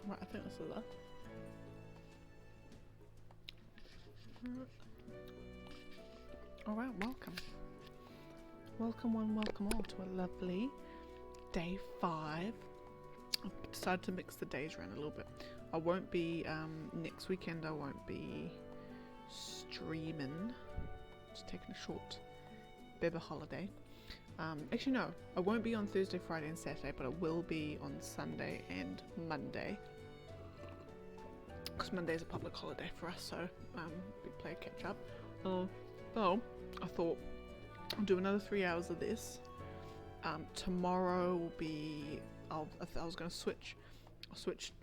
Right, I think this is it. Alright, welcome. Welcome one, welcome all to a lovely day 5. I've decided to mix the days around a little bit. I won't be, next weekend I won't be streaming. Just taking a short baby holiday. Actually no, I won't be on Thursday, Friday and Saturday, but I will be on Sunday and Monday. Because Monday is a public holiday for us, so we play catch up. So I thought I'll do another 3 hours of this. Tomorrow will be, I was going to switch. I'll switch.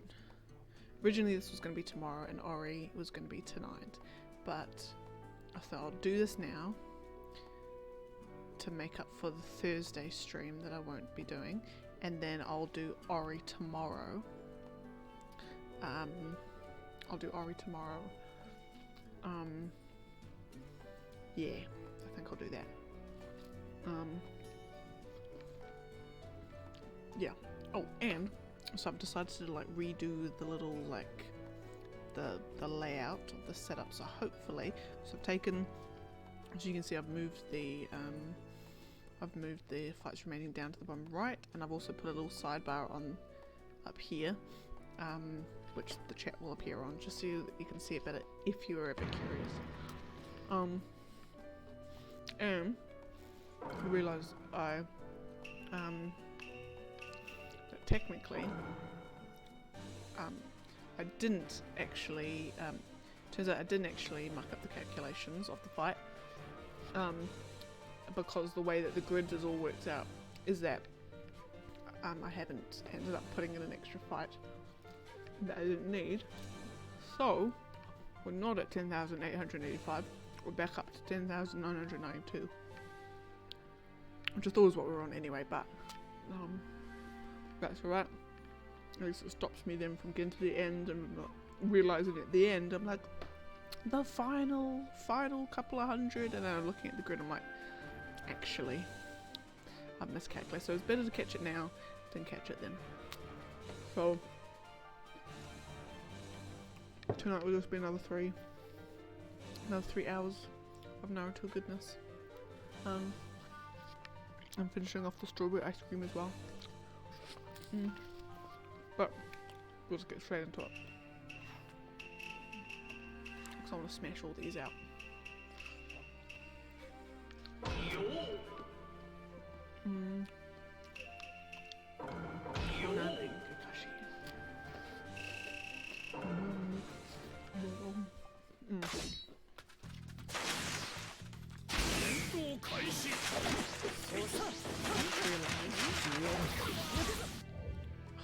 Originally this was going to be tomorrow and Ori was going to be tonight. But I thought I'll do this now to make up for the Thursday stream that I won't be doing. And then I'll do Ori tomorrow. I'll do Ori tomorrow. Yeah, I think I'll do that. Yeah. Oh, and so I've decided to like redo the little like the layout of the setup. So hopefully, so I've taken, as you can see, I've moved the fights remaining down to the bottom right, and I've also put a little sidebar on up here, which the chat will appear on, just so you can see it better if you are a bit curious. And I realised that technically I didn't actually turns out I didn't actually muck up the calculations of the fight, because the way that the grid is all worked out is that I haven't ended up putting in an extra fight that I didn't need, so we're not at 10,885, we're back up to 10,992, which I thought was what we were on anyway, but that's alright. At least it stops me then from getting to the end and not realising at the end I'm like, the final couple of hundred, and then I'm looking at the grid, I'm like, actually I've miscalculated, so it's better to catch it now than catch it then. So tonight will just be another 3 hours of Naruto goodness. I'm finishing off the strawberry ice cream as well. But we'll just get straight into it, because I want to smash all these out.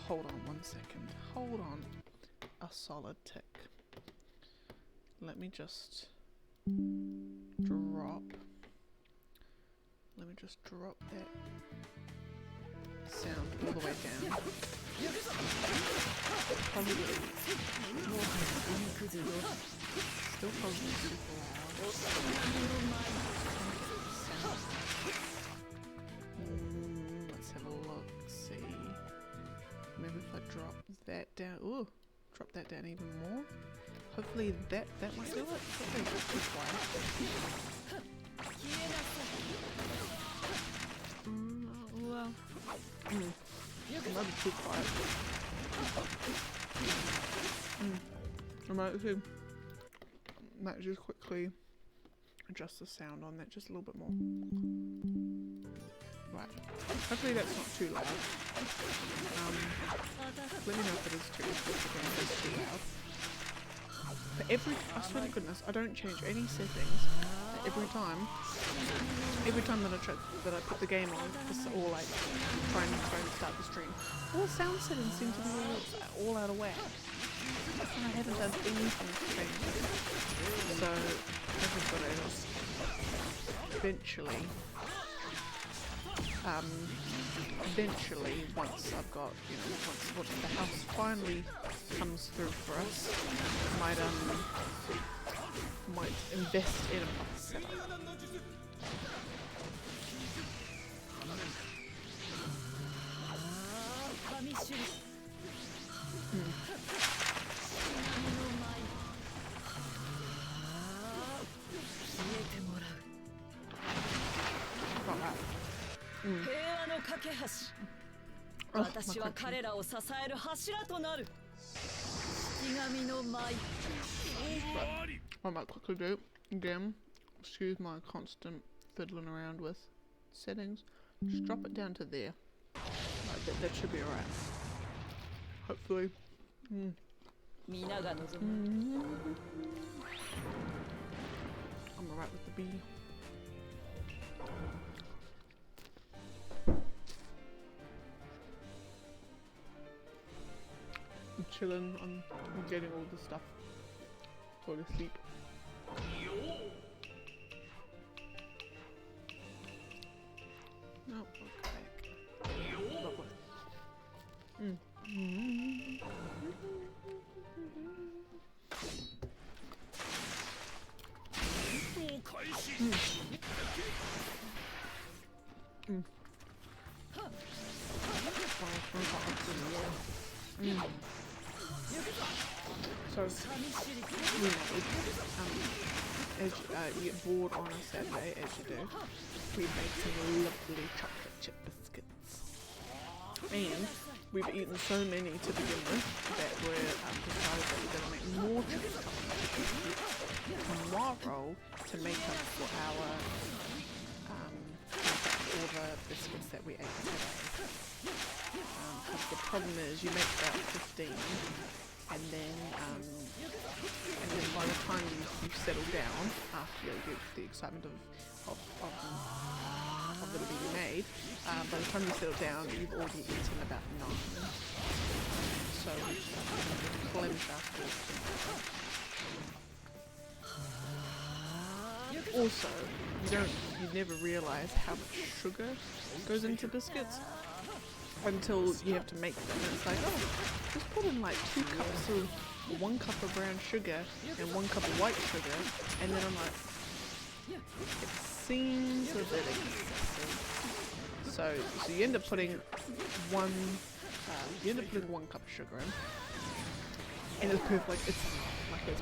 Hold on 1 second. Hold on a solid tick. Let me just drop that sound all the way down. Probably still probably super loud. Let's have a look, see. Maybe if I drop that down, ooh, drop that down even more. Hopefully that might do it. Hopefully it's too quiet. Well, it might be too quiet. I might just quickly adjust the sound on that just a little bit more. Right. Hopefully that's not too loud. Let me know if it is too loud. But I swear to goodness, I don't change any settings every time that I put the game on, or like try and start the stream. All sound settings seem to be all out of whack. And I haven't done anything to change it. So I just gotta eventually, once I've got, once the house finally comes through for us, might invest in a proper setup. Oh, what I might quickly do again, excuse my constant fiddling around with settings, just drop it down to there. Right, that should be alright. Hopefully. I'm alright with the B. I'm chilling, I'm getting all the stuff. Go to sleep. No, okay. Lovely. So, you know, as you get bored on a Saturday, as you do, we make some lovely chocolate chip biscuits. And we've eaten so many to begin with that we're decided that we're going to make more chocolate chip biscuits tomorrow to make up for our all the biscuits that we ate today. Because the problem is you make about 15 and then by the time you settle down after the excitement of it being made, by the time you settle down you've already eaten about 9. So we just have to cleanse afterwards. Also, you never realise how much sugar goes into biscuits until you have to make them. And it's like, oh, just put in like 2 cups of 1 cup of brown sugar and 1 cup of white sugar, and then I'm like, it seems a bit excessive. So you end up putting 1 cup of sugar in, and it's perfect. Like it's perfect.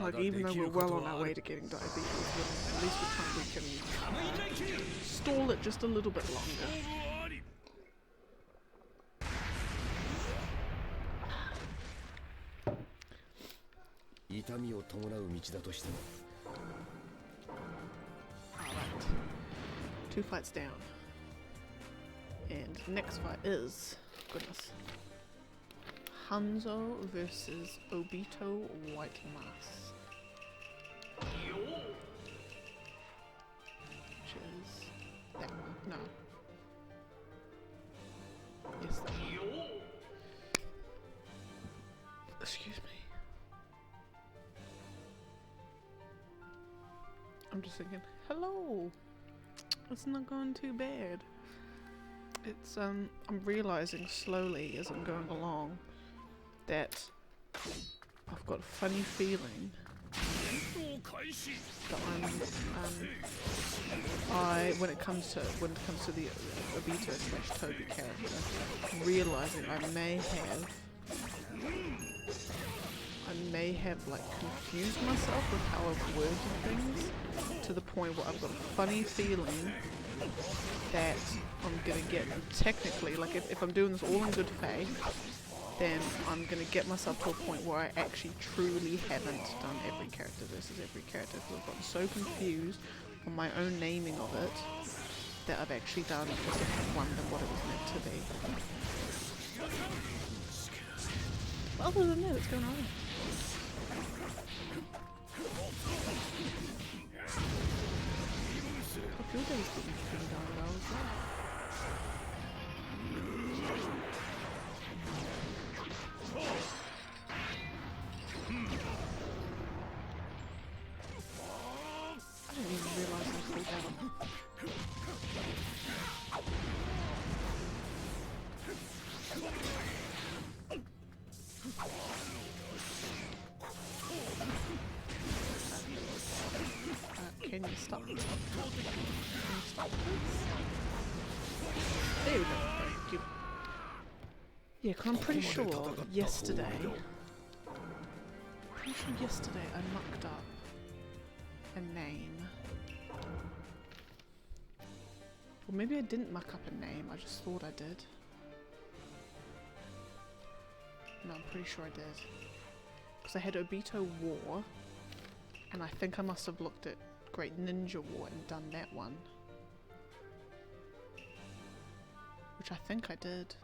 Like even though we're well on our way to getting diabetes, at least we can stall it just a little bit longer. Alright, 2 fights down. And next fight is, goodness, Hanzo versus Obito White Mask. Which is that one. No. Yes, that one. Excuse me. I'm just thinking, hello! It's not going too bad. It's, I'm realizing slowly as I'm going along that I've got a funny feeling that when it comes to the Obito/Toby character, I'm realizing I may have like confused myself with how I've worded things to the point where I've got a funny feeling that I'm gonna get technically, like if I'm doing this all in good faith, then I'm gonna get myself to a point where I actually truly haven't done every character versus every character, because I've gotten so confused on my own naming of it that I've actually done a different one than what it was meant to be. But other than that, it's going on. Hope your day's been going well as well. I didn't even realise I was still down. Can you stop? Can you stop, please? There we go. Thank you. Yeah, because I'm pretty sure yesterday I mucked up Or maybe I didn't muck up a name, I just thought I did. No, I'm pretty sure I did. Because I had Obito War, and I think I must have looked at Great Ninja War and done that one. Which I think I did.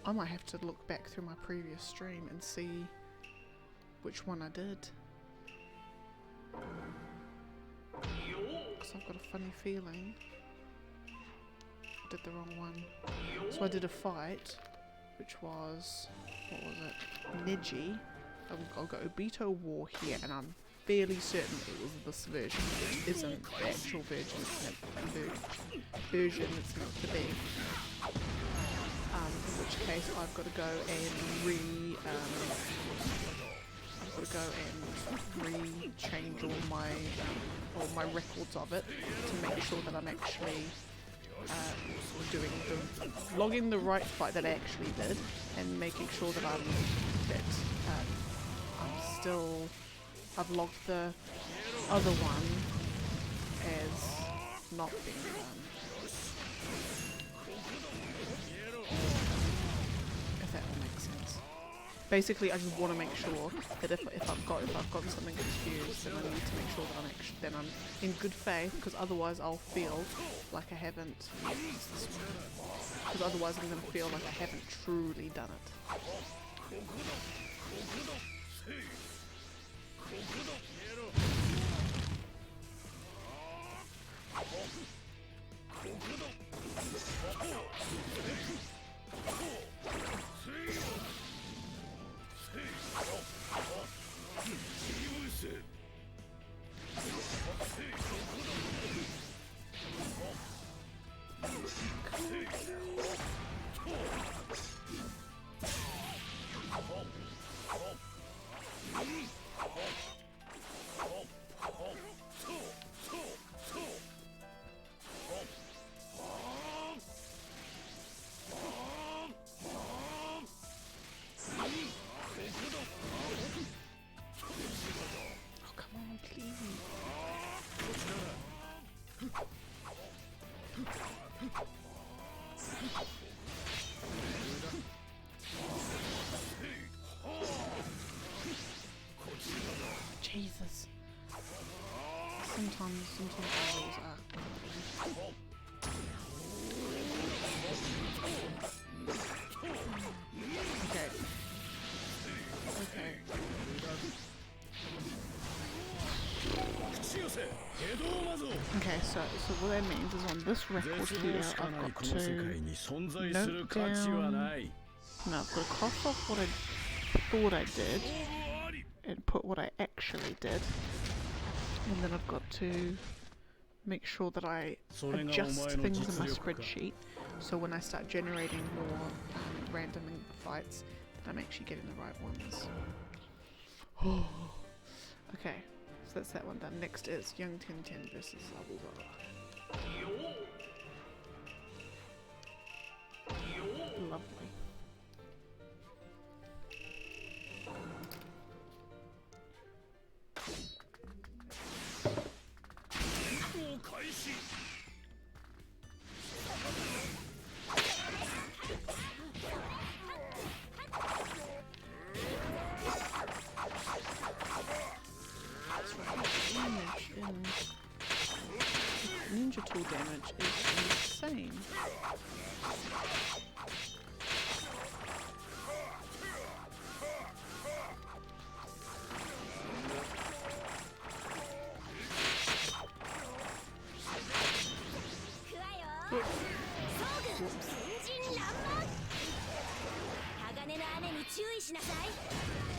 I might have to look back through my previous stream and see which one I did. Because I've got a funny feeling I did the wrong one. So I did a fight, which was, what was it? Neji. I've got Obito War here, and I'm fairly certain it was this version. It isn't the actual version, version it's meant to be. In which case I've got to go and change all my records of it to make sure that I'm actually logging the right fight that I actually did, and making sure that I've logged the other one as not being done. If that all makes sense. Basically, I just want to make sure that if I've gotten something confused, then I need to make sure that I'm in good faith, because otherwise I'll feel like I haven't. Because otherwise I'm going to feel like I haven't truly done it. Jesus. Sometimes the rules are. Okay. Okay, so what that means is on this record here, I've got to note down. No, I've got to cross off what I thought I did and put what I actually did, and then I've got to make sure that I adjust things in my spreadsheet, so when I start generating more random fights, that I'm actually getting the right ones. Okay, so that's that one done. Next is Young Ten versus Zabuza. Lovely. Ninja tool damage is insane.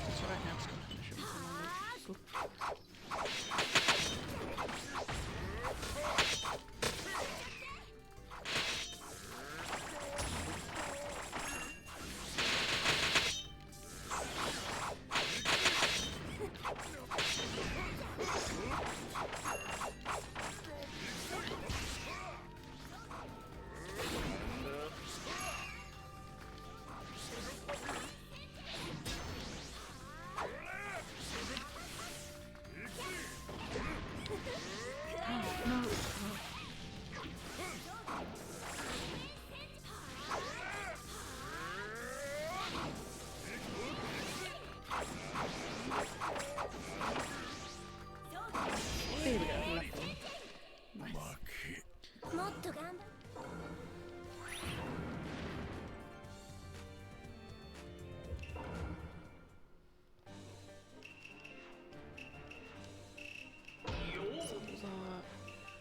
So right now it's going to finish it.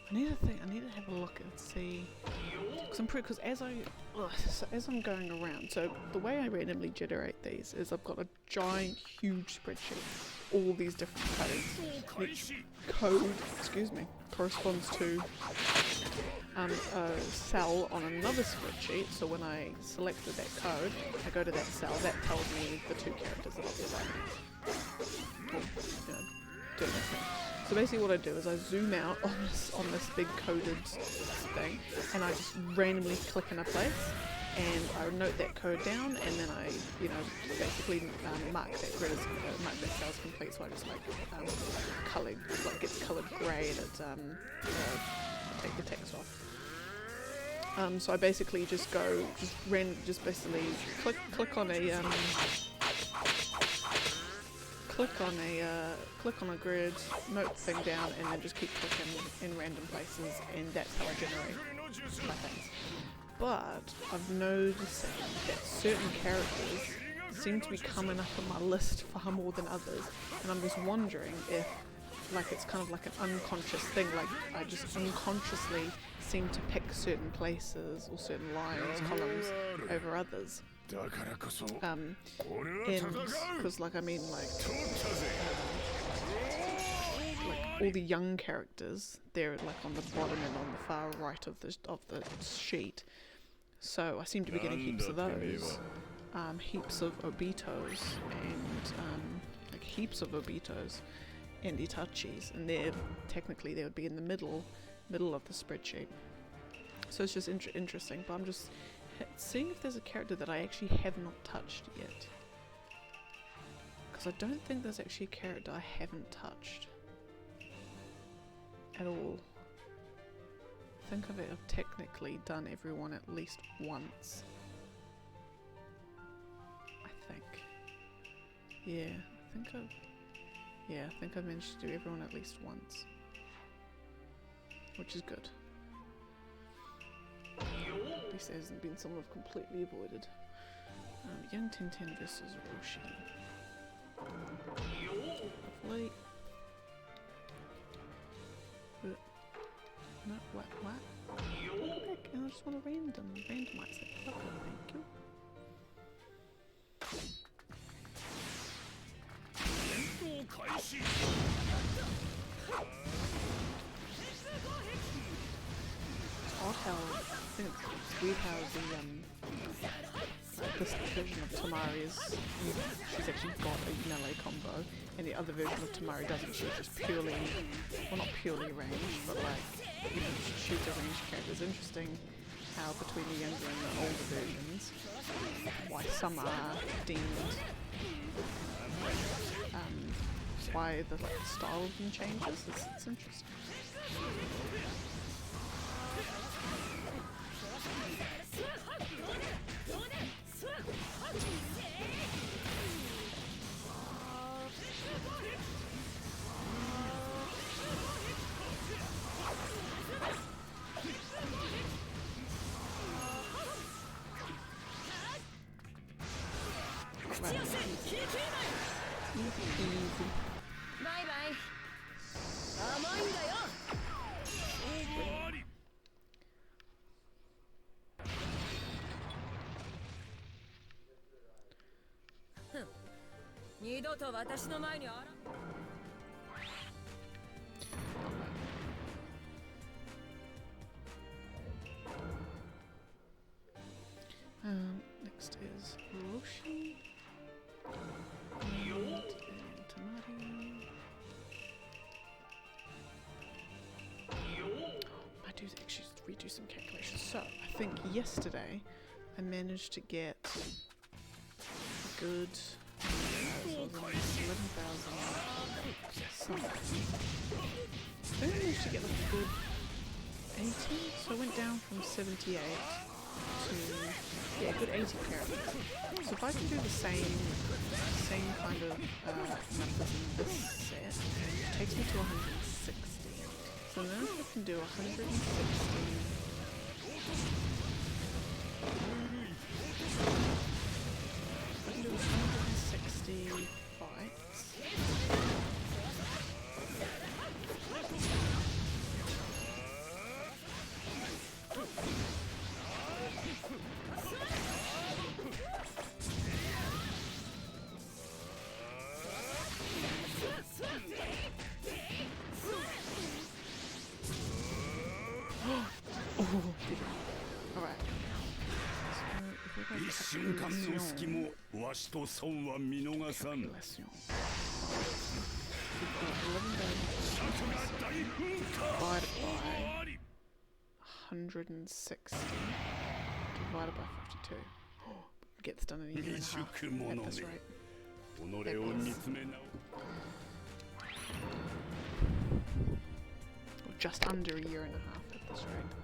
I need to have a look and see, because as I'm going around, so the way I randomly generate these is I've got a giant, huge spreadsheet, all these different codes. And each code, corresponds to a cell on another spreadsheet. So when I selected that code, I go to that cell. That tells me the two characters that I'll be about. Doing that thing. So basically what I do is I zoom out on this big coded thing, and I just randomly click in a place, and I note that code down, and then I, basically mark that grid as mark that cell as complete. So I just colored, gets colored grey, and it take the text off. So I basically just basically click on a click on a grid, note the thing down, and then just keep clicking in random places, and that's how I generate my things. But I've noticed that certain characters seem to be coming up on my list far more than others, and I'm just wondering if it's kind of like an unconscious thing, like I just unconsciously seem to pick certain places or certain lines, columns over others. Because all the young characters, they're like on the bottom and on the far right of the sheet. So I seem to be getting heaps of those, heaps of Obitos, and heaps of Obitos and Itachis, and they would be in the middle of the spreadsheet. So it's just interesting, but I'm just seeing if there's a character that I actually have not touched yet, because I don't think there's actually a character I haven't touched at all. I think I've technically done everyone at least once. I think I've managed to do everyone at least once, which is good. At least there hasn't been someone I've completely avoided. Young Tintin versus Roshi. Lovely. No, what? Look, I just want to randomize it. Lovely, thank you. It's odd how, I think it's weird how this version of Tamari she's actually got a melee combo, and the other version of Tamari doesn't. She's just purely, well, not purely ranged, but she's a ranged character. It's interesting how between the younger and the older versions, why some are deemed, why the style of them changes. It's interesting. Next is Roshi and Tamari. I do actually redo some calculations. So I think yesterday I managed to get a good 11,000 something. I think I managed to get like a good 80, so I went down from 78 to a good 80 characters. So if I can do the same kind of numbers in this set, it takes me to 160. So then if I can do 160. I can do 160 fights. Oh, did it. Alright. So, if we go population. We've got 11 days divided by 160 divided by 52. Get this done in a year and a half at this rate. Or just under a year and a half at this rate.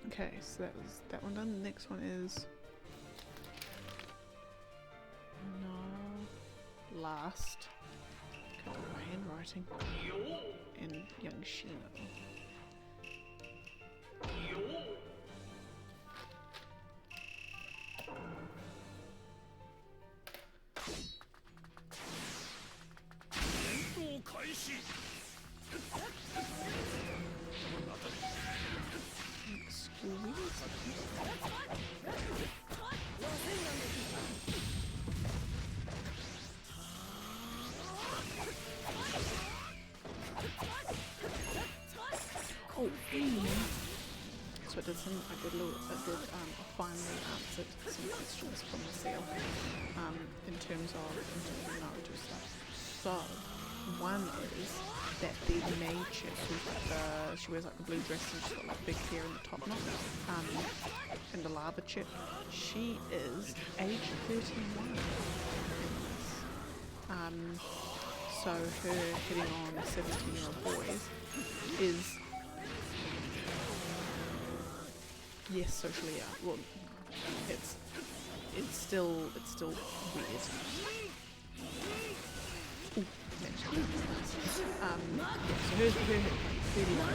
Okay, so that was that one done. The next one is last. Go to my handwriting. And young Shino. So I finally answered some questions for myself in terms of Naruto stuff. So one is that the maid chick who's like she wears like the blue dress and she's got like big hair in the top knot, and the lava chick, she is age 31 in this. So her hitting on 17-year-old boys is yes, socially out. Well, it's still weird. Ooh, actually, so her 31.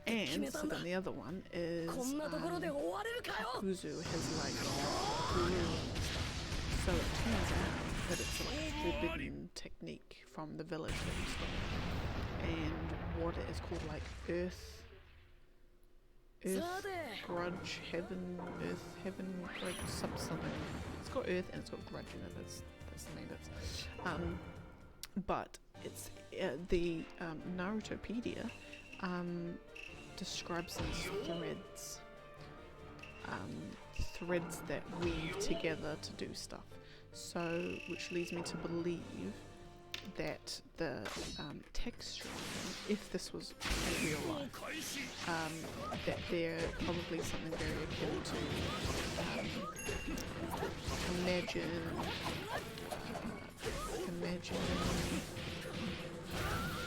And so then the other one is Kakuzu has like blue. So it turns out that it's like a forbidden technique from the village that we stole. And what it is called like earth grudge, heaven, like something. It's got earth and it's got grudge in it. That's the main bits. But it's the Narutopedia describes them as threads that weave together to do stuff. So, which leads me to believe that the texture, if this was in real life, that they're probably something very akin to imagine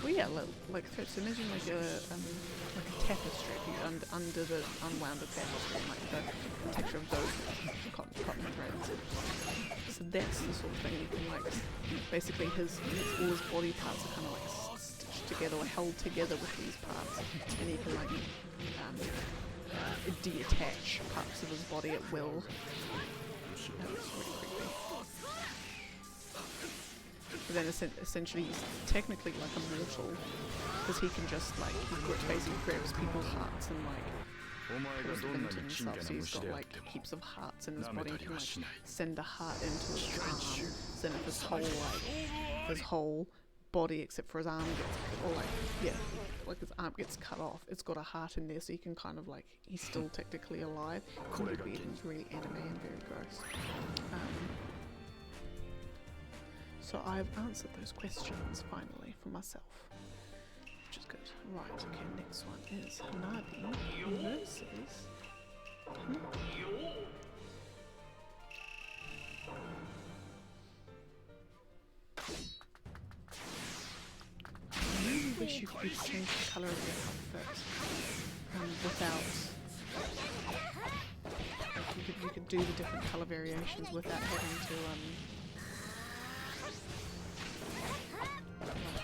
well, yeah, like so imagine like a tapestry under the unwound tapestry, like the texture of those cotton threads. So that's the sort of thing you can like. Basically, all his body parts are kind of like stitched together or held together with these parts, and he can like detach parts of his body at will. That was really creepy. But then essentially he's technically like immortal, because he can just like, he basically grabs people's hearts and like pulls them into himself, so he's got like heaps of hearts in his body and can like send a heart into his arm. So then if his whole body except for his arm gets, or like, yeah, like his arm gets cut off, it's got a heart in there, so you can kind of like, he's still technically alive. Really weird and really anime and very gross. So I've answered those questions finally for myself, which is good. Right, okay, next one is Hanabi versus I really wish you could change the colour of your outfit without, like you could do the different colour variations without having to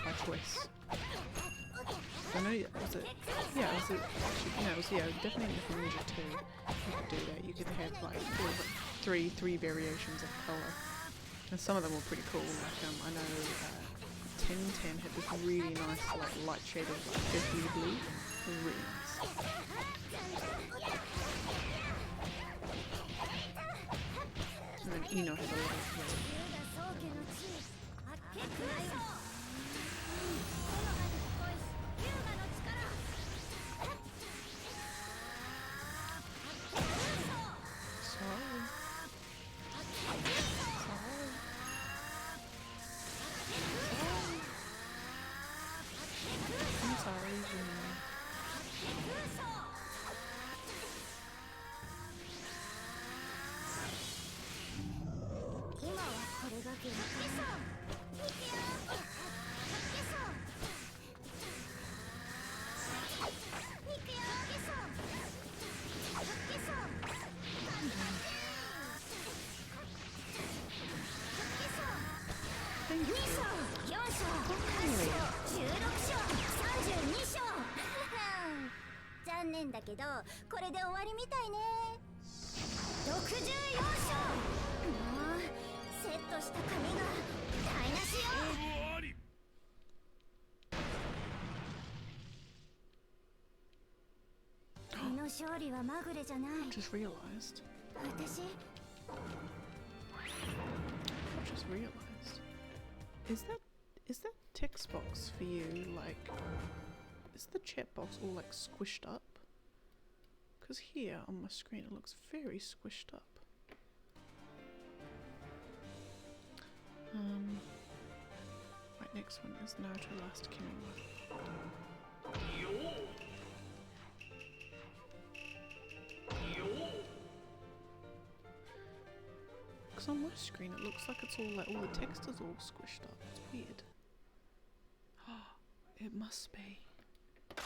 by choice. I know, was it? Yeah, was it? Actually, no, it was, yeah, definitely in the Ninja 2. You could do that. You could have like three variations of colour, and some of them were pretty cool. Like I know 1010 had this really nice like light shade of like earthy blue. It was really nice. And then Ino had a light red. 残念だけどこれで終わりみたいね。64勝。もうセットした髪が台無しよ。この勝利はまぐれじゃない。Just realized. 私 Just realized. Is that text box for you like? Is the chat box all like squished up? Because here on my screen it looks very squished up. Right, next one is Naruto Last Kimura. Because on my screen it looks like it's all like all the text is all squished up. It's weird. It must be. I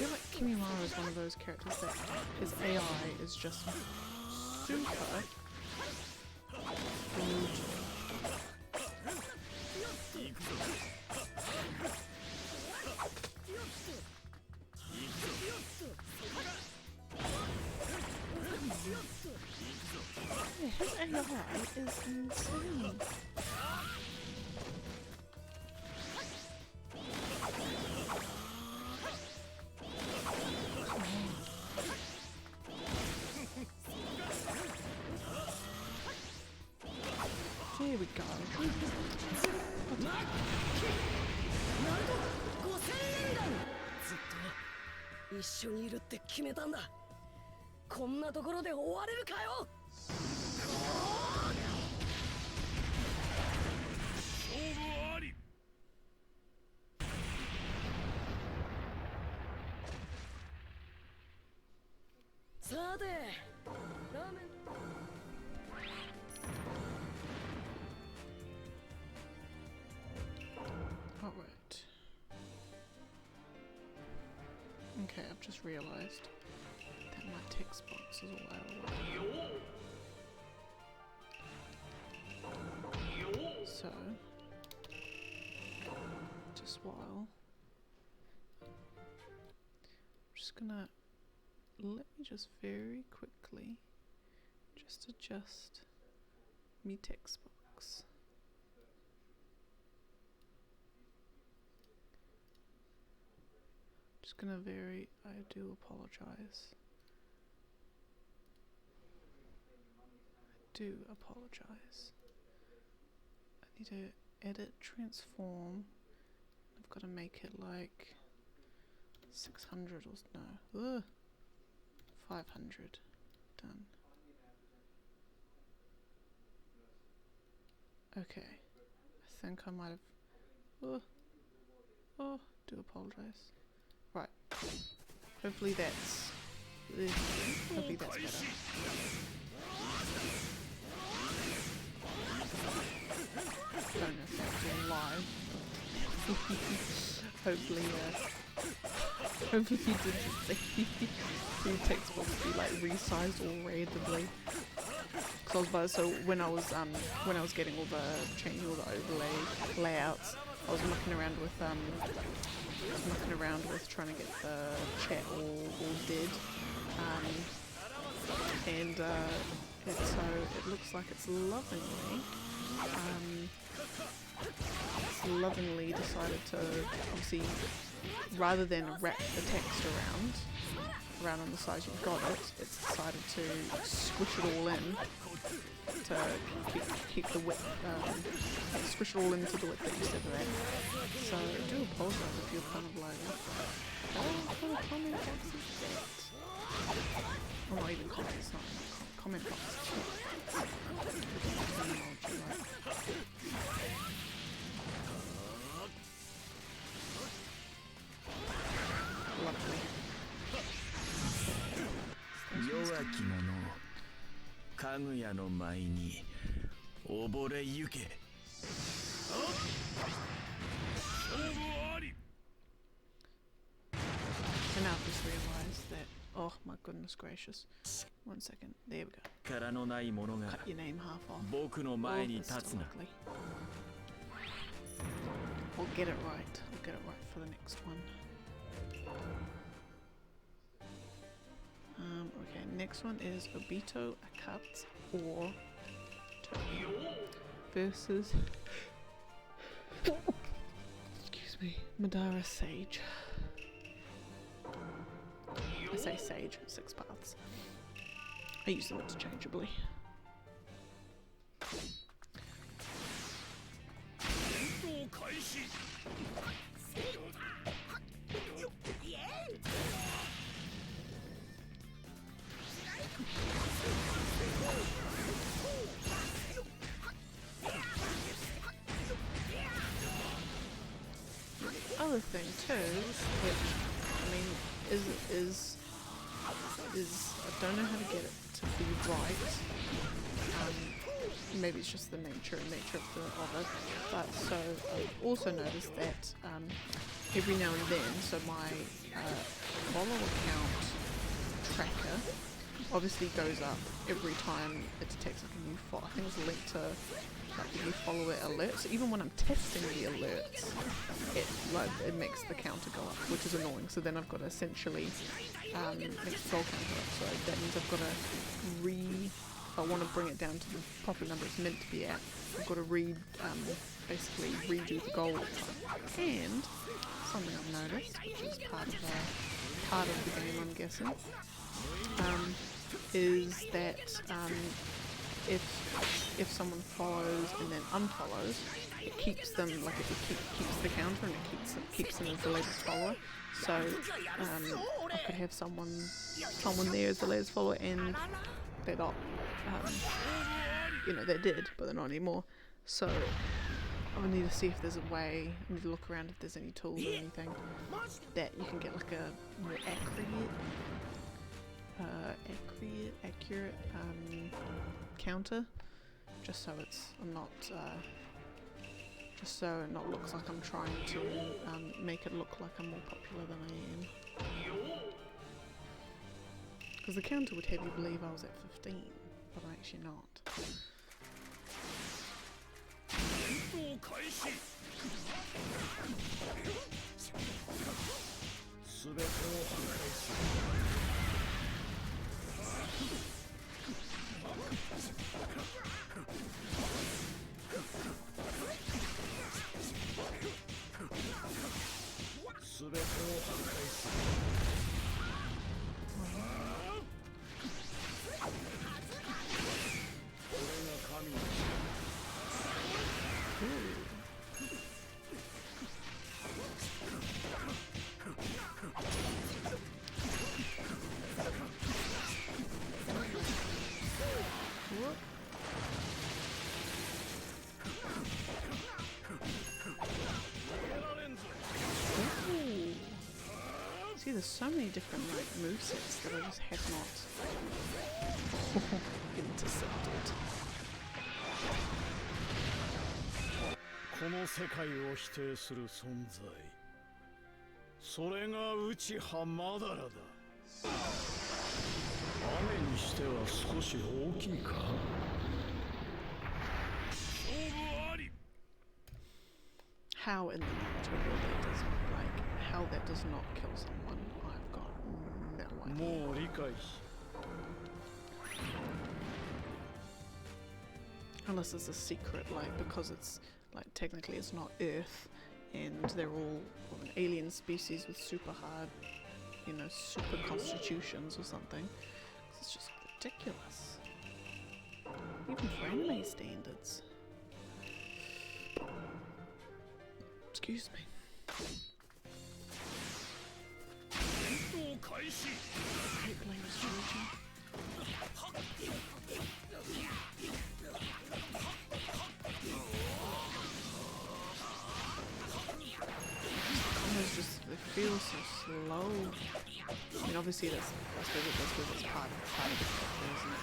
feel like Kimimaro is one of those characters that his AI is just super brutal. Yeah, his AI is insane. Here we go. 一緒にいるって決めたんだ。こんなところで終われるかよ。勝負あり。さて、ラーメン。Alright. Okay, I've just realised that my text box is all out of order. So, just while, I'm just gonna let me just very quickly just adjust me text box. Just gonna I do apologize. I do apologize. I need to edit, transform. I've got to make it like 600 or no, 500. Done. Okay. I think I might have. Do apologize. Right. Hopefully that's better. Don't know if that's all live. Hopefully you didn't see the text box be like resized all randomly. So when I was getting changing all the overlay layouts, I was mucking around with trying to get the chat all dead, and it looks like it's lovingly decided to obviously rather than wrap the text around on the sides you've got it, it's decided to squish it all in to keep the width, squish it all into the width that you said that. So I do apologise if you're kind of like, oh, what comment box is that? Well, not even comment, it's not comment box. Lovely. 弱き者かぐやの舞に溺れゆけ。And now I've just realised that, oh my goodness gracious. 1 second, there we go. 力のない者が Cut your name half off. 僕の Oh, 前に that's 立つ still な。 ugly. We'll get it right. I'll get it right for the next one. Okay, next one is Obito Akatsu or Tokyo versus excuse me, Madara Sage. I say Sage, 6 paths. I use them interchangeably. Other thing too, which I mean is I don't know how to get it to be right. Maybe it's just the nature of it. But so I've also noticed that every now and then, so my follow account tracker obviously goes up every time it detects like a new follow. I think it's linked to like the new follower alert. So even when I'm testing the alerts, it makes the counter go up, which is annoying. So then I've got to essentially makes the goal counter up. So that means I've got to if I want to bring it down to the proper number it's meant to be at, I've got to basically redo the goal. And something I've noticed, which is part of the game, I'm guessing, is that if someone follows and then unfollows, it keeps them keeps the counter and it keeps them as the latest follower. So I could have someone there as the latest follower and they're not, they did, but they're not anymore. So I need to see if there's a way. I need to look around if there's any tools or anything that you can get like a more accurate counter, just so just so it not looks like I'm trying to make it look like I'm more popular than I am. Because the counter would have you believe I was at 15, but I'm actually not. See, there's so many different movesets that I just have not intercepted. この世界を否定する存在、それが内葉マダラだ。雨にしては少し大きいか。勝負あり。 How in the Naruto world that does how that does not kill someone, I've got no idea. もう理解し。 Unless it's a secret, because it's technically it's not Earth, and they're all an alien species with super hard, you know, super constitutions or something. It's just ridiculous. Even for anime standards. Excuse me. I hate playing this region. Combos just, they feel so slow. I mean, obviously that's because it's part of the character, isn't it?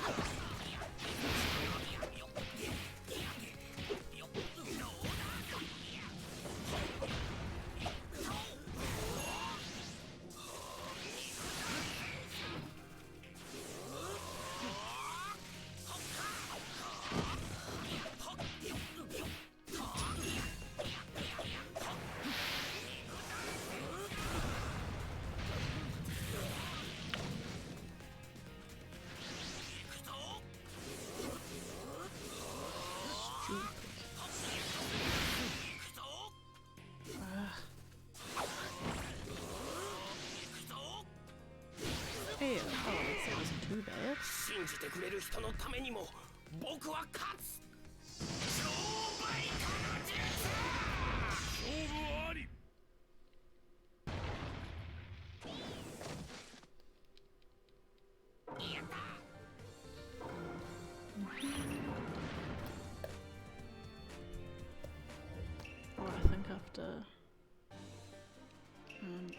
Hey, oh, that wasn't too bad. 信じてくれる人のためにも僕は勝つ。超倍化の術。勝負あり。やった。Well, I think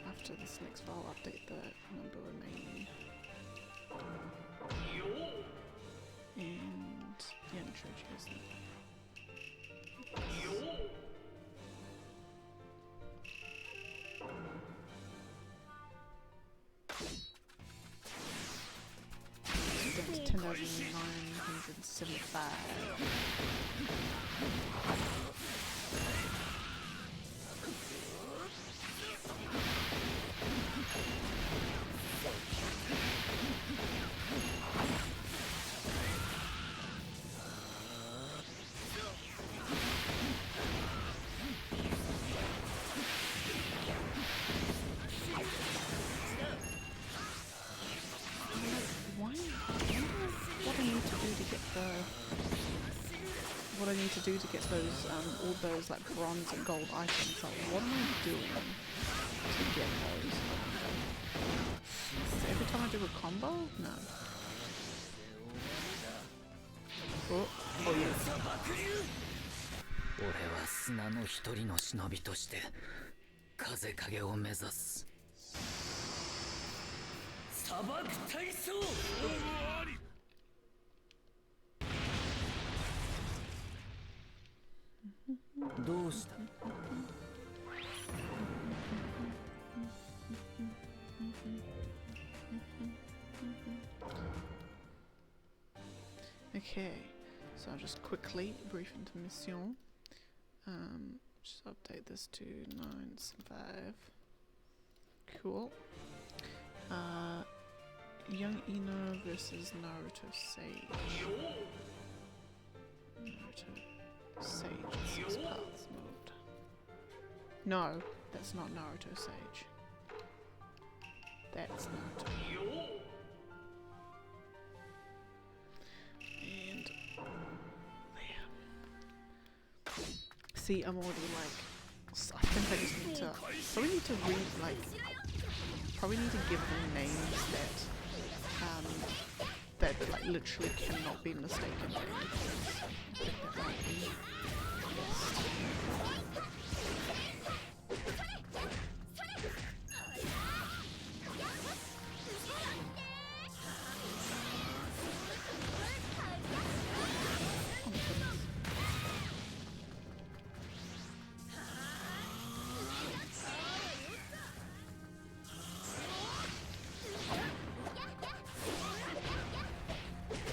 after this next file, I'll update the number remaining. And yeah, I'm sure she has that. That's 10,975. What I need to do to get those all those like bronze and gold items. Like, what am I doing to get those? So every time I do a combo? No. Oh, oh yeah. 俺は砂の一人の忍びとして風影を目指す。砂漠体操。どうした？ Okay, so I'll just quickly brief intermission. Just update this to 975. Cool. Young Ino versus Naruto Sage. Naruto Sage. This is paths mode. No, that's not Naruto Sage. That's Naruto. And there. See, I'm already like, I think I just need to, probably need to probably need to give them names that like literally cannot be mistaken for anything. I think that might be best.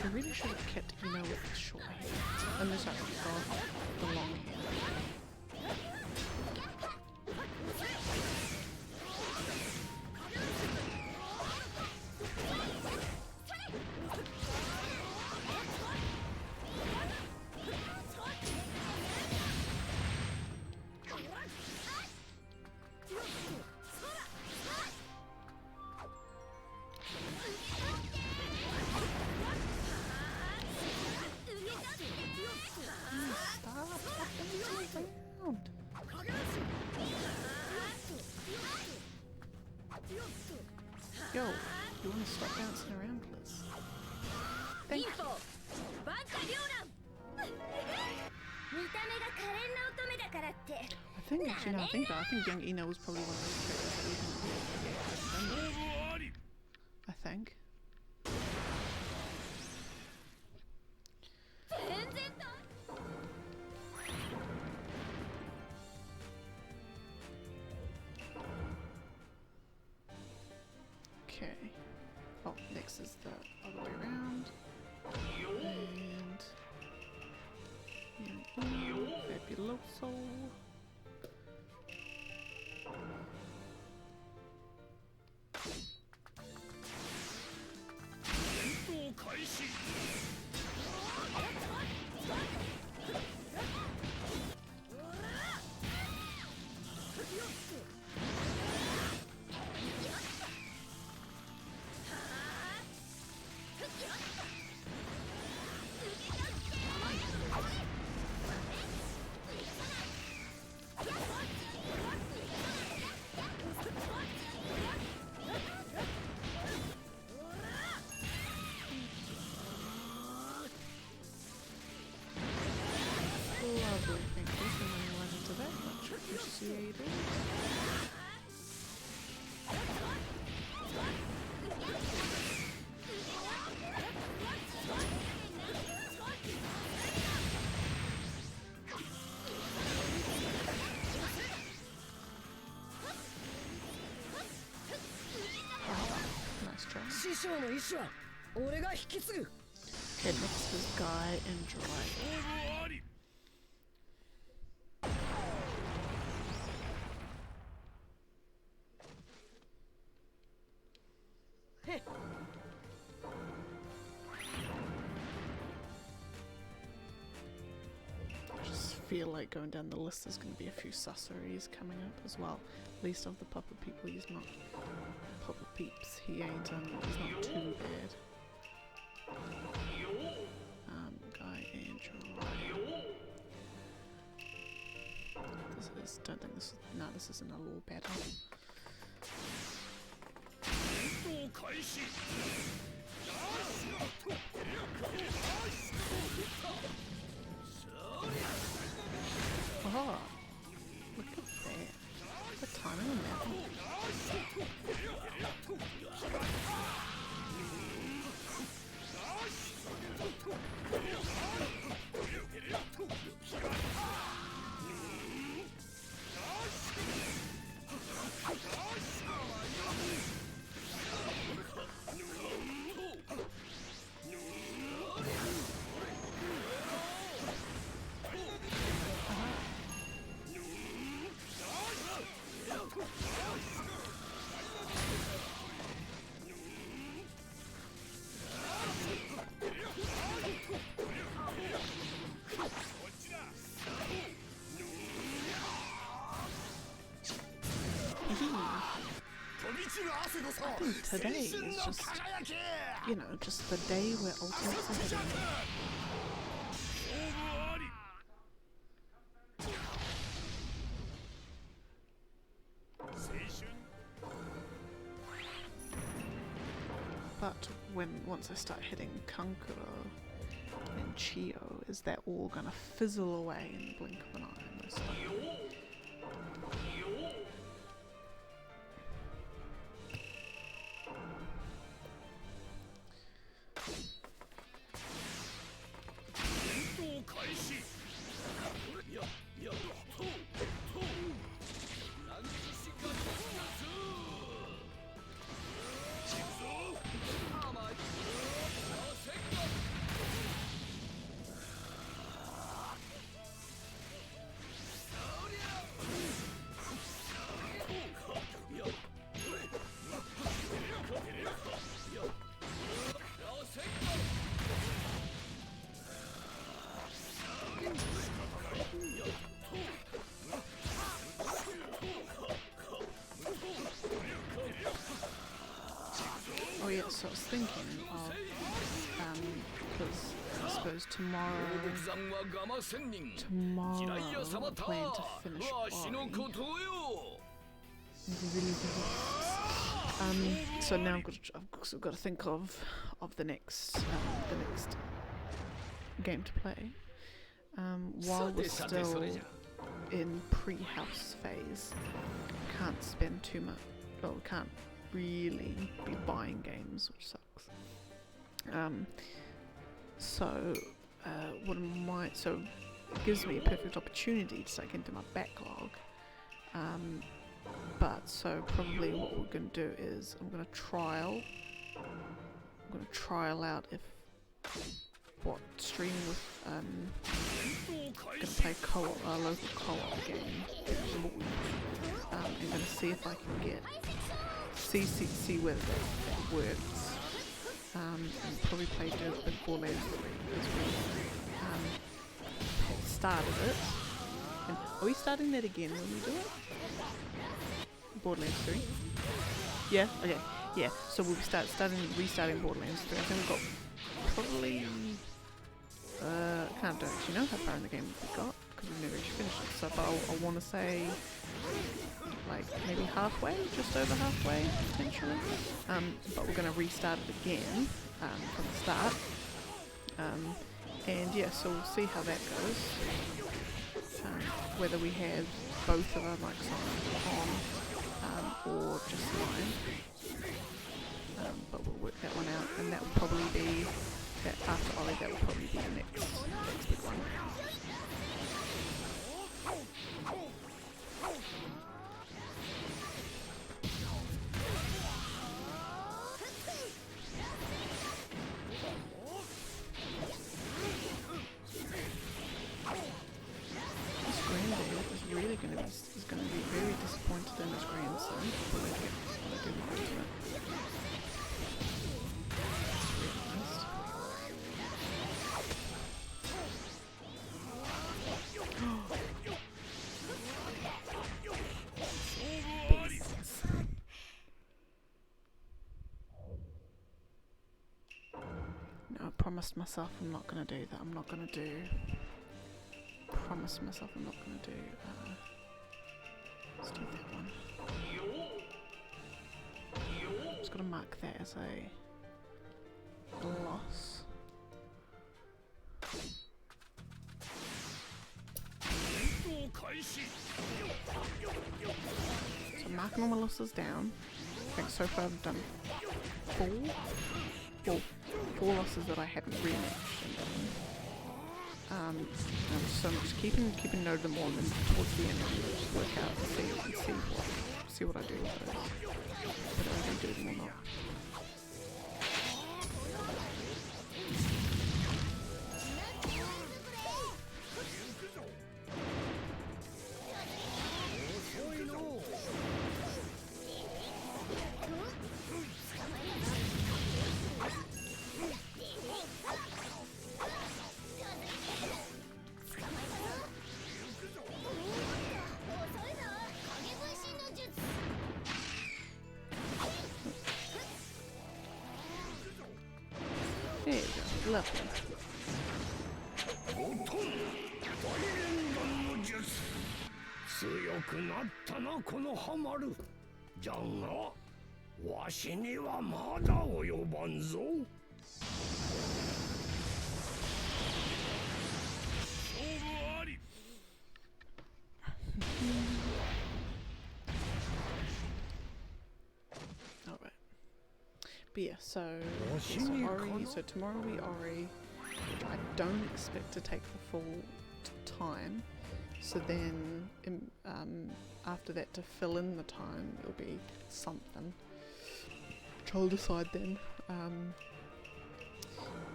I really should have kept Ino with the short hair. Unless I got the long hair. Yo, you wanna stop dancing around, Liz? Thank you. バカ両乱見た目が可憐な乙女だからって I think actually, now I think that I think young Ina was probably one of those characters that we didn't really get. I think. 全然と Okay. Oh, next is the other way around. And fabuloso. 師匠の意志は俺が引き継ぐ。 Okay, next is Guy and Dry. I just feel like going down the list there's going to be a few susseries coming up as well. Least of the Papa people, he's not Papa peeps. He ain't he's not too bad. Guy and Dry. This is, don't think this is, no, this isn't a law battle. Oh, look at that. The timing on that one. I think today is just, you know, just the day where Ultimates are hitting. But once I start hitting Kankuro and Chio, is that all gonna fizzle away in the blink of an eye? Most likely. Oh yeah, so I was thinking of, because I suppose tomorrow I plan to finish Ori. So now I've got to think of the next game to play. While we're still in pre-house phase, can't spend too much. Well, can't really be buying games, which sucks. So it gives me a perfect opportunity to start getting to my backlog. But so probably what we're going to do is I'm going to trial out if streaming with going to play a local co-op game. I'm going to see if I can get see whether that works. And probably play Borderlands 3 because we started it. And are we starting that again when we do it? Borderlands 3? Yeah? Okay. Yeah, so we'll be restarting Borderlands 3. I think we've got probably... can't actually know how far in the game we got because we've never actually finished it. So but I want to say like maybe halfway, just over halfway potentially. But we're going to restart it again from the start. And yeah, so we'll see how that goes. Whether we have both of our mics on or just mine. But we'll work that one out, and that will probably be that after Ollie. That will probably be the next big one. Is going to be very disappointed in his grandson. But I do want to it. No, I promised myself I'm not going to do that. Promised myself I'm not going to do. Let's do that one. Just got to mark that as a loss. So marking all my losses down. I think so far I've done four losses that I haven't rematched. So I'm just keeping note of them all, and then towards the end I'll just work out and see what I do with those. Whether I do them or not. There you go, lovely. 強くなったなこのハマる。じゃがわしにはまだ及ばんぞ。勝負あり。Alright. But yeah, so tomorrow we Ori, which I don't expect to take the full time. So then, after that, to fill in the time, it'll be something. Which I'll decide then.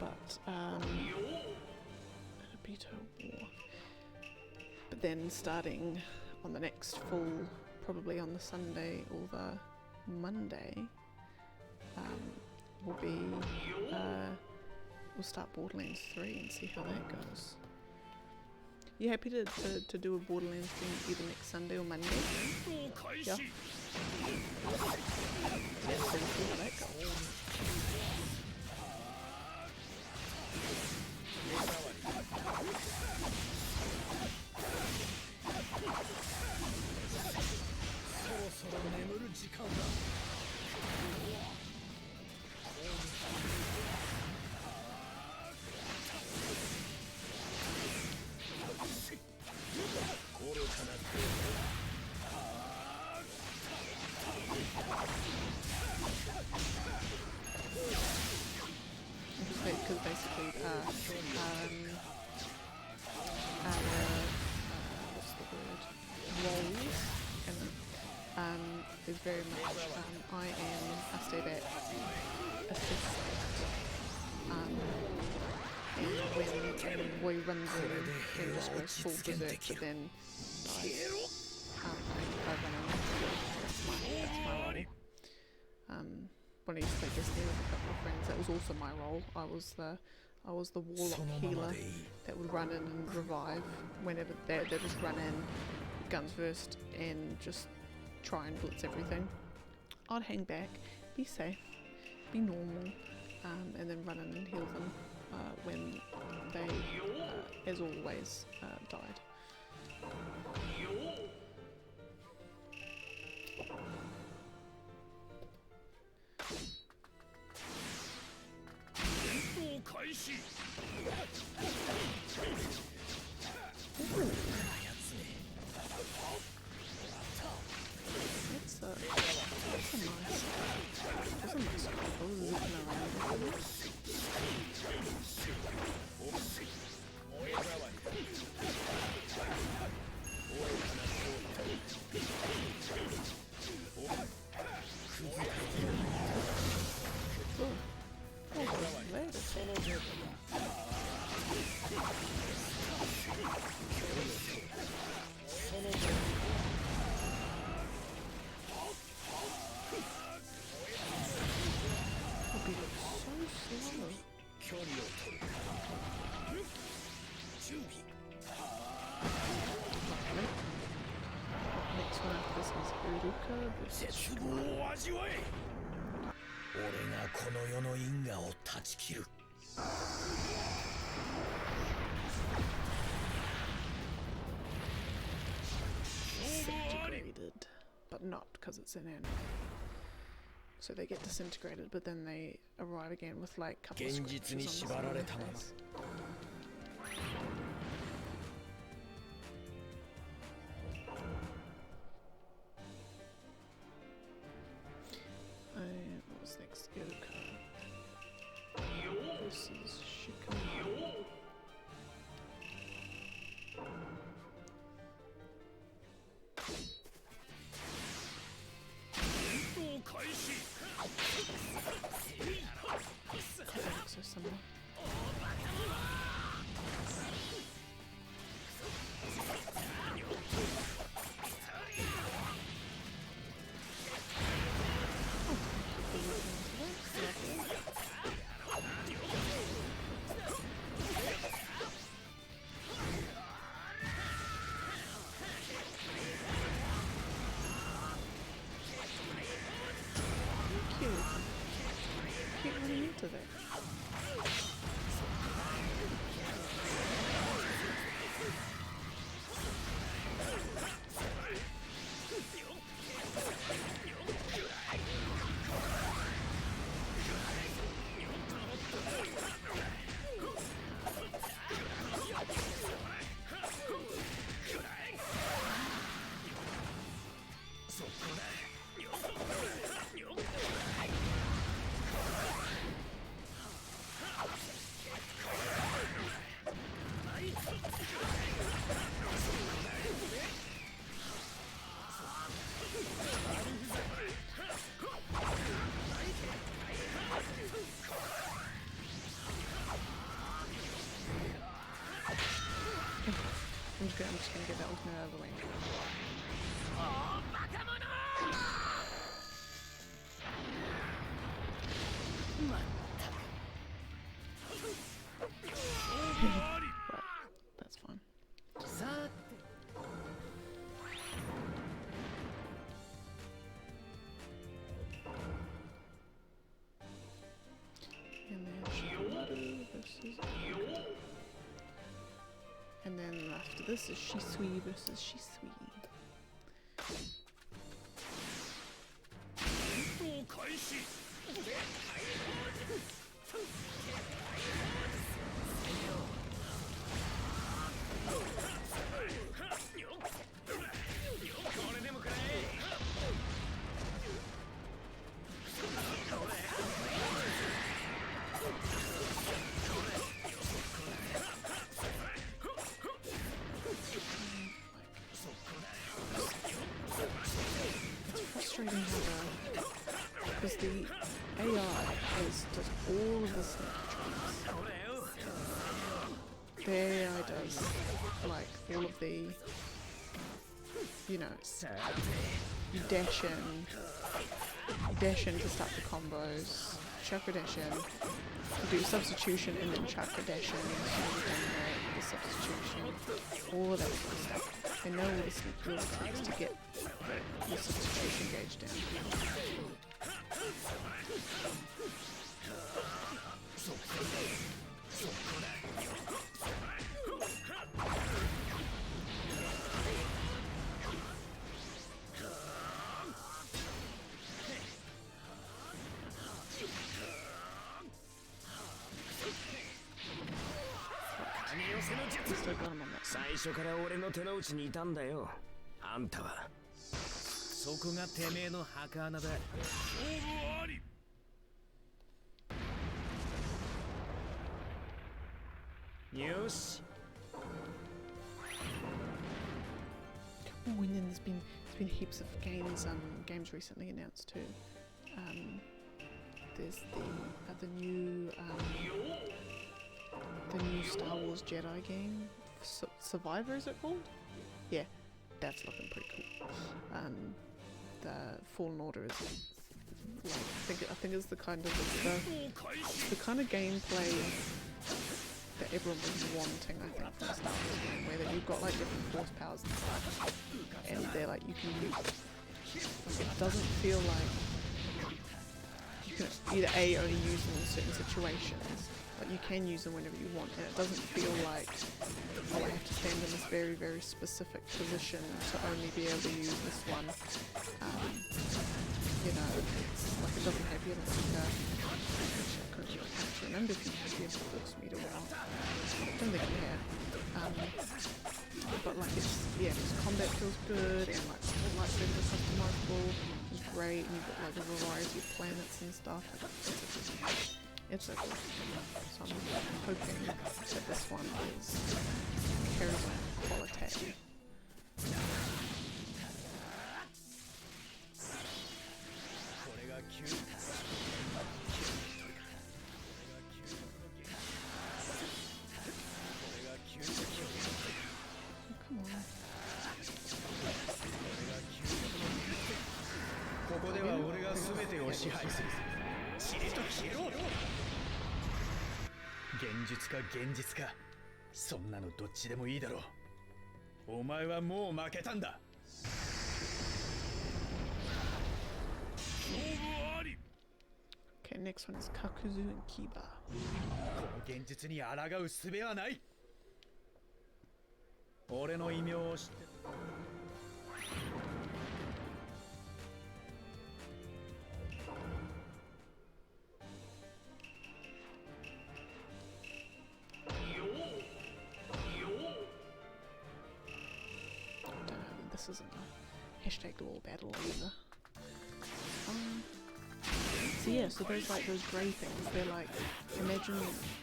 But then starting on the next full, probably on the Sunday or the Monday, we'll start Borderlands 3 and see how that goes. You happy to do a Borderlands stream either next Sunday or Monday? Yeah. Let's see how that goes. what's the word? Roles, and is very much I am a stay back assistant. And when Boy runs in and just goes full berserk, but then dies. I run in. That's my role. When I used to play Disney with a couple of friends, that was also my role. I was the warlock healer that would run in and revive whenever they just run in, guns first, and just try and blitz everything. I'd hang back, be safe, be normal, and then run in and heal them when they, as always, died. That's a nice combo, zipping around. Next one after this is Naruto versus 絶望を味わえ。俺がこの世の因果を断ち切る。disintegrated, but not because it's an anime. So they get disintegrated, but then they arrive again with like a couple of scratches on the side of their face. What was next? Yoka. This is Shippuden. So similar. Keep running into there. I'm just gonna get that ultimate out of the way. Right, that's fine. And then Shippuden versus Naruto. And then after this is Shisui versus Shisui. AI does all of the snake tricks. The AI does like all of the, you know, you dash in to start the combos, chakra dash in, you do substitution and then chakra dash in, so you generate the substitution, all of that sort of stuff. They know all the sneak little tricks to get the substitution gauge down. Still got him on that. 最初から俺の手の内にいたんだよ。あんたは。そこがてめえの墓穴だ。勝負あり。よし。 Oh, and then there's been heaps of games recently announced too. There's the new Star Wars Jedi game, Survivor is it called? Yeah, that's looking pretty cool. The Fallen Order is like I think it's the kind of gameplay that everyone was wanting, I think, from a Star Wars game, where that you've got like different force powers and stuff, and they're like you can. It doesn't feel like you can either only use them in certain situations, but you can use them whenever you want, and it doesn't feel like I have to stand in this very, very specific position to only be able to use this one. You know, it's like it doesn't have you like I can't remember if you have the force meter or not. I don't think you have. But like its combat feels good, and like all lightsabers are customizable. It's great, and you've got like a variety of planets and stuff. It's so cool. So I'm hoping that this one carries on quality. Come on. ここでは俺が全てを支配する。しれと消えろ。現実か現実か、そんなのどっちでもいいだろう。お前はもう負けたんだ。 Okay, next one is Kakuzu and Kiba. この現実に抗う術はない。俺の異名を知ってる。 This isn't a hashtag lore battle either. So yeah, so those grey things, they're like, imagine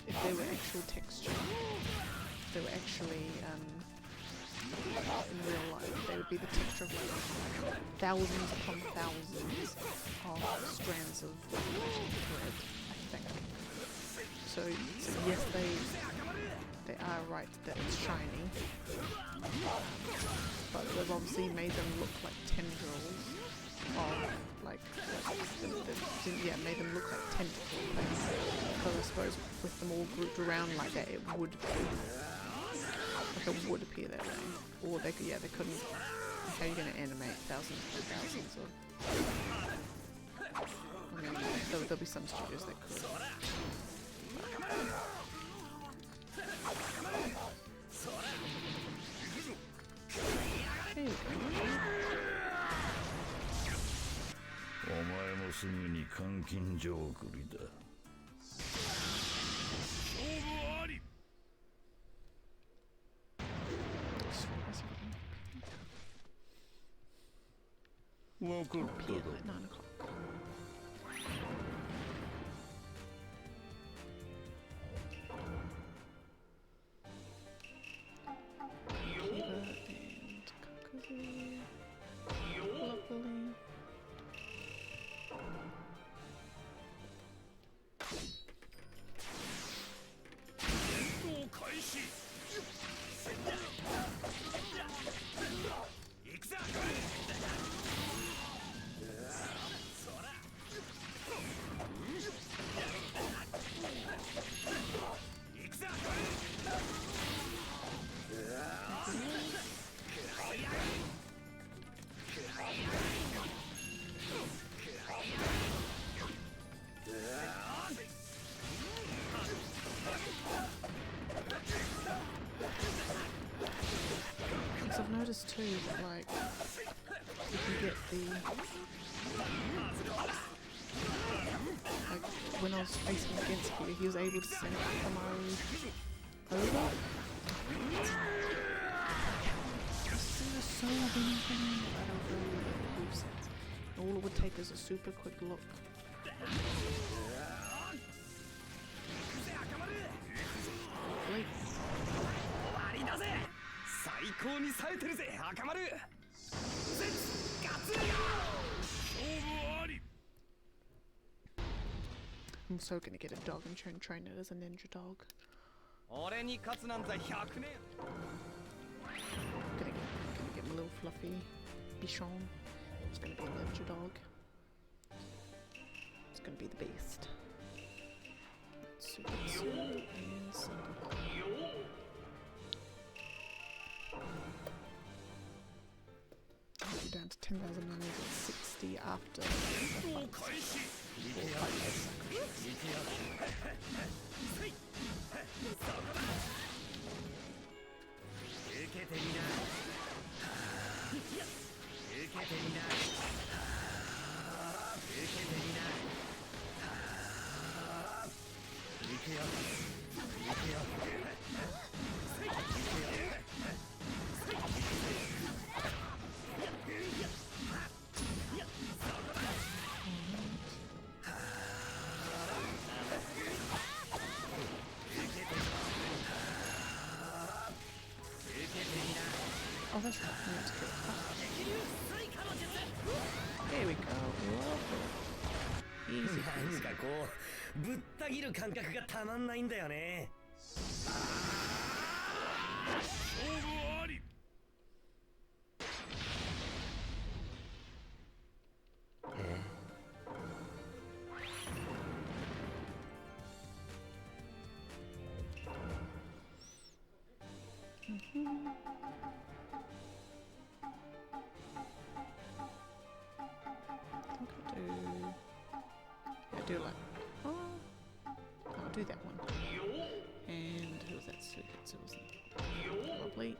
if they were actual texture, if they were actually in real life, they would be the texture of like thousands upon thousands of strands of thread, I think. So yes, they are right that it's shiny, but they've obviously made them look like tendrils of made them look like tentacle things. So I suppose with them all grouped around like that, it would appear that way. Or they couldn't. How are you going to animate thousands and thousands of? I mean, there'll be some studios that could. There you go. お前もすぐに監禁状送りだ。分かっただ。 9 o'clock. Lovely. like you can get the like when I was facing against you, he was able to send Kamaru over. This is so amazing. All it would take is a super quick look. Wait. 最高に冴えてるぜ赤丸。勝つよ。勝負あり。 I'm so gonna get a dog and train it as a ninja dog. 俺に勝つなんざ100年。 Gonna get my little fluffy bichon. It's gonna be a ninja dog. It's gonna be the beast. Sugetsu is down to 10,960 after 4 fight Oh, that's right. I need to kill it. There we go. Easy. なんかこうぶった切る感覚がたまんないんだよね。勝負あり。I do like. Oh, I'll do that one. And who was that? Sugetsu, wasn't it? Lovely.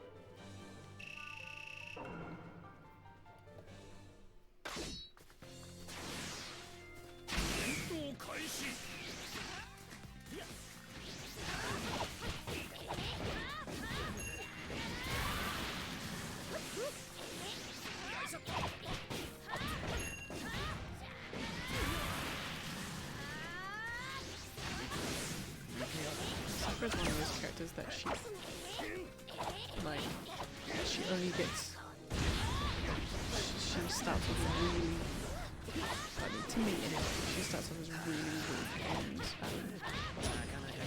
Sakura's one of those characters that she only gets. She starts with really, to me anyway, she starts off as really weak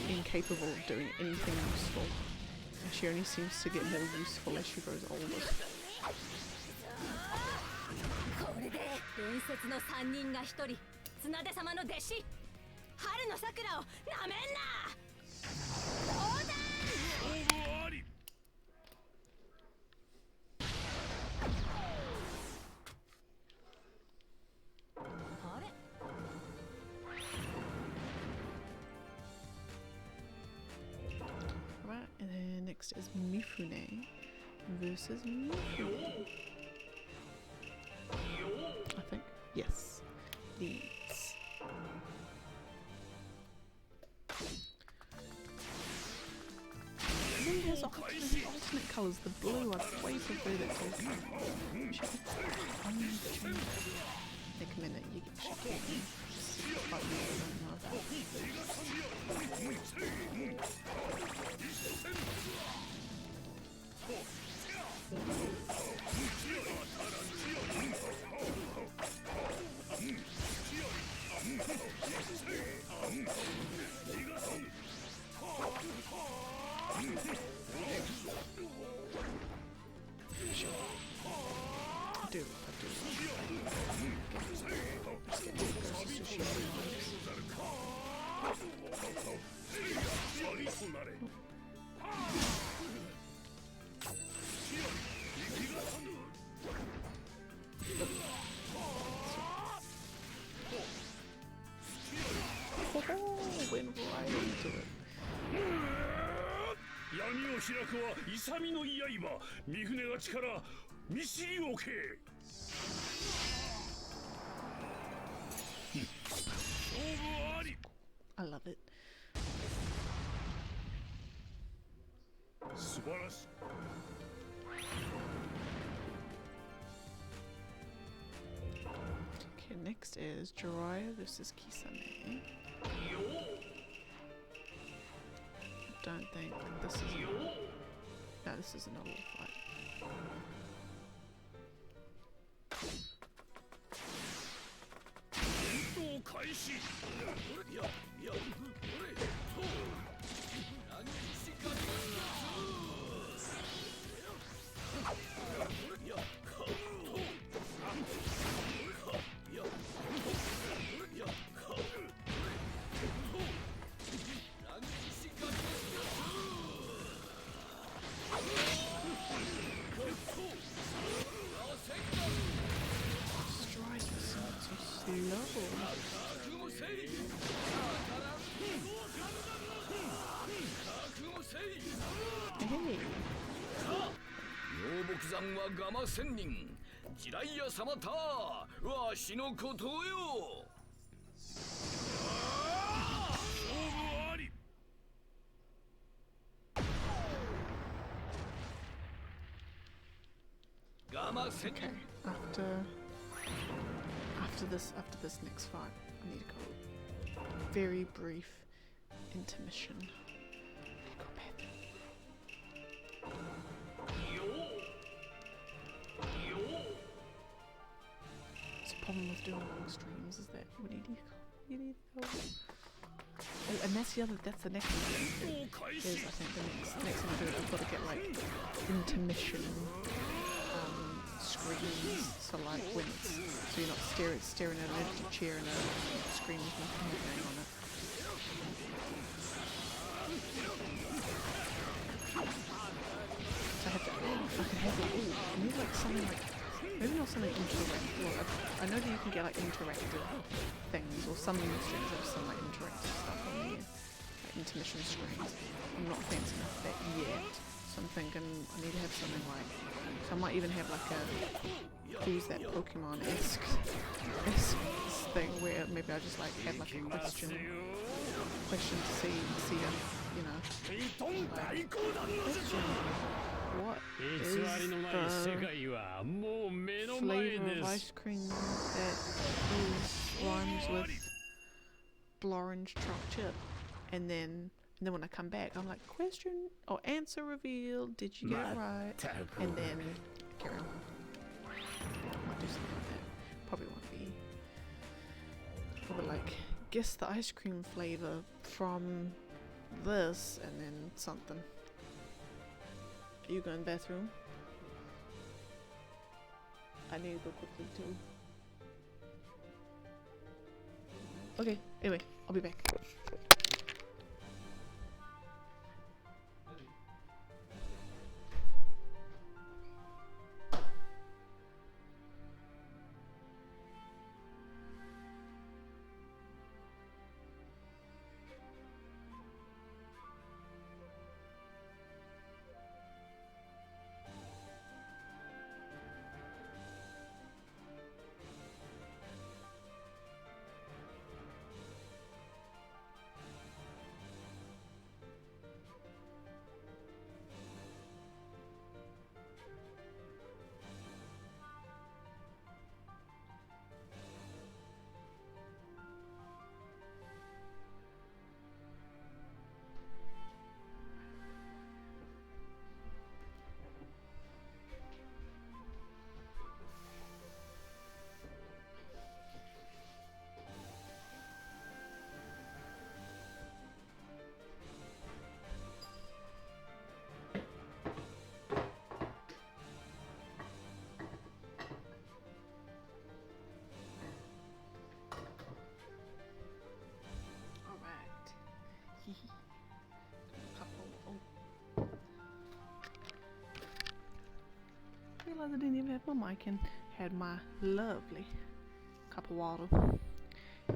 and incapable of doing anything useful. And she only seems to get more useful as she grows older. これで伝説の3人が1人綱手様の弟子春の桜をなめんな。横断。あれ Right, and then next is Mifune versus Mifune. I think. Yes. These. It has alternate colours. The blue, I'd way prefer that to take a minute, you get Shippuden. But we don't know about I do. Went right into it. 闇を開くは勇みの刃。三船が力見知りおけ。勝負あり。 I love it. 素晴らしい。 Okay, next is Jiraiya versus Kisame. Don't think this is. No, this is another fight. 戦闘開始。いやいや、これと何しかいや、かといや、いや、か何しか Strike is so slow. Hey. 妙木山はガマ仙人ジライヤ様たわしのことよ。勝負あり。 Okay, after this next fight, I need to go very brief intermission. Go back. It's a problem with doing long streams is that we need to go. Oh, and that's the next thing. Is I think the next thing I do, I've got to get like intermission screens, so like when it's, so you're not staring at an empty chair and a screen with nothing going on it. So I have to, I can have like, I need like something like, maybe not something interactive. Well, I know that you can get like interactive things, or some streams have some like interactive stuff on there, like intermission screens. I'm not fancy enough for that yet. I'm thinking I need to have something like, so I might even have like a, use that Pokemon-esque thing where maybe I just like have like a question to see if, you know, like, question, what is the flavour of ice cream that rhymes with Blorange chocolate chip? And then when I come back, I'm like, question or answer revealed. Did you get it right? And then carry on. I'll do something like that. Probably won't be. Probably like guess the ice cream flavor from this, and then something. Are you going to the bathroom? I need to go quickly too. Okay. Anyway, I'll be back. Realised I didn't even have my mic and had my lovely cup of water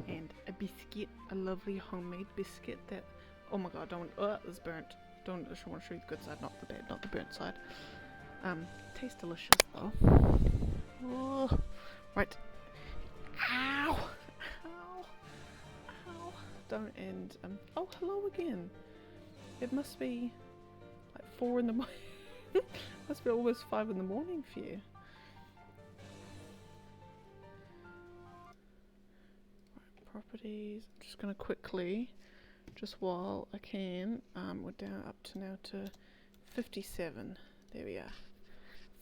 and a biscuit, a lovely homemade biscuit that, oh my god, don't, it's burnt. I just want to show you the good side, not the bad, not the burnt side. Tastes delicious though. Oh, right. Ow! Ow! Ow! Don't end. Oh, hello again. It must be like 4 in the morning. Must be almost 5 in the morning for you. Right, properties. I'm just gonna quickly, just while I can, we're down up to now to 57. There we are.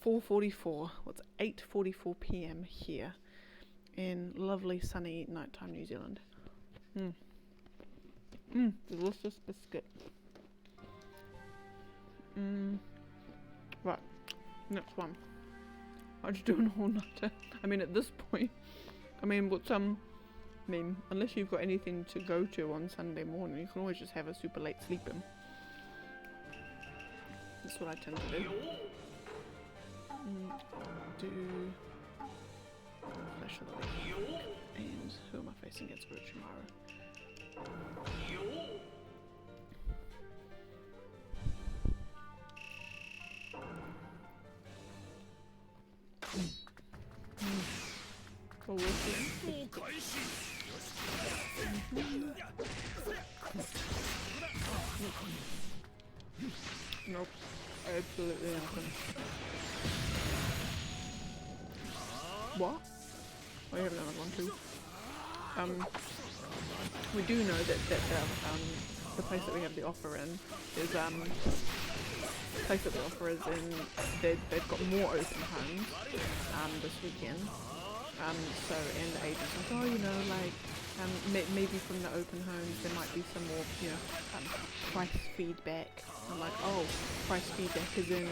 4:44. Well, it's 8:44 p.m. here in lovely sunny nighttime New Zealand. Delicious biscuit. Right, next one. I'm just doing a whole nighter. I mean, at this point, I mean, unless you've got anything to go to on Sunday morning, you can always just have a super late sleep in. That's what I tend to do. Flash of the week. And who am I facing against Orochimaru? Oh, nope, absolutely nothing. What? I have another one too. We do know that the place that we have the offer in is the place that the offer is in. They've got more open homes this weekend. So and the agent's like, oh, you know, like maybe from the open homes there might be some more, you know, price feedback. I'm like, oh, price feedback is in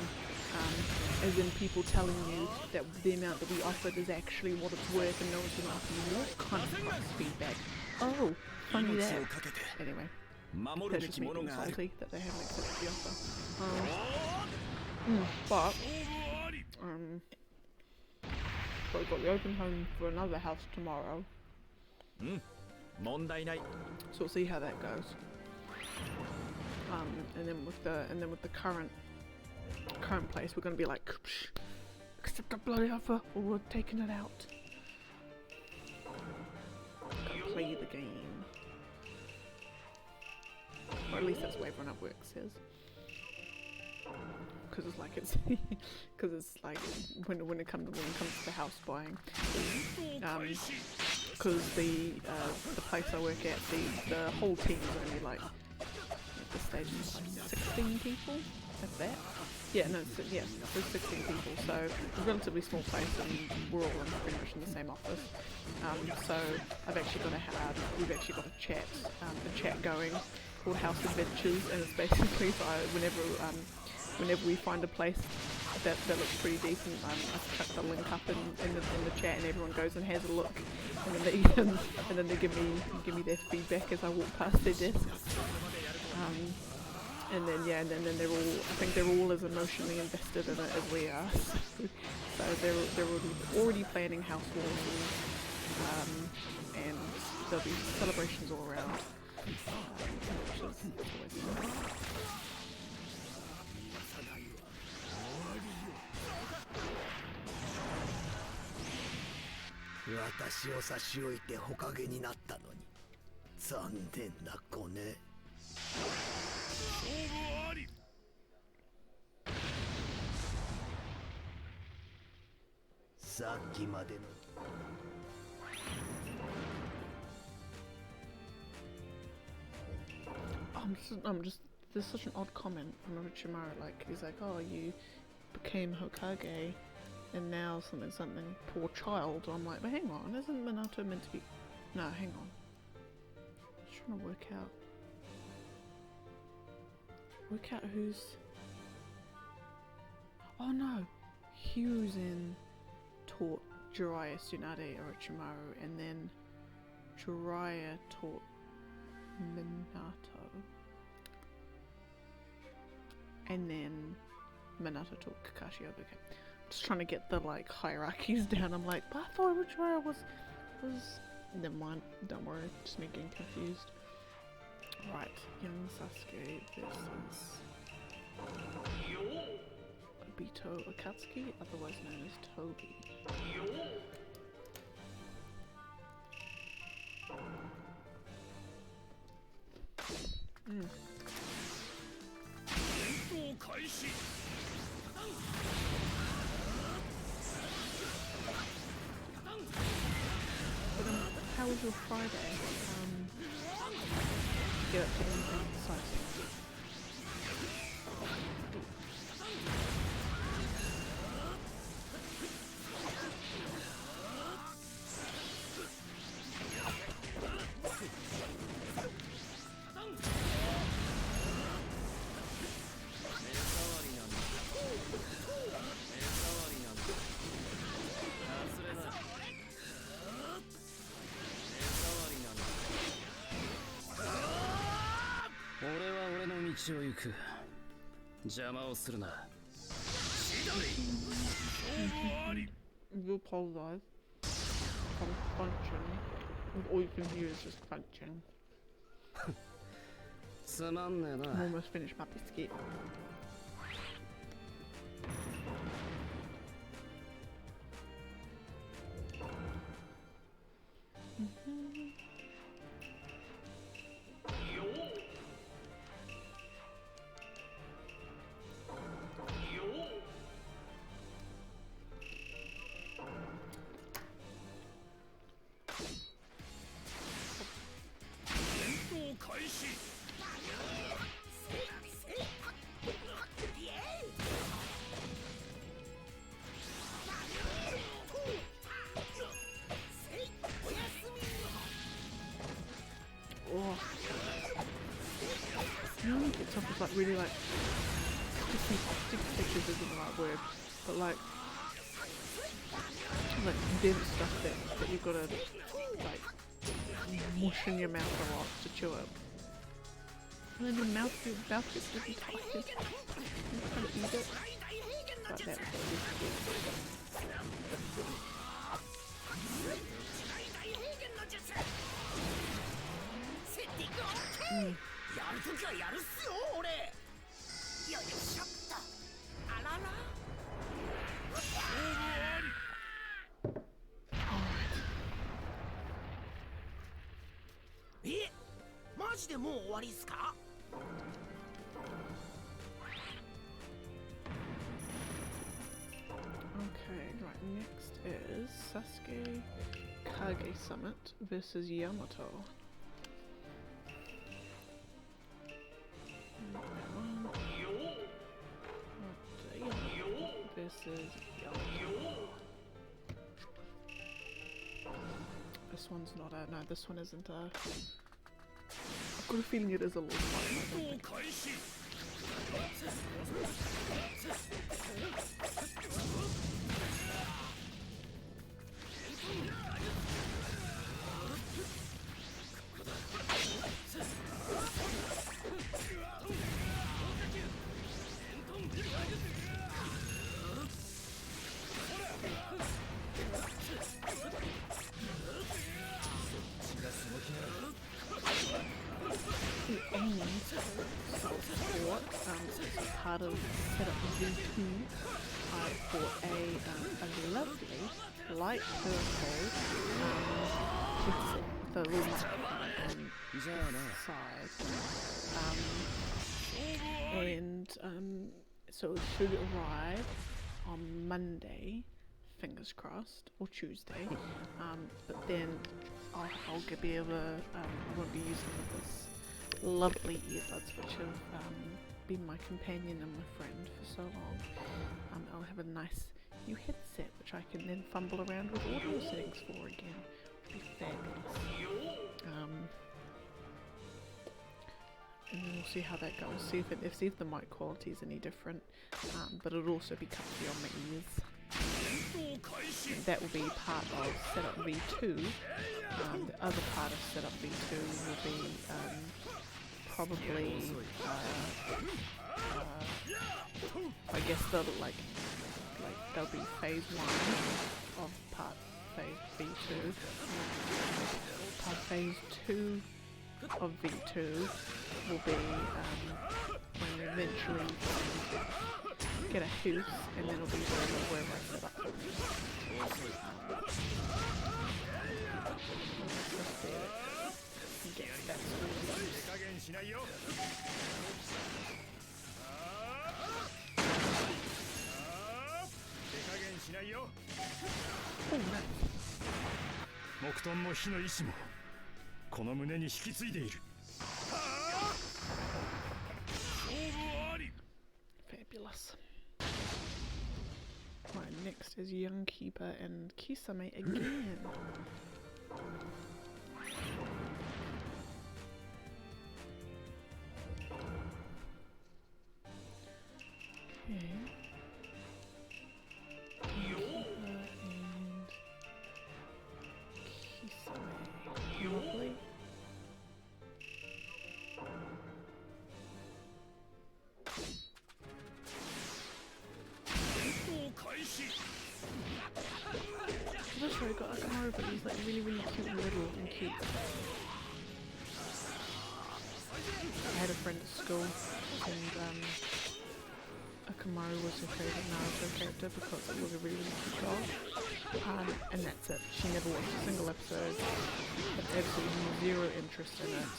people telling you that the amount that we offered is actually what it's worth and no one's going to offer you more kind of price feedback. Oh, funny that. Anyway, that's just me being salty that they haven't accepted the offer. But we've got the open home for another house tomorrow. So we'll see how that goes. And then with the current place, we're gonna be like, accept the bloody offer, or we're taking it out. Gotta play the game, or at least that's the way everyone at work says. Because it's like when it comes to house buying, because the place I work at, the whole team is only like at this stage is like 16 people, if that. Yeah, no, there's 16 people, so it's a relatively small place, and we're all pretty much in the same office. So we've actually got a chat going called House Adventures, and it's basically whenever we find a place that looks pretty decent, I chuck the link up in the chat, and everyone goes and has a look, and then they give me their feedback as I walk past their desks. And then they're all, I think they're all as emotionally invested in it as we are. So they're already planning house warming, and there'll be celebrations all around, which is always nice. 私を差し置いてほかげになったのに残念な子ね。勝負あり。さっきまでの there's such an odd comment from Orochimaru, like, he's like, oh, you became Hokage, and now something, poor child. I'm like, but hang on, isn't Minato meant to be... No, hang on. Just trying to work out who's... Oh no! Hyuzen taught Jiraiya Tsunade Orochimaru, and then Jiraiya taught Minato. And then Minato taught Kakashi Obuke. Just trying to get the like hierarchies down. I'm like, but I thought Orochimaru was... Never mind, don't worry, just me getting confused. Right, young Sasuke versus Obito Akatsuki, otherwise known as Toby. How was your Friday? Get up to anything exciting? You apologize. I'm punching. All you can hear is just punching. I'm almost finished my biscuit. It's like really like sticky pictures isn't the right word, but like dense stuff that you've got to like mush in your mouth a lot to chew it. And then your mouth gets really tight. You kind of eat it. Like that. Okay, right, next is Sasuke Kage Summit versus Yamato. Versus Yamato. This one's not a, no, this one isn't a, I've got a feeling it is a little fight. Part of setup V2 for a lovely light purple with the little side, and so it should arrive on Monday, fingers crossed, or Tuesday, but then I'll be able to, I won't be using this lovely earbuds which have been my companion and my friend for so long. I'll have a nice new headset which I can then fumble around with audio settings for again. It'll be fabulous. And then we'll see how that goes. See if the mic quality is any different. But it'll also be comfy on my ears. And that will be part of setup V2. The other part of setup V2 will be probably I guess that'll be phase 1 of part phase V2. Part phase 2 of V2 will be when we eventually get a FUFS, and then it'll be wherever I set up. Oh, nice. 木遁も火の意志もこの胸に引き継いでいる。勝負あり。 Fabulous. Right, next is Young Keeper and Kisame again. Okay. Lovely. That's right, I got Akamaru, but he's like really cute and little and cute. I had a friend at school and Akamaru was her favourite Naruto character because it was a really cute dog. And that's it. She never watched a single episode, had absolutely zero interest in it.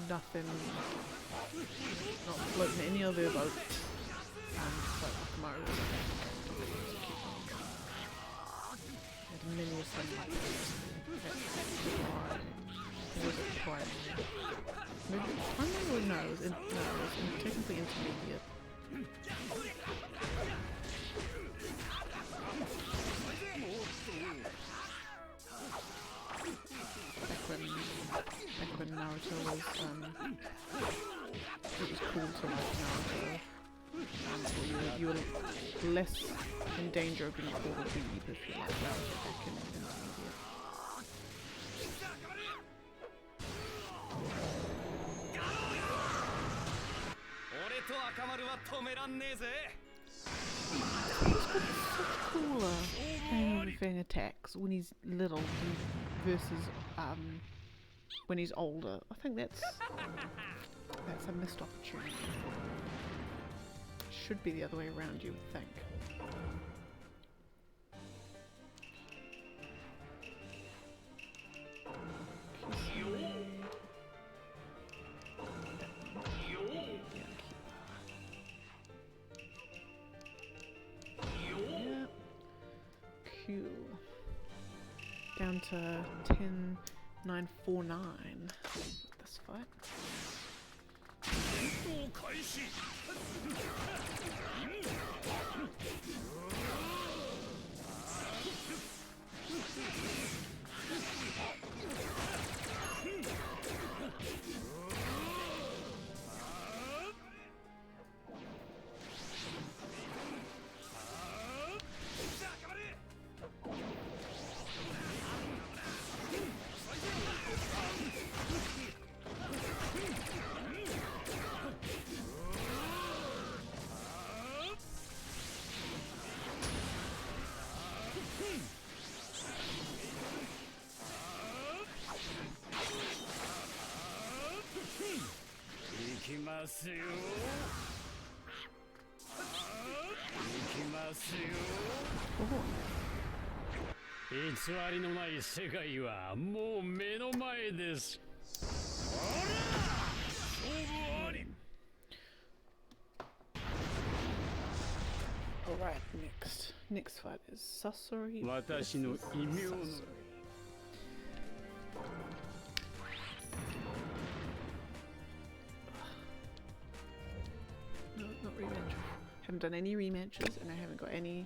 Nothing, not floating any of their boats. But Akamaru was a cute dog. Had many of them like that. Was it primary? Maybe primary or no? It was technically intermediate. Back when Naruto was it was cool to like Naruto. You were less in danger of being called a weeb if you like Naruto back in intermediate. と赤丸は止めらんねえぜ。 Cooler thing attacks when he's little versus when he's older. I think that's a missed opportunity. Should be the other way around, you would think. Down to 10,949 this fight. Oh. 偽りのない世界はもう目の前です。Alright, next fight is Sasori. 私の異名の No, not rematch. Haven't done any rematches, and I haven't got any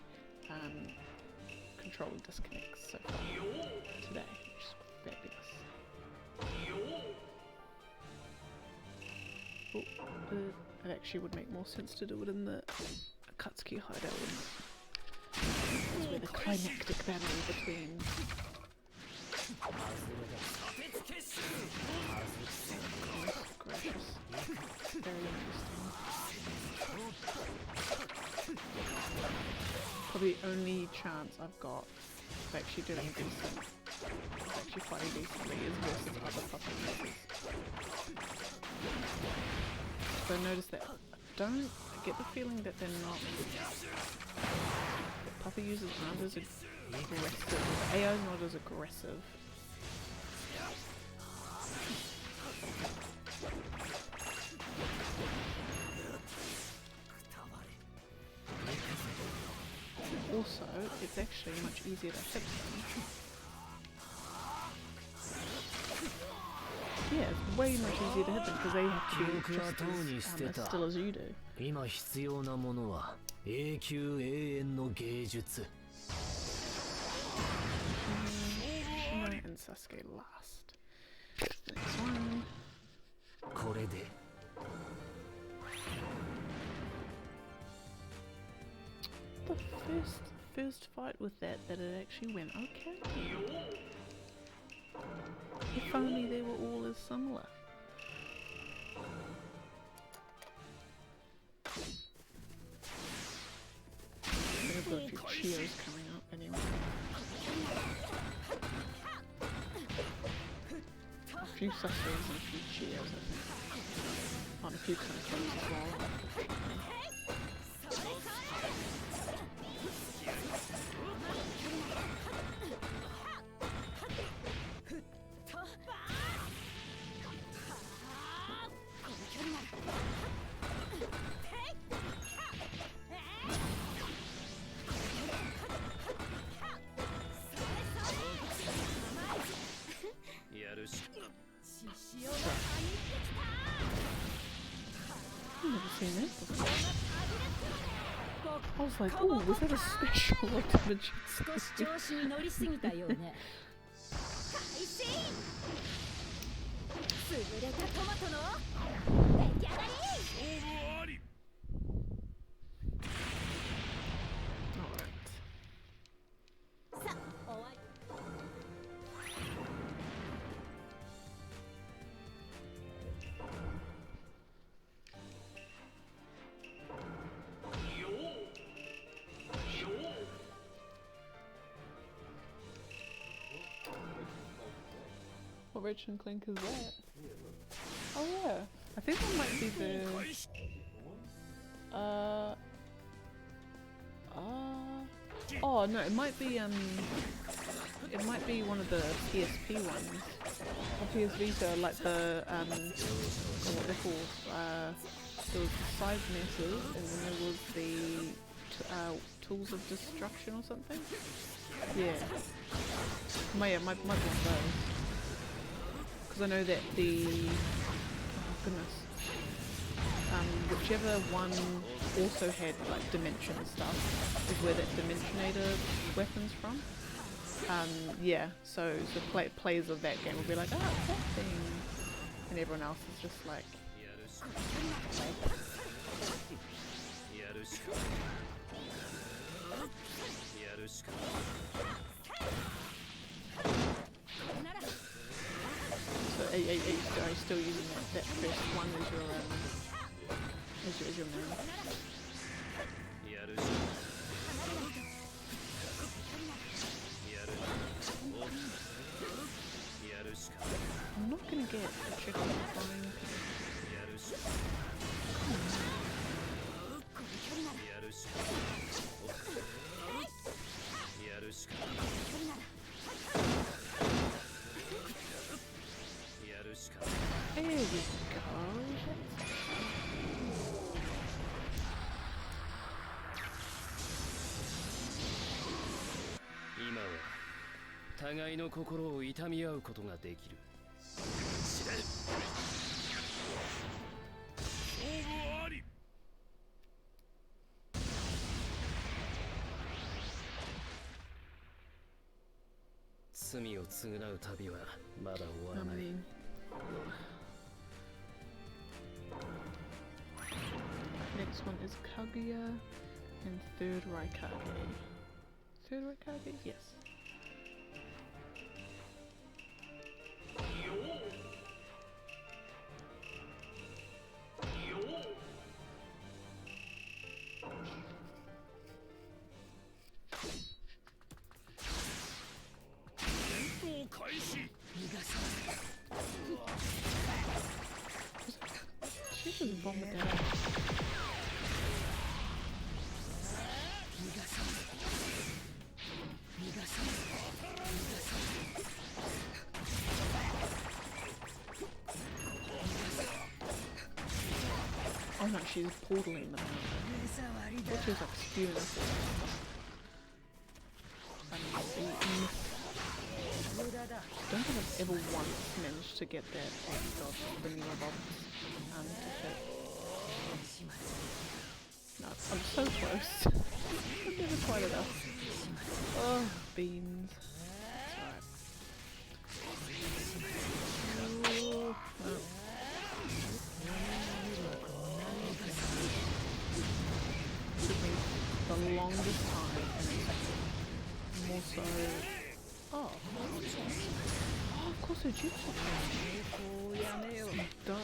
controller disconnects so far today, which is fabulous. Oh, it actually would make more sense to do it in the Akatsuki hideout, wouldn't it? That's where the climactic battle between... Gracious. Very interesting. Probably the only chance I've got of actually doing a decent actually fighting these players versus other puppy users. So notice that don't get the feeling that they're not that puppy users aren't as aggressive. The AI is not as aggressive. Also, it's actually much easier to hit them. Yeah, it's way much easier to hit them because they have to be just as still as you do. 今必要なものは永久永遠の芸術。 Shima and Sasuke last. Next one. これで The first fight with that it actually went okay. If only they were all as similar. I've got a few Cheers coming up anyway. A few Sasuke's and a few Cheers, I think. On a few countries as well. I've never seen this before. I was like, oh, was that a special ultimate jutsu? 少し調子に乗りすぎたようね。開始。潰れたトマトの出来上がり。 Alright. さあ、終わり。 What Rich and Clink is that? Oh yeah, I think that might be the. Oh no, it might be one of the PSP ones. Or PS Vita, like the what they're called. There was the side messes, and then there was the tools of destruction or something. Yeah. Might be one of those. Because I know that the whichever one also had like dimension stuff is where that Dimensionator weapon's from. Yeah, so players of that game will be like, oh, it's that thing, and everyone else is just like. So are you still using that first one as your main? I'm not gonna get a chicken flying. There we go. 今は互いの心を痛み合うことができる。知れ。勝負あり。罪を償う旅はまだ終わらない。Next one is Kaguya and third Raikage. Third Raikage? Yes. just vomit that out. Oh no, she's portaling them out. I thought she was like spewing us. I don't think I've ever once managed to get that of vanilla bombs to fit. No, I'm so close. I've never quite enough. Oh, beans. That's alright. Oh, well. Took me the longest time and more so. Oh, of course her jutsu changed. Duh.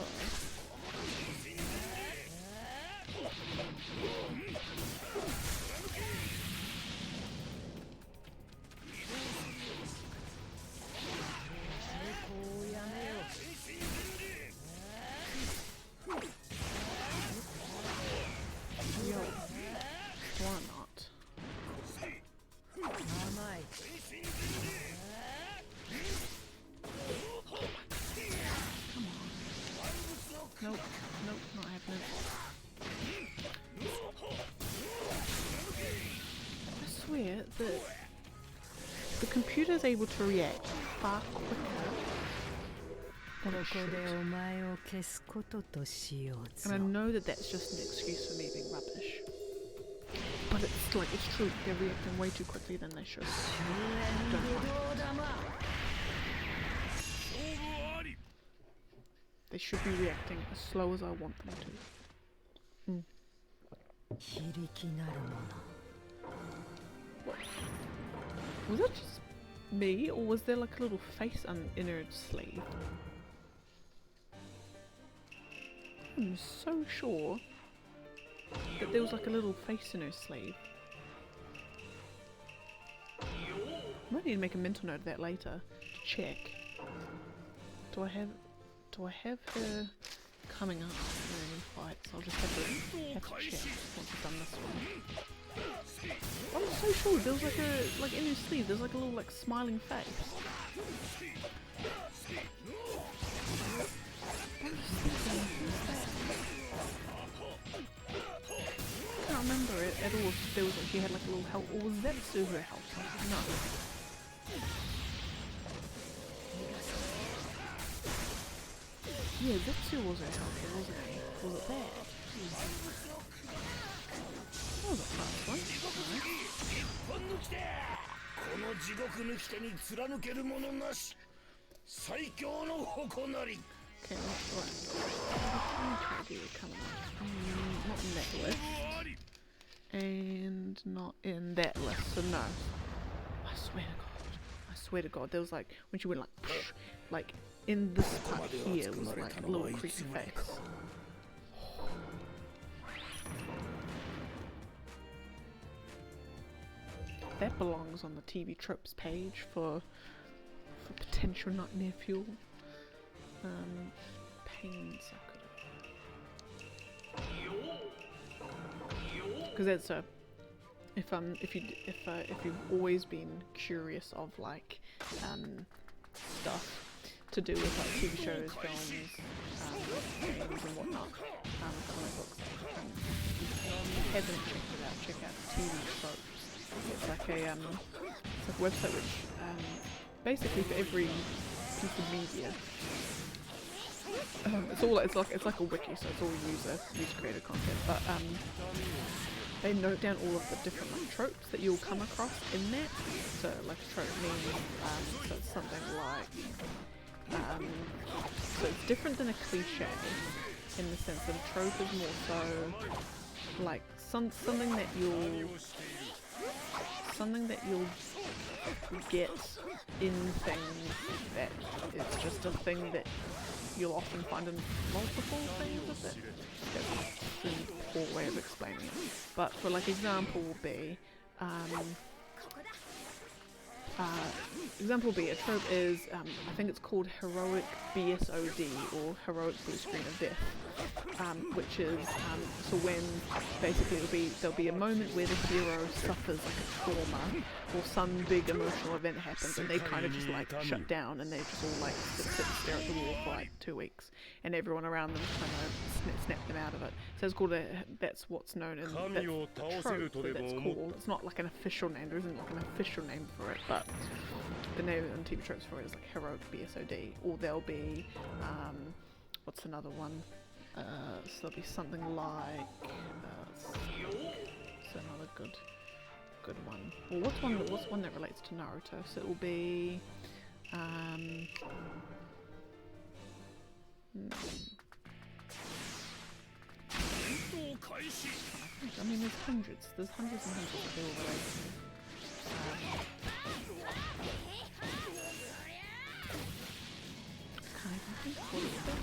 Yo, why not? Nope, nope, not happening. I swear that the computer is able to react far quicker than it should. And I know that that's just an excuse for me being rubbish. But it's like, it's true, they're reacting way too quickly than they should. Don't like it. They should be reacting as slow as I want them to. What? Was that just me, or was there like a little face in her sleeve? I'm so sure that there was like a little face in her sleeve. I might need to make a mental note of that later to check. Do I have her coming up in any fights? I'll just have to check once I've done this one. I'm so sure there was like in her sleeve there's like a little like smiling face. I can't remember it at all if there was like she had like a little help, or was that still her help? No. Yeah, that still was her help, wasn't it? Was it bad? That was a fast one. Okay, right. Not in that list. And not in that list, so no. I swear to God, there was like, when she went like in this part here was like a little creepy face. That belongs on the TV tropes page for potential nightmare fuel. Pain sucker. Because that's if you've always been curious of like stuff to do with like TV shows, films, games and whatnot, comic books, and if you haven't checked it out, check out TV tropes. It's like a website which basically for every piece of media, it's like a wiki, so it's all user created content, but they note down all of the different like tropes that you'll come across in that. So like a trope means so it's something like so it's different than a cliche in the sense that a trope is more so like something that you'll get in things that it's just a thing that you'll often find in multiple things of it. That's a poor way of explaining it. But for like example will be example B, a trope is, I think it's called heroic BSOD, or heroic blue screen of death, which is, so when basically there'll be a moment where the hero suffers like a trauma, or some big emotional event happens, and they kind of just like shut down, and they just all like sit and stare at the wall for like 2 weeks, and everyone around them kind of snap them out of it. So it's called that's what's known as the trope that that's called. It's not like an official name, there isn't like an official name for it, but the name on TV tropes for it is like heroic BSOD, or there'll be, what's another one? So there'll be something like, so another good one. Well, what's one that relates to Naruto? So it will be, I mean, there's hundreds and hundreds that they all relate to. Can't even think what it's been.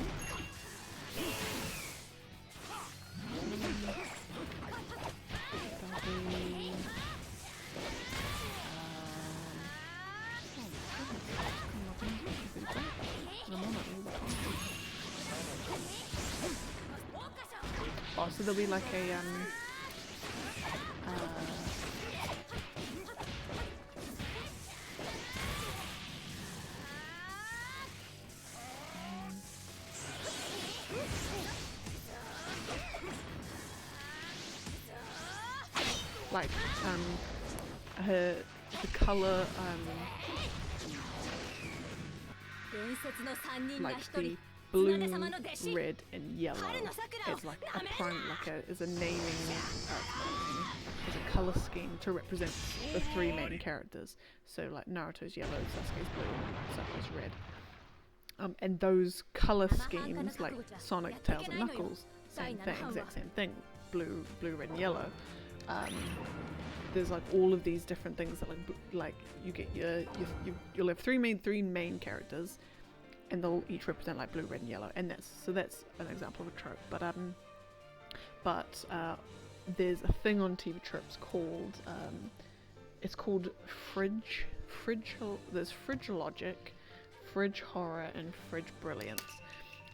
Oh, so there'll be like a like the color like the blue, red, and yellow is like is a naming, is a color scheme to represent the three main characters. So like Naruto's yellow, Sasuke's blue, Sakura's red. And those color schemes, like Sonic, Tails, and Knuckles, same thing, exact same thing. Blue, red, and yellow. There's like all of these different things that like you get you'll have three main characters, and they'll each represent like blue, red, and yellow, and that's an example of a trope. But there's a thing on TV tropes called it's called there's fridge logic, fridge horror, and fridge brilliance.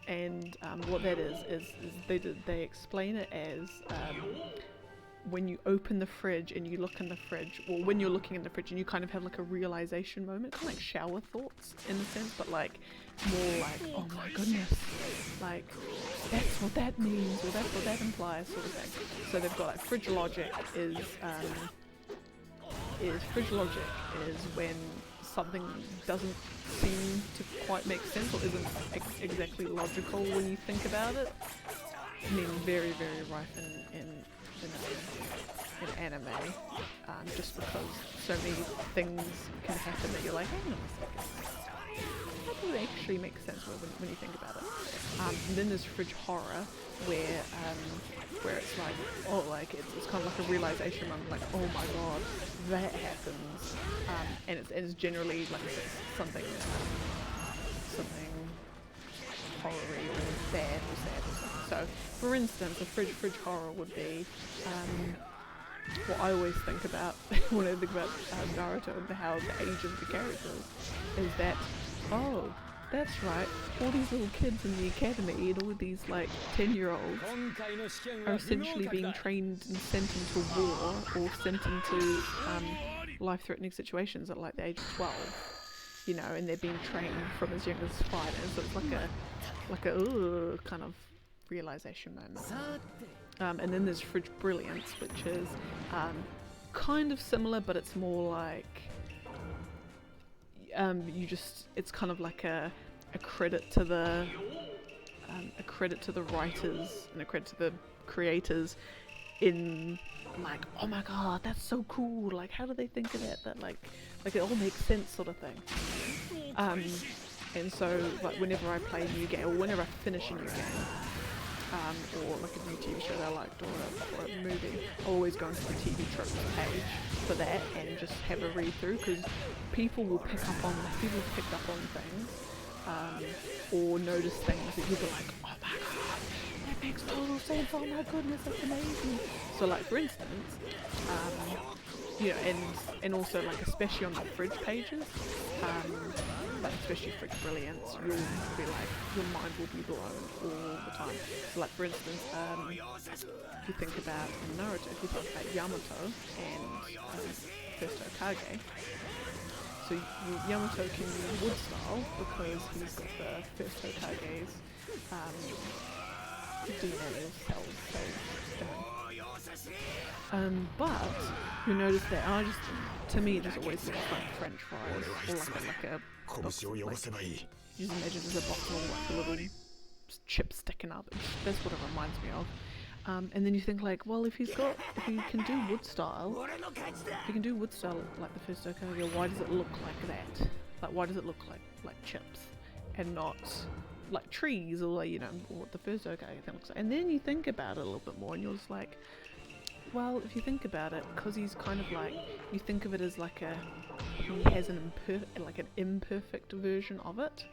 And what that is they explain it as when you open the fridge and you look in the fridge, or when you're looking in the fridge and you kind of have like a realization moment, kind of like shower thoughts in a sense, but like more like, oh my goodness, like that's what that means, or that's what that implies, sort of thing. So they've got like fridge logic is when something doesn't seem to quite make sense, or isn't exactly logical when you think about it. I mean, very, very rife in anime, just because so many things can happen that you're like, hang on a second, that doesn't actually make sense when you think about it. And then there's fridge horror, where it's like, oh, like it's kind of like a realization moment, like, oh my god, that happens, and it's generally like something horror-y or bad or sad or something. So, for instance, a fridge horror would be what I always think about when I think about Naruto and how the age of the characters is that, oh, that's right, all these little kids in the academy and all these like 10-year-olds are essentially being trained and sent into war or sent into life-threatening situations at like the age of 12, you know, and they're being trained from as young as 5, and so it's like a kind of realization moment. And then there's fridge brilliance, which is kind of similar, but it's more like it's kind of like a credit to the writers and a credit to the creators in like, oh my god, that's so cool, like how do they think of that like it all makes sense, sort of thing. And so like whenever I play a new game, or whenever I finish a new game, or like a new TV show that I liked, or a movie, I'll always go into the TV tropes page for that and just have a read through, because people have picked up on things, or notice things that you'll be like, oh my god, that makes total sense, oh my goodness, that's amazing. So like for instance, you know, and also like especially on the fridge pages, like especially Fridge Brilliance, you'll be like, your mind will be blown all the time. So like for instance, if you think about Naruto, if you think about Yamato and first Hokage, so Yamato can use wood style because he's got the first Hokage's DNA cells. But you notice there are just, to me, just always looks like French fries or like a box, like, just imagine there's a box of like a little chip sticking up. That's what it reminds me of. And then you think like, well, if he can do wood style, like the first Hokage, why does it look like that? Like, why does it look like chips and not like trees or like, you know, what the first Hokage thing looks like? And then you think about it a little bit more, and you're just like, well, if you think about it, because he's kind of like, you think of it as like he has an imperfect version of it.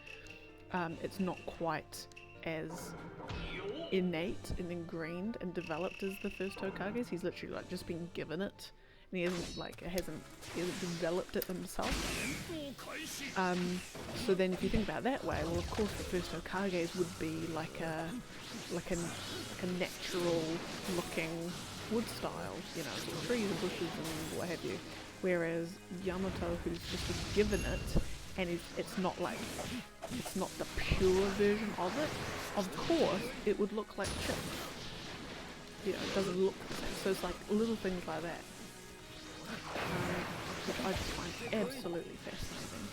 It's not quite as innate and ingrained and developed as the first Hokage's. He's literally like just been given it, and he hasn't developed it himself. So then if you think about it that way, well, of course the first Hokage's would be like a natural looking wood style, you know, sort of trees and bushes and what have you. Whereas Yamato, who's just been given it, and it's not the pure version of it. Of course, it would look like chips. You know, it doesn't look the same. So it's like little things like that, which I just find absolutely fascinating.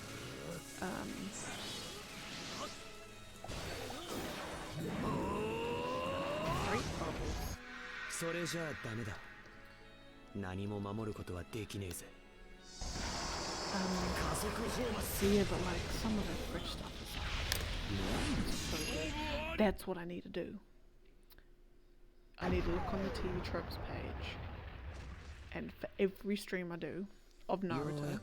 Great bubbles. それじゃあダメだ。何も守ることはできねえぜ。Yeah, but like some of the Fridge stuff is so good. That's what I need to do. I need to look on the TV tropes page, and for every stream I do of Naruto,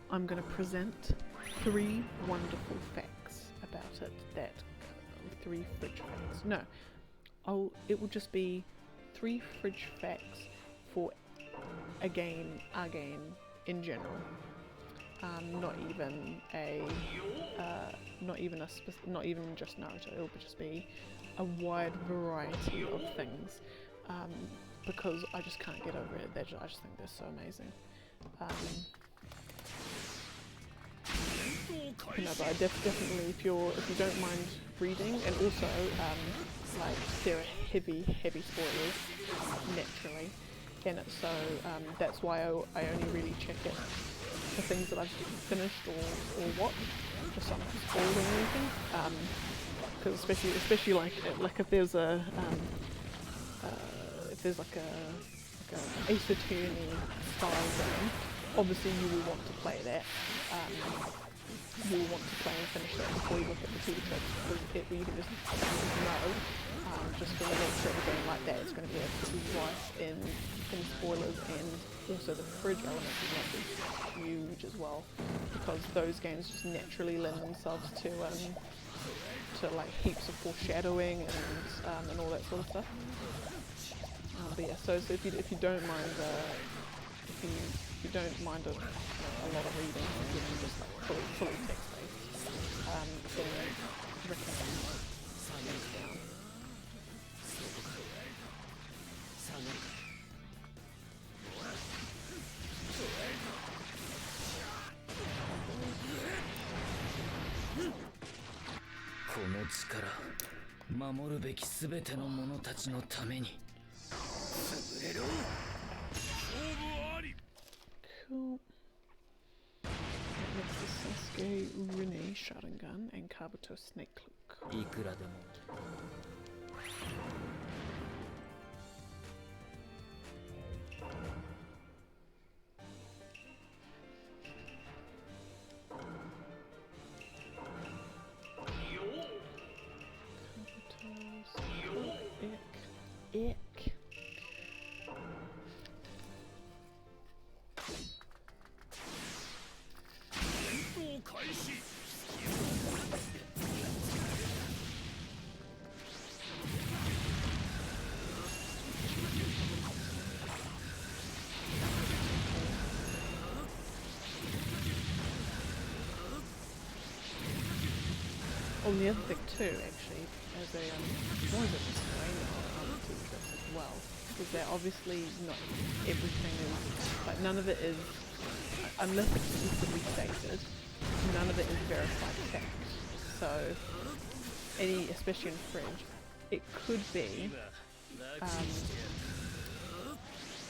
I'm gonna present 3 wonderful facts about it. That 3 Fridge facts. No, it will just be 3 Fridge facts for our game in general. Not even just Naruto. It'll just be a wide variety of things, because I just can't get over it. I just think they're so amazing. You know, but I definitely, if you don't mind reading, and also like there are heavy spoilers naturally in it, so that's why I only really check it for things that I've finished or watched, just so I'm not spoiling anything. Because especially like if there's like a Ace Attorney style game, obviously you will want to play that. You will want to play and finish that before you look at the TV tropes, because you can just know, just from the nature of a game like that, it's going to be absolutely rife in spoilers, and also the Fridge element is going to be huge as well, because those games just naturally lend themselves to like heaps of foreshadowing and all that sort of stuff. But yeah, so if you don't mind if you don't mind a lot of reading, you know, just like fully text based, then I recommend hands down. この力、守るべきすべての者たちのために。潰れろ。勝負あり。Cool. Next is Sasuke Rinne Sharingan and Kabuto Snake Cloak. いくらでも。Ick. and the other thing too, actually, as a more of a disclaimer to this as well, is that obviously not everything is, like none of it is, unless explicitly stated, none of it is verified fact. So, especially in Fringe, it could be,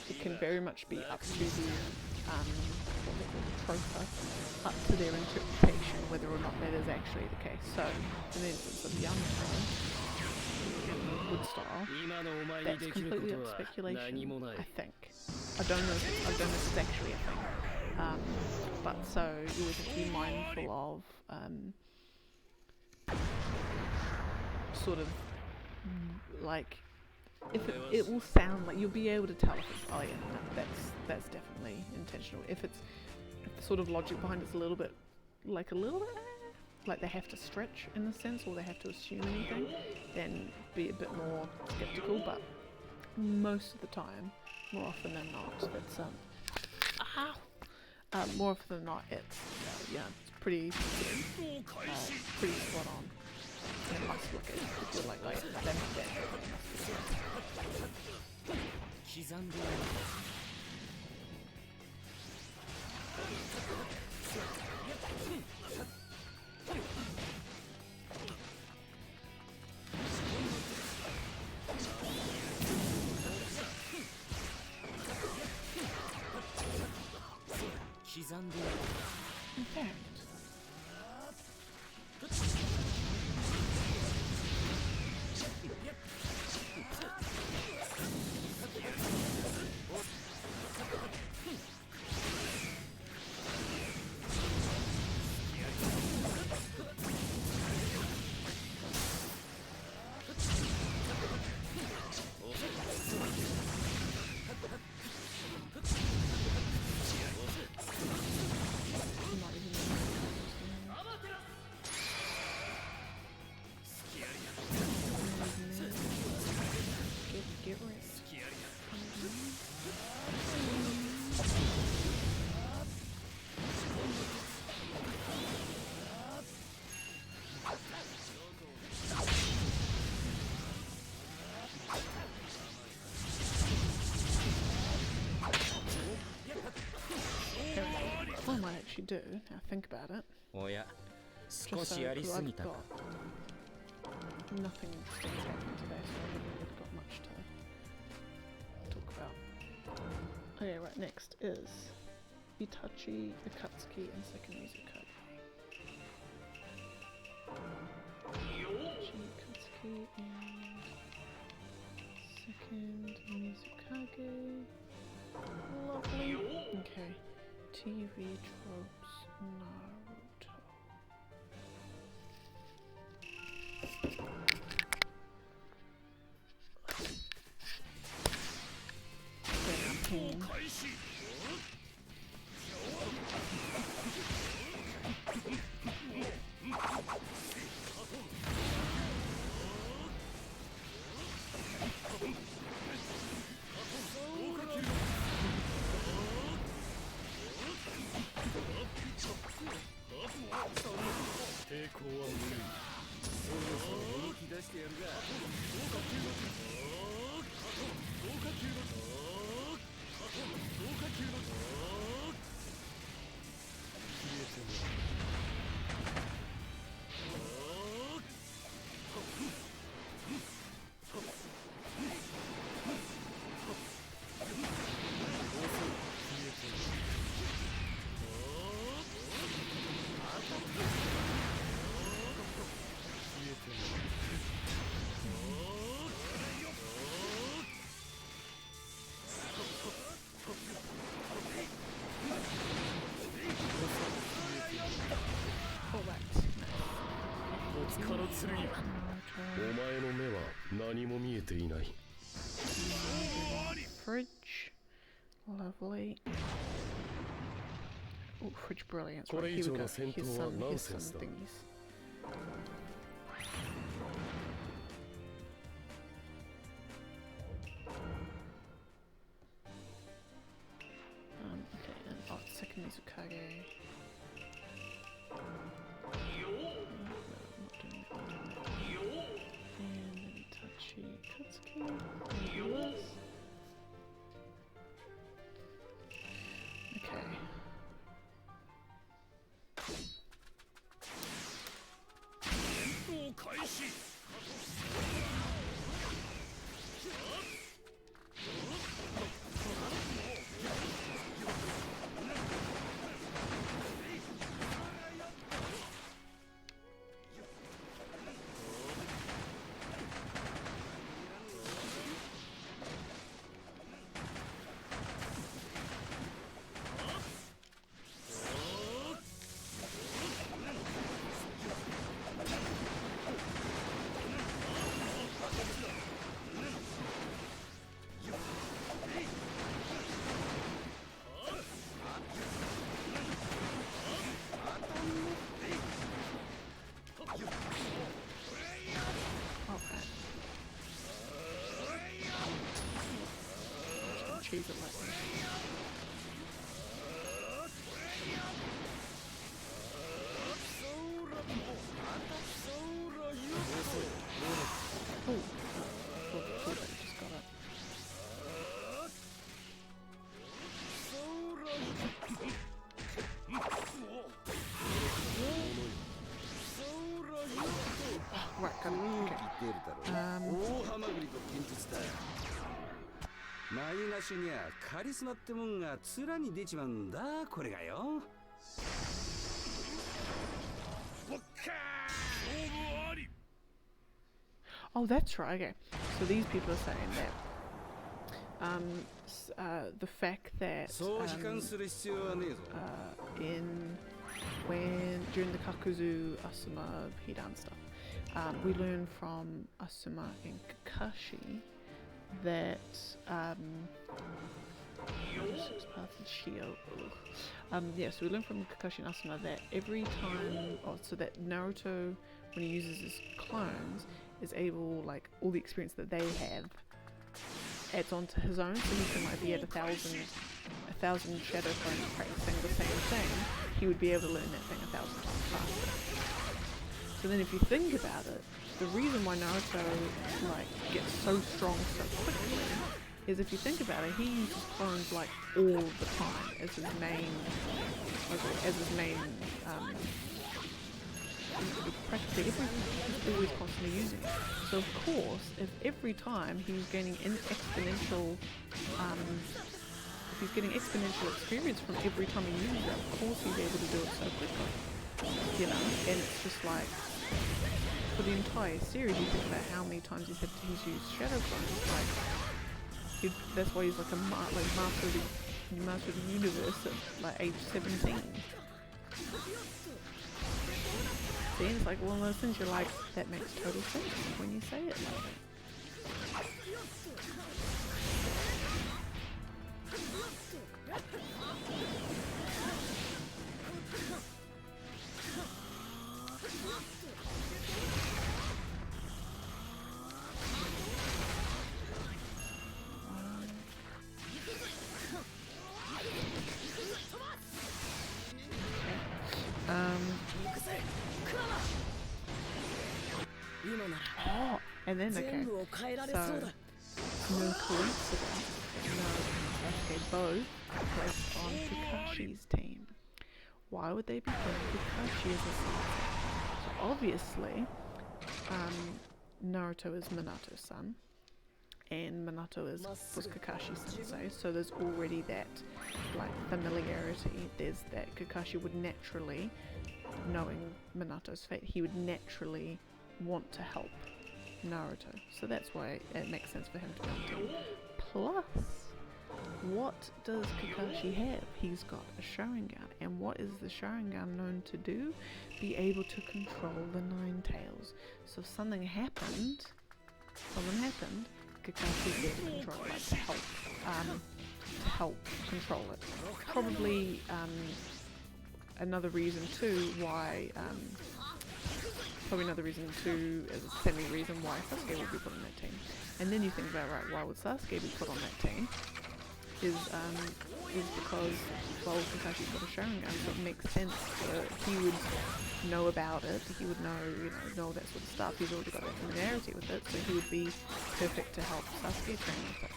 it can very much be up to the troper, up to their interpretation whether or not that is actually the case. So, in the instance of Young and the Wood style, that's completely up to speculation, I think. I don't know if it's actually a thing. But so you always have to be mindful of sort of like if it will sound like you'll be able to tell if it's no, that's definitely intentional. If the sort of logic behind it's a little bit like they have to stretch in the sense, or they have to assume anything, then be a bit more skeptical. But most of the time, more often than not, it's more often than not, it's it's pretty spot on. And it must look at if you're like, that in fact. What I might actually do, now think about it, just so, 'cause I've got nothing interesting happening today, so I haven't really got much to talk about. Okay, right, next is Itachi, Akatsuki, and second Mizukage. Itachi, Akatsuki, and second Mizukage. Lovely. Okay. TV tropes, Naruto. Fridge, lovely. Oh, Fridge brilliance. Right, here we go. Here's some thingies. Okay, and second Mizukage. No, I'm not doing that one. Natsuki. Do this. Okay. Cheese it like that. Oh, cool that you just got it. Oh, right, got it. Okay. ないがしにゃカリスマってもんが面に出ちまうんだこれがよ。Oh, that's right. Okay, so these people are saying that the fact that during the Kakuzu Asuma Hidan stuff, we learn from Asuma and Kakashi that so we learn from Kakashi and Asuma that every time, so that Naruto, when he uses his clones, is able, like, all the experience that they have adds on to his own, so he can, like, be at 1,000 shadow clones practicing the same thing. He would be able to learn that thing 1,000 times faster. So then if you think about it, the reason why Naruto, like, gets so strong so quickly is, if you think about it, he uses clones, like, all the time as his main practically he's always constantly using it. So of course, if every time he's getting exponential experience from every time he uses it, of course he's able to do it so quickly. You know, and it's just like, for the entire series, you think about how many times he's used shadow clones. Like, that's why he's like a master of the universe at, like, age 17. See, it's like one of those things you're like, that makes total sense when you say it like that. Oh, and then, okay, so, no coincidence, Sasuke both placed on Kakashi's team. Why would they be putting Kakashi as a sensei? So obviously, Naruto is Minato's son, and Minato was Kakashi's sensei, so there's already that, like, familiarity. There's that Kakashi would naturally, knowing Minato's fate, he would naturally want to help Naruto, so that's why it makes sense for him to be on team. Plus, what does Kakashi have? He's got a Sharingan, and what is the Sharingan known to do? Be able to control the Nine Tails. So if something happened, Kakashi's there to control it, like, to help control it. Probably another reason too why as a semi-reason why Sasuke would be put on that team. And then you think about, right, why would Sasuke be put on that team? is because, well, Kakashi's got a Sharingan, so it makes sense. He would know about it. He would know, know that sort of stuff. He's already got that familiarity with it, so he would be perfect to help Sasuke train with it.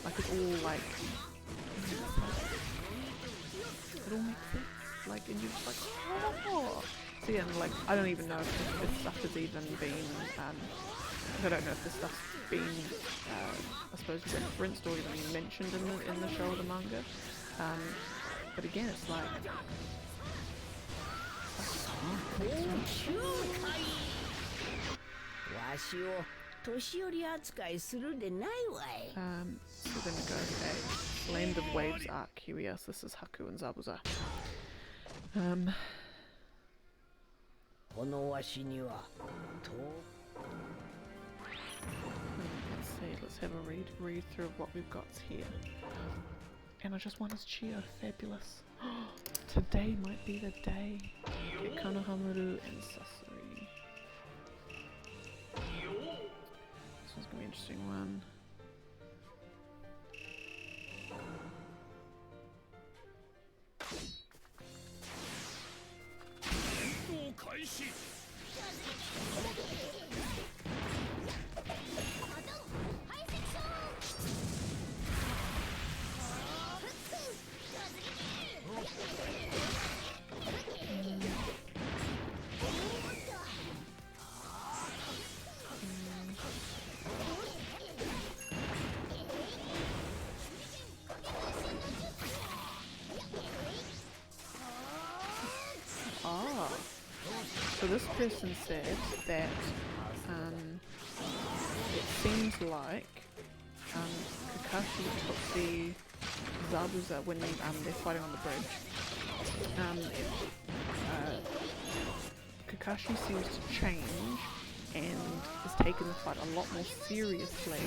Like, it's all like, it all makes sense. Like, and you're just like, oh. So yeah, and like, I don't even know if this stuff has even been, I don't know if this stuff's been, I suppose, referenced or even mentioned in the show or the manga. But again, it's like, so then we go to Land of Waves arc. Here we are. So this is Haku and Zabuza. Let's see, let's have a read through of what we've got here. And I just want his Chio, fabulous. Today might be the day. Get Konohamaru and Sasori. This one's gonna be an interesting one. So this person said that it seems like Kakashi took the Zabuza when they're fighting on the bridge. Kakashi seems to change and is taking the fight a lot more seriously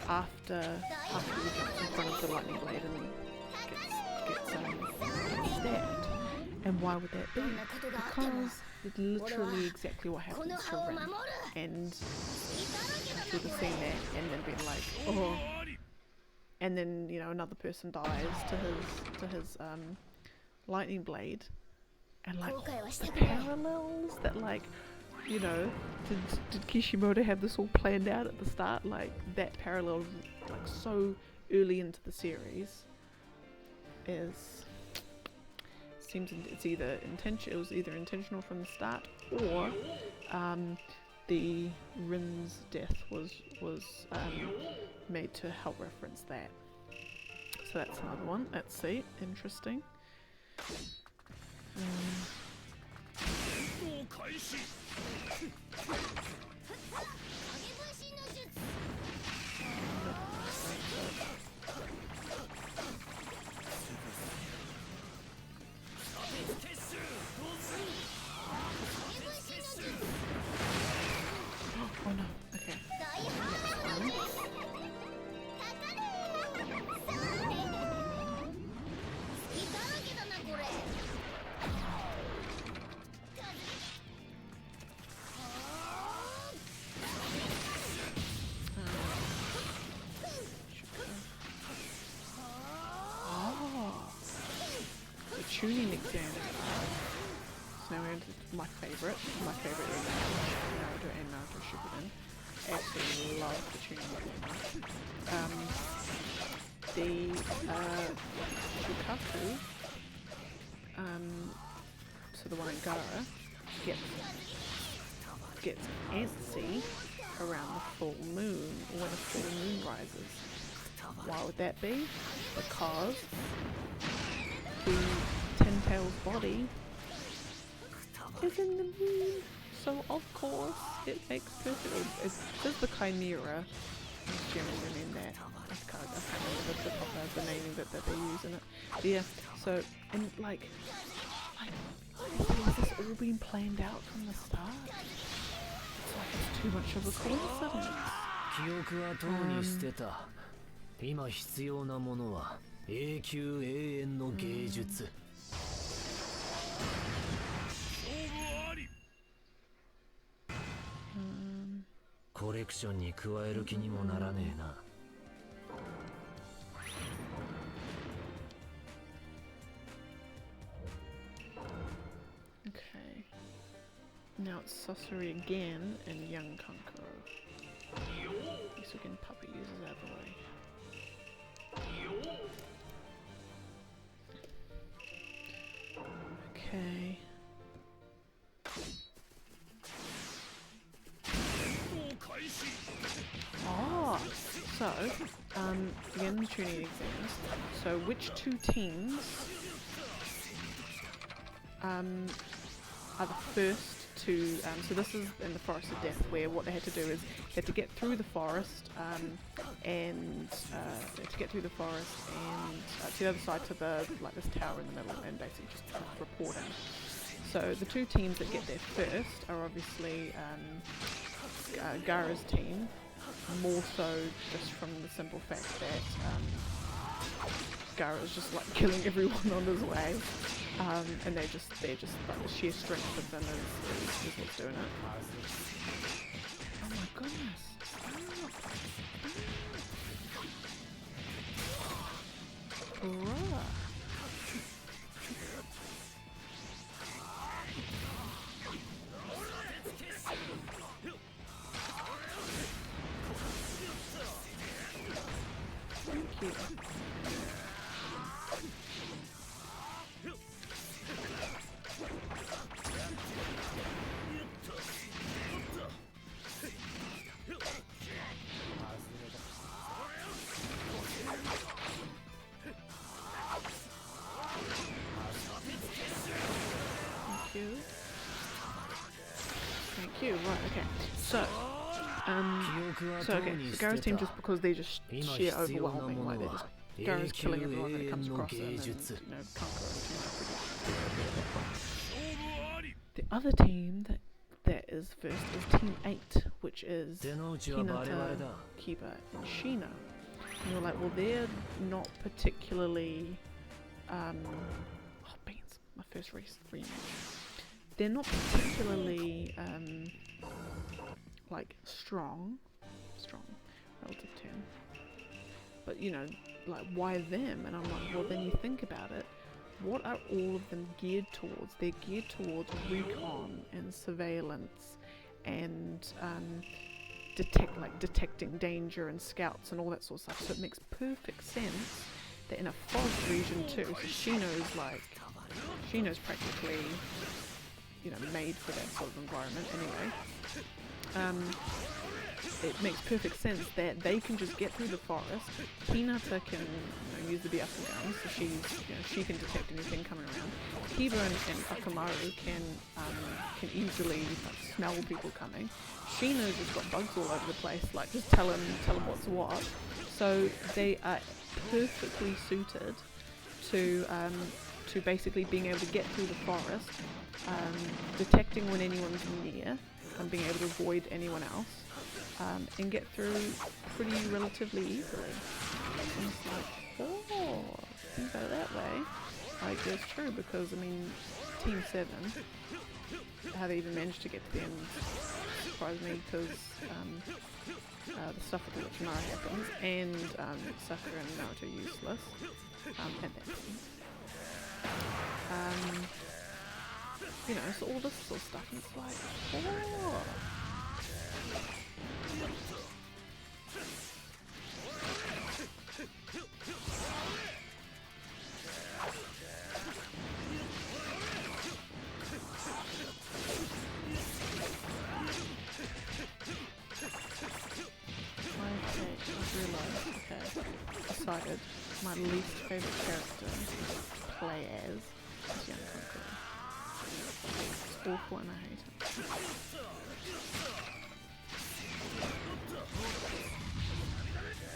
after he jumps in front of the lightning blade and gets stabbed. And why would that be? Because it's literally exactly what happens to Rin. And she would have seen that and then been like, oh. And then, another person dies to his lightning blade. And like, the parallels that like, did Kishimoto have this all planned out at the start? Like, that parallel, like, so early into the series seems it's either it was either intentional from the start, or the Rin's death was made to help reference that. So that's another one. Let's see. Interesting. Oh no, okay. The tuning exam. So now we're into my favourite Naruto and Naruto Shippuden. Absolutely love the tuning exam. The Shukaku, so the one in Gara, gets antsy around the full moon, or when the full moon rises. Why would that be? Because the Ten Tails body is in the moon, so of course it makes perfect. It says the Chimera. I generally mean that. I can't remember the proper naming that they use in it. Yeah. So and like has this all been planned out from the start? It's like it's too much of a coincidence. 記憶はとうに捨てた。今必要なものは永久永遠の芸術。コレクションに加える気にもならねえな。Sorry again, and young Kankuro. These again puppy users out of the way. Okay. Oh, so again the tuning exams. So which two teams are the first to, so this is in the Forest of Death, where what they had to do is they had to get through the forest and to the other side to the this tower in the middle and basically just report in. So the two teams that get there first are obviously Gara's team, more so just from the simple fact that Gara's just like killing everyone on his way. And they're just like the sheer strength of them is what's doing it. Oh my goodness. Bruh. Thank you. Thank you. Right, okay. So Gara's team, just because they're just sheer overwhelming, like they're just Gara's killing everyone that comes across them, and the other team that is first is Team 8, which is Hinata, Kiba, and Shino. And you're like, well, they're not particularly beans, my first rematch. They're not particularly like strong relative term, but you know, like, why them? And I'm like, well, then you think about it, what are all of them geared towards? They're geared towards recon and surveillance and detecting danger and scouts and all that sort of stuff. So it makes perfect sense that in a forest region too, so Shino's practically, you know, made for that sort of environment anyway. It makes perfect sense that they can just get through the forest. Hinata can, you know, use the Byakugan guns, so she can detect anything coming around. Kiba and Akamaru can easily smell people coming. Shino's just got bugs all over the place, like just tell him what's what. So they are perfectly suited to basically being able to get through the forest, detecting when anyone's near, and being able to avoid anyone else, and get through pretty relatively easily. And it's like, oh, think about it that way. Like, that's true, because I mean, Team 7, how they even managed to get to the end surprised me, because the stuff with the Orochimaru happens, and Sakura and Naruto are useless at that point. You know, so all this sort of stuff, and it's like, oh. I've realised, decided my least favourite character to play as is young Kankuro. It's awful and I hate it.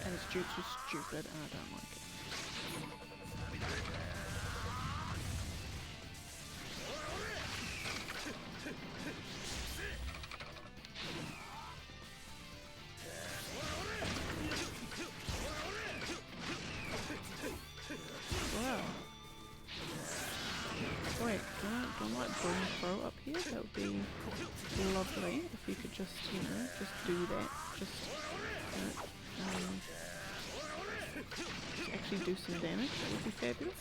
And it's jutsu stupid and I don't like it. Wait, can I like bring throw up here? That would be lovely if you could just, you know, just do that. Just, actually do some damage. That would be fabulous.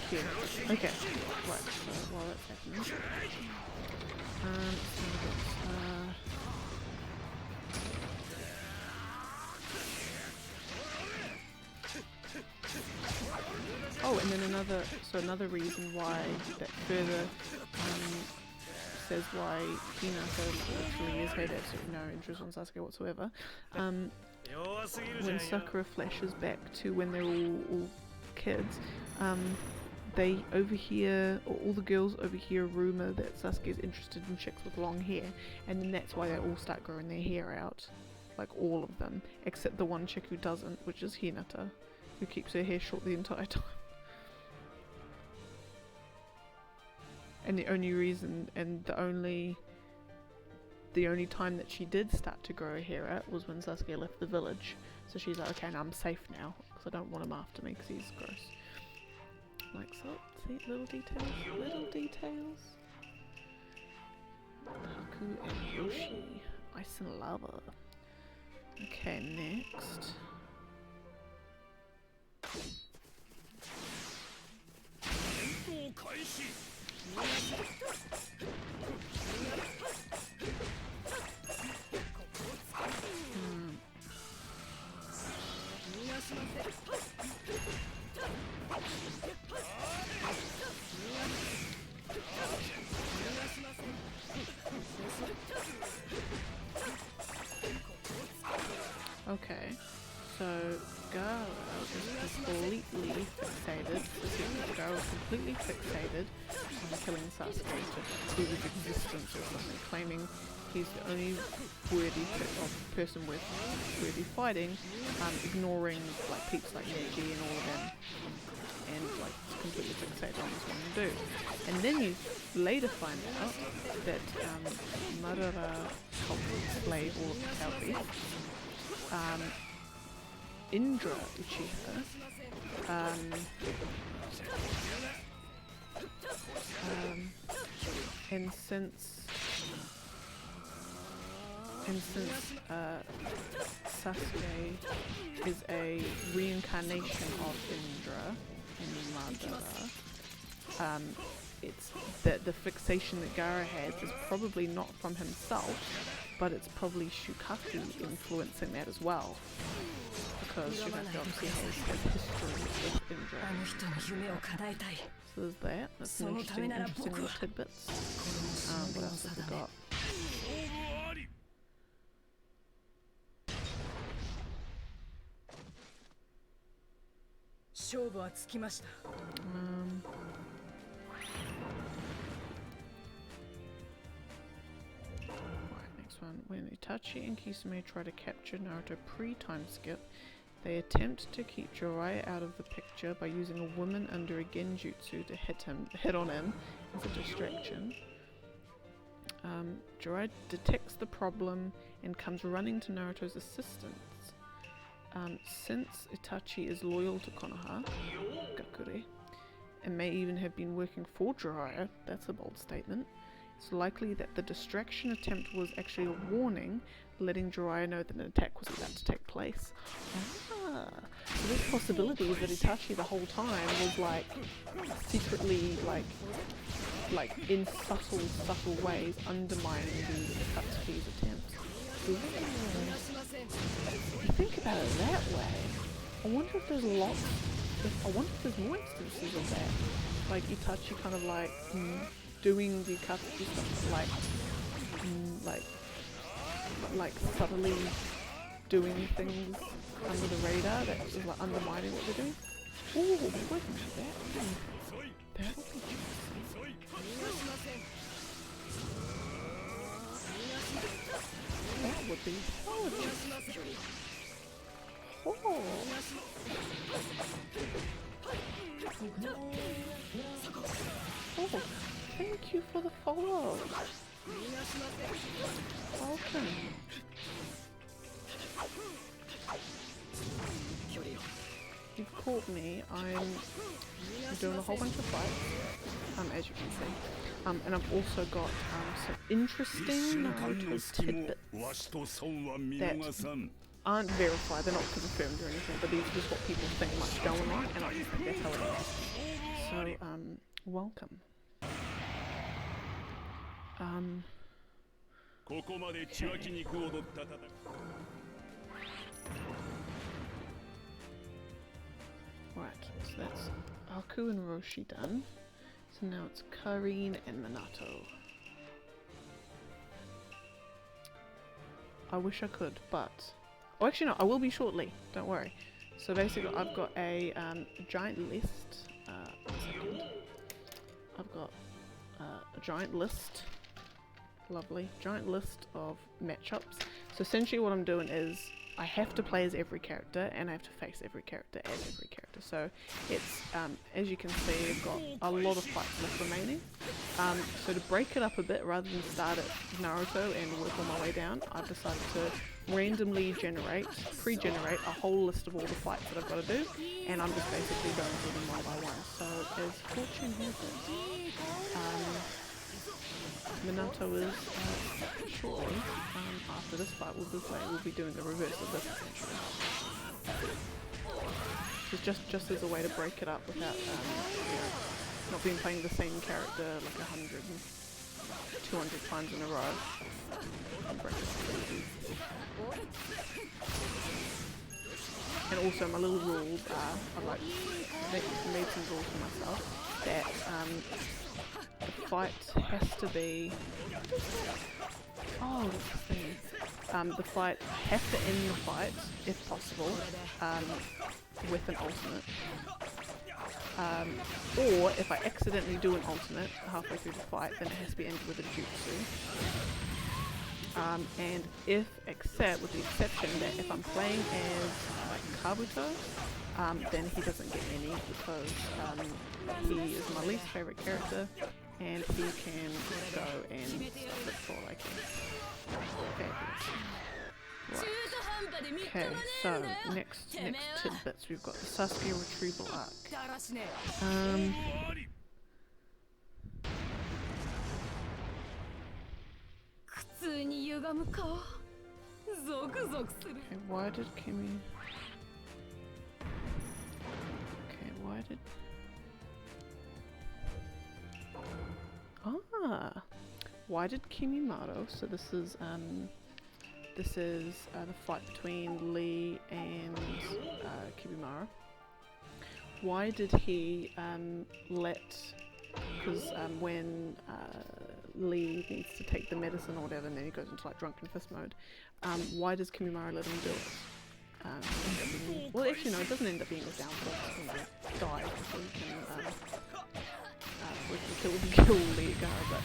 here. Okay, right, so while that's happening. Oh, and then another reason why that further says why Hinata literally has had absolutely no interest on Sasuke whatsoever. When Sakura flashes back to when they're all kids, they overhear, or all the girls overhear a rumour that Sasuke is interested in chicks with long hair, and then that's why they all start growing their hair out. Like all of them, except the one chick who doesn't, which is Hinata, who keeps her hair short the entire time. And the only reason, and the only time that she did start to grow her hair out was when Sasuke left the village. So she's like, okay, now I'm safe now, because I don't want him after me, because he's gross. Like so, see, little details, little details. Haku and Yoshi, ice and lava. Okay, next. Okay, so Gaara was completely fixated. Gaara was completely fixated on killing Sasuke to prove his existence or something, claiming he's the only worthy person worthy fighting, ignoring like peeps like Neji and all of them, and like completely fixated on this one dude. And then you later find out that Madara helped slay all of the Kaori. Indra Uchiha, and since Sasuke is a reincarnation of Indra and Madara, it's that the fixation that Gaara has is probably not from himself, but it's probably Shukaku influencing that as well. Because Shukaku obviously has history with Indra. So there's that. That's some interesting little tidbits. What else have we got? One. When Itachi and Kisame try to capture Naruto pre-time skip, they attempt to keep Jiraiya out of the picture by using a woman under a genjutsu to hit on him as a distraction. Jiraiya detects the problem and comes running to Naruto's assistance. Since Itachi is loyal to Konoha, Gakure, and may even have been working for Jiraiya, that's a bold statement, it's likely that the distraction attempt was actually a warning, letting Jiraiya know that an attack was about to take place. So there's possibilities that Itachi the whole time was like secretly like in subtle ways undermining the Satsuki's attempts. Ooh. If you think about it that way, I wonder if there's more instances of that. Like Itachi kind of like doing the Katsuki stuff, like subtly doing things under the radar that is like undermining what they're doing. Ooh, wait a minute, that would be juicy. That would be hella juicy. Oh. Oh, thank you for the follow. Welcome. You've caught me. I'm doing a whole bunch of fights, as you can see. And I've also got some interesting Naruto tidbits that aren't verified, they're not confirmed or anything, but these are just what people think might be going on, and I just think they're hilarious. So, welcome. Right, so that's Aku and Roshi done. So now it's Karine and Minato. I wish I could, but... Oh, actually no, I will be shortly, don't worry. So basically I've got a giant list. One second. I've got a giant list. Lovely. Giant list of matchups. So essentially what I'm doing is I have to play as every character and I have to face every character as every character. So it's, as you can see, I've got a lot of fights left remaining. So to break it up a bit, rather than start at Naruto and work on my way down, I've decided to randomly pre-generate a whole list of all the fights that I've got to do, and I'm just basically going through them one by one. So as fortune has it, Minato is shortly after this fight we'll be doing the reverse of this essentially. It's just as a way to break it up without you know, not being playing the same character like 100 and 200 times in a row. And also my little rules are, I've like made some rules for myself that the fight has to be, oh what's the thing? The fight has to end the fight, if possible, with an ultimate. Or if I accidentally do an ultimate halfway through the fight, then it has to be ended with a jutsu. And except with the exception that if I'm playing as Kabuto, then he doesn't get any because he is my least favourite character and he can go and flip for all I can. Right. Okay, so next tidbits, we've got the Sasuke retrieval arc. Okay, why did Kimi... Okay, why did... Why did Kimimaro, so this is the fight between Lee and Kimimaro. Why did he let, because when Lee needs to take the medicine or whatever and then he goes into like drunken fist mode, why does Kimimaro let him do it? Well actually no, it doesn't end up being a downfall, he dies before he can kill Lee Gara, but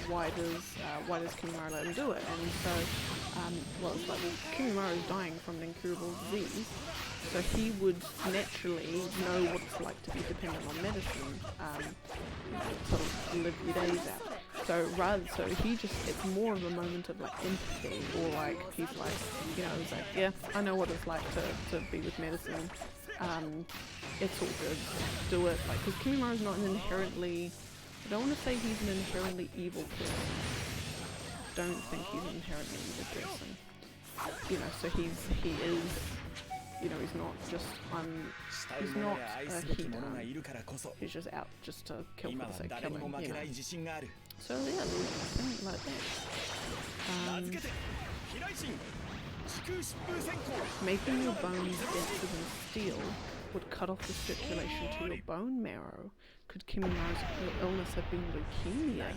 why does Kimimaro let him do it? And so, well, it's like, well, Kimimaro is dying from an incurable disease, so he would naturally know what it's like to be dependent on medicine, sort of live your days out. So it's more of a moment of like empathy, or like, he's like, you know, he's like, yeah, I know what it's like to be with medicine, it's all good, do it, like, because Kimimaro's not an inherently, I don't want to say he's an inherently evil person. I don't think he's an inherently evil person. You know, so he is, you know, he's not just, he's not a hero. He's just out just to kill for the sake of killing, you know. So yeah, something like that. Making your bones denser than steel would cut off the circulation to your bone marrow. Could Kimimaro's illness have been leukemia?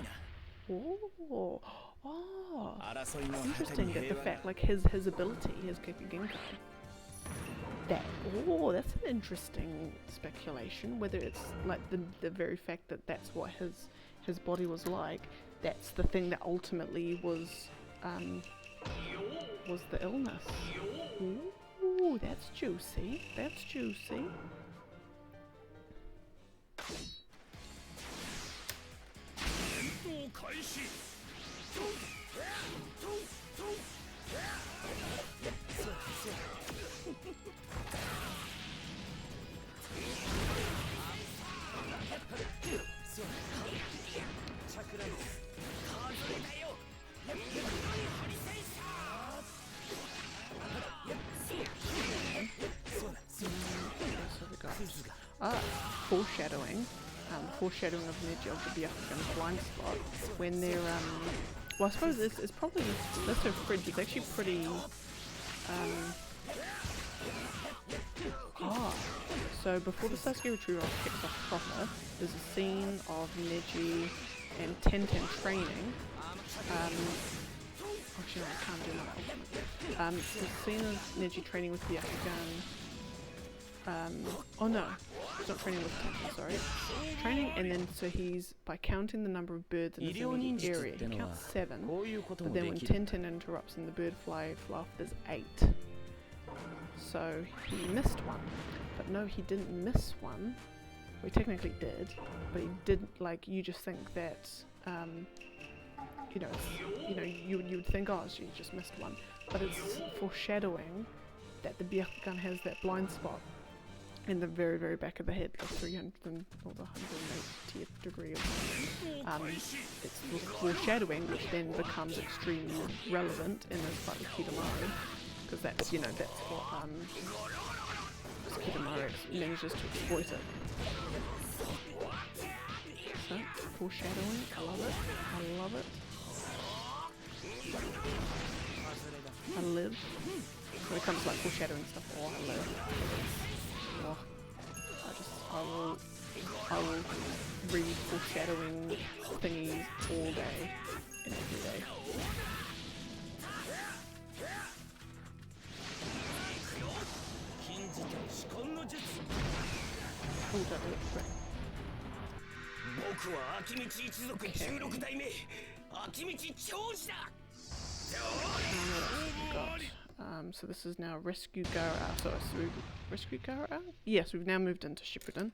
Oh, interesting that the fact, like his ability, his Gekigenkai. That's an interesting speculation. Whether it's like the very fact that that's what his body was like, that's the thing that ultimately was the illness. Ooh, that's juicy. That's juicy. foreshadowing. Foreshadowing of Neji of the Byakugan's blind spot when they're well, I suppose it's probably that's so fridge. It's actually pretty so before the Sasuke retreat kicks off proper, there's a scene of Neji and Tenten training. Actually, no, I can't do that. The scene of Neji training with Byakugan. Oh no, he's not training with Tenten, sorry. Training, and then so he's by counting the number of birds in his immediate area. He counts 7, but then when Tenten interrupts and the bird fly off, there's 8. So he missed one. But no, he didn't miss one. Well, he technically did, but he didn't. Like, you just think that, you would think, oh, she just missed one. But it's foreshadowing that the Byakugan has that blind spot in the very, very back of the head, the 300 or the 180th degree of it's foreshadowing, which then becomes extremely relevant in this fight with Kidomaru, because that's, that's what Kidomaru manages to exploit it. So, foreshadowing, I love it, I love it. I live. When it comes to like foreshadowing stuff, I live. I will read foreshadowing thingies all day and every day. Oh, don't do it. So this is now Rescue Gara. So Rescue Gara? Yes, we've now moved into Shippuden.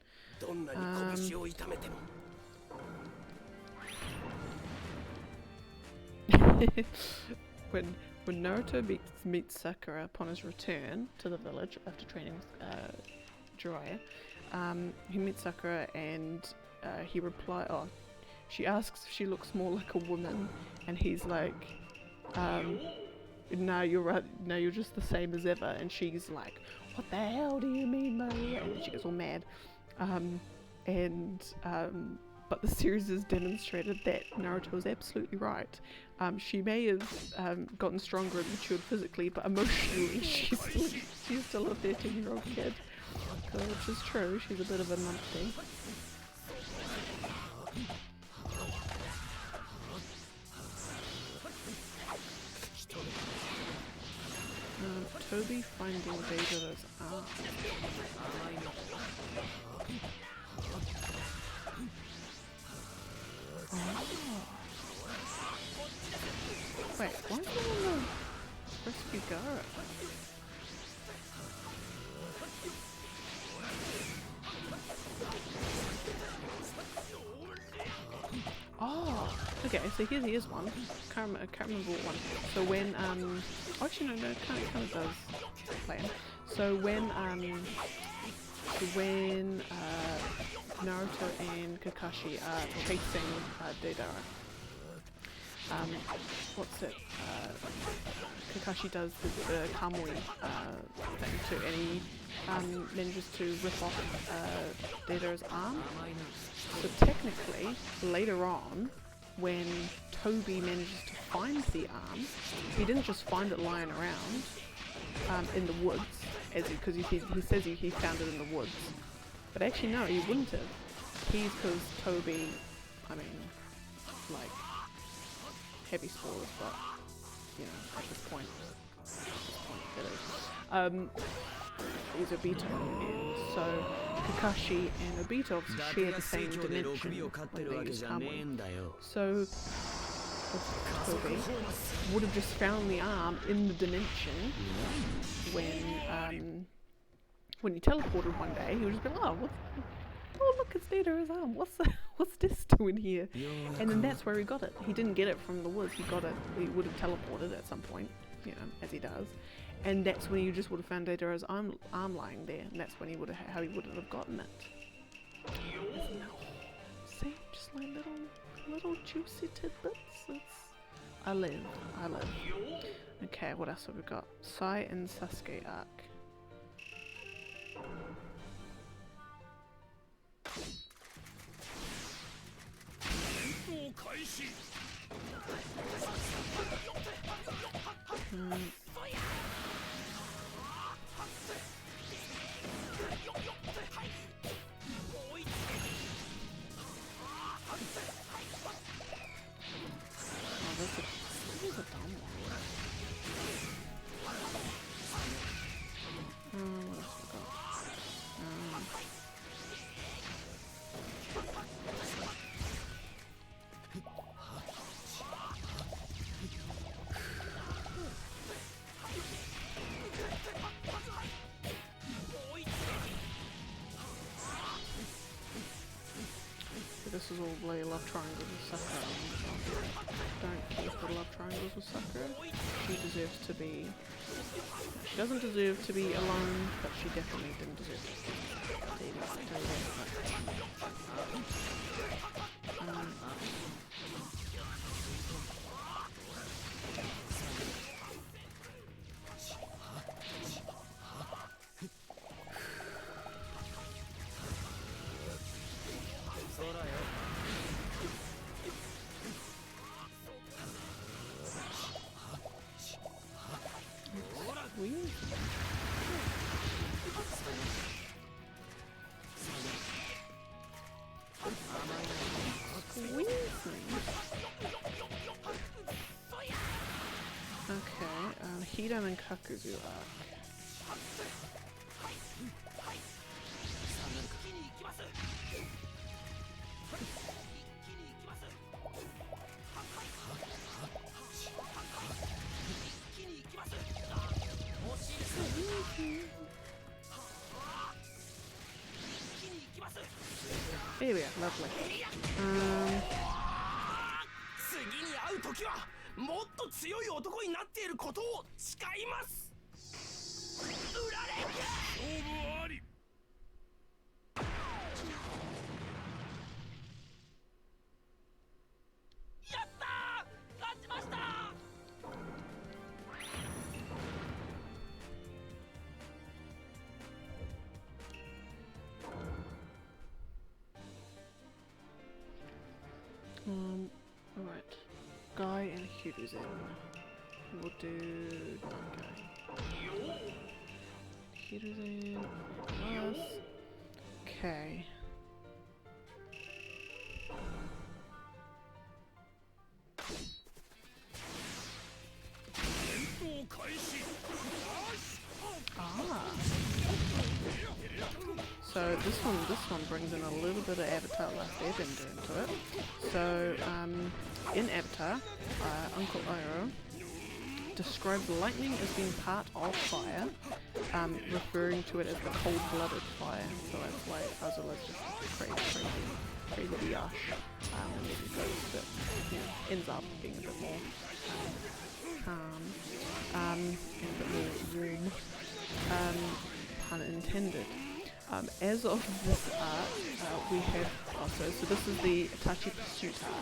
When Naruto meets Sakura upon his return to the village after training with Jiraiya, he meets Sakura and he replies. Oh, she asks if she looks more like a woman, and he's like, "No, you're right. No, you're just the same as ever." And she's like, "What the hell do you mean, Maria?" And she gets all mad. But the series has demonstrated that Naruto was absolutely right. She may have gotten stronger and matured physically, but emotionally she's still a 13-year-old kid. Which is true, she's a bit of a numpty. Toby finding Vegeta's arm. Wait, why is he on the Rescue Gara? Oh, okay, so here's one. Can't remember what one. So when, actually no, it kind of does play in. So when Naruto and Kakashi are chasing Deidara, Kakashi does the Kamui thing too, and he manages to rip off Deidara's arm. So technically, later on, when Toby manages to find the arm, he didn't just find it lying around in the woods, because he says he found it in the woods. But actually no, he wouldn't have. Because Toby, heavy spoilers, but, at this point, is Obito, and so Kakashi and Obito share the same dimension when they use Kamui. So Toby would have just found the arm in the dimension when he teleported one day. He would just be like, oh look, it's Deidara's arm. What's this doing here? And then that's where he got it. He didn't get it from the woods. He got it. He would have teleported at some point, as he does. And that's when you just would have found Deidara's arm lying there, and that's when how he would have gotten it. See, just like little juicy tidbits. I live. Okay, what else have we got? Sai and Sasuke arc. This is all the love triangles with Sakura. Don't care for love triangles with Sakura. She deserves to be... She doesn't deserve to be alone, but she definitely didn't deserve to be Hida and Kakuzu arc. Here we are, lovely. 次に会う時はもっと強い男になっていることを誓います。売られて勝負あり。やったー、勝ちました。Alright. Guy and Hiruzen. We'll do Guy. Hiruzen. Us. Okay. So this one brings in a little bit of Avatar life airbender into it. So in Avatar, Uncle Iroh described lightning as being part of fire, referring to it as the cold-blooded fire. So that's why Azula's just crazy Yash, and then he goes a bit, ends up being a bit more calm, and a bit more warm, pun intended. As of this arc, we have so this is the Itachi Pursuit arc.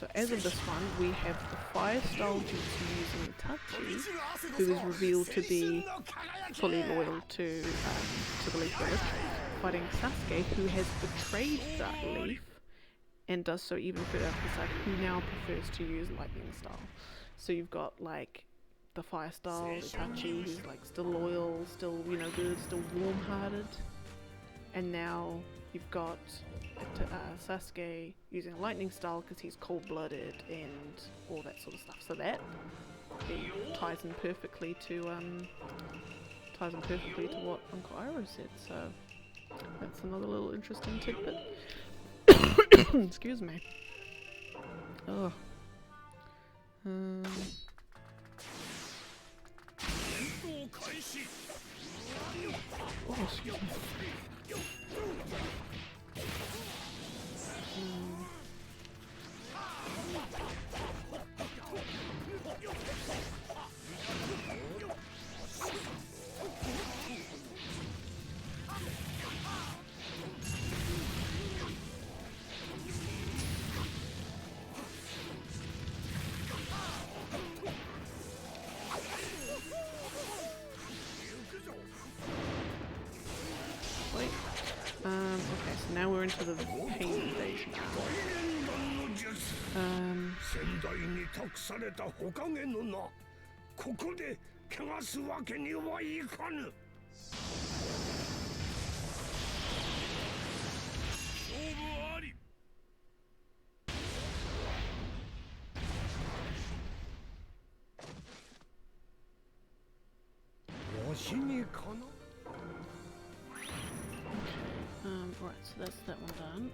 So as of this one, we have the fire style jutsu using Itachi, who is revealed to be fully loyal to the Leaf Village, fighting Sasuke, who has betrayed that leaf and does so even further, who now prefers to use lightning style. So you've got like the fire style, Itachi, who's like still loyal, still good, still warm-hearted, and now you've got Sasuke using lightning style because he's cold-blooded and all that sort of stuff. So that ties in perfectly to what Uncle Iroh said. So that's another little interesting tidbit. Excuse me. Oh. Oh, excuse me. Okay, so now we're into the pain invasion arc. 先代に託された火影の名、ここで汚すわけにはいかぬ。勝負あり。わしにかな。Right, so that's that one done.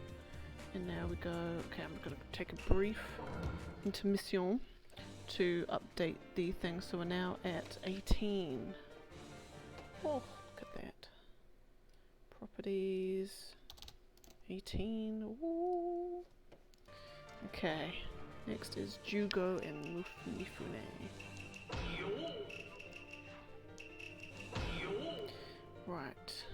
And now we go, okay, I'm going to take a brief intermission to update the thing. So we're now at 18. Oh, look at that. Properties, 18. Ooh. Okay, next is Jugo and Mifune. Right.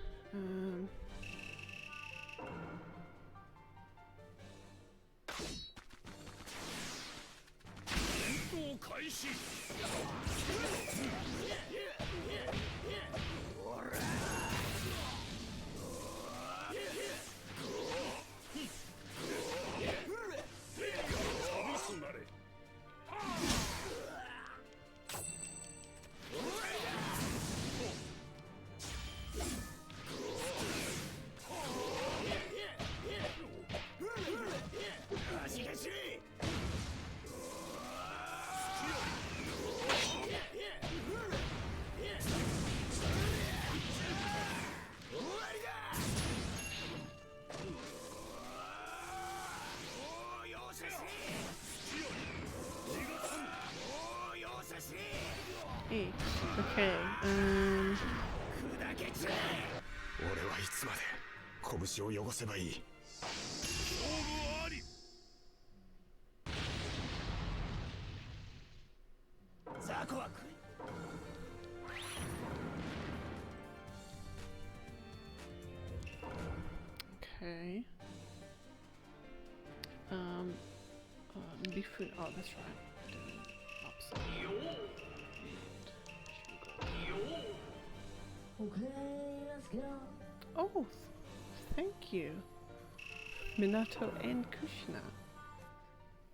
Okay, 俺はいつまで拳を汚せばいい。勝負あり。ザコはokay. Bifun, oh that's right. Okay, let's go. Oh, thank you. Minato and Kushina.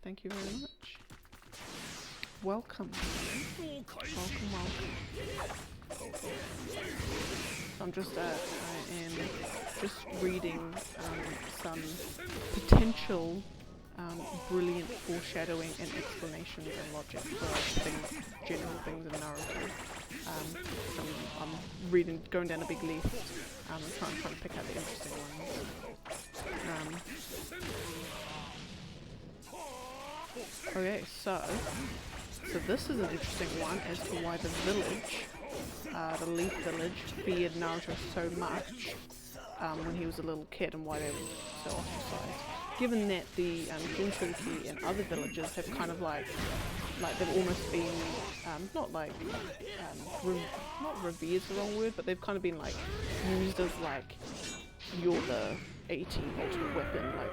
Thank you very much. Welcome. Welcome. I'm just I am just reading some potential brilliant foreshadowing and explanations and logic for things, general things in Naruto. I'm reading, going down a big list, and trying to pick out the interesting ones. Okay, so this is an interesting one as to why the village, the Leaf Village, feared Naruto so much when he was a little kid, and why they were so ostracized. Given that the Jinchuriki and other villages have kind of like they've almost been not revered is the wrong word, but they've kind of been like used as like you're the 18 ultimate weapon, like.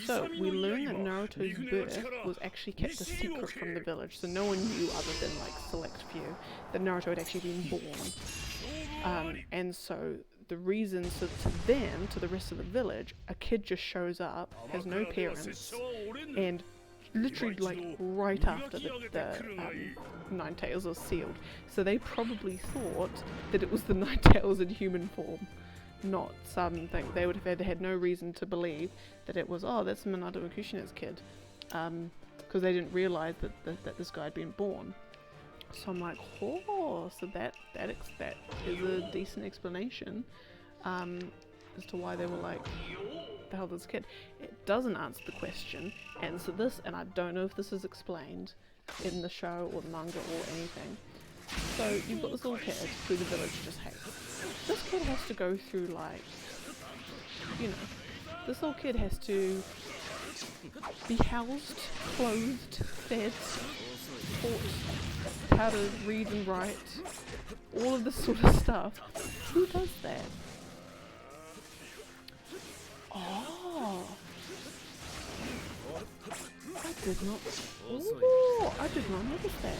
So we learn that Naruto's birth was actually kept a secret from the village, so no one knew other than like select few that Naruto had actually been born. And so the reason, so to them, to the rest of the village, a kid just shows up, has no parents, and literally like right after the Nine Tails was sealed. So they probably thought that it was the Nine Tails in human form. Not something they would have had no reason to believe that it was, oh, that's Minato and Kushina's kid, because they didn't realize that this guy had been born. So I'm like, oh, so that is a decent explanation as to why they were like, the hell this kid. It doesn't answer the question, and so this, and I don't know if this is explained in the show or the manga or anything. So you've got this little kid who the village just hates. This kid has to go through like, you know, this little kid has to be housed, clothed, fed, taught how to read and write, all of this sort of stuff. Who does that? Oh, I did not. Oh, I did not notice that.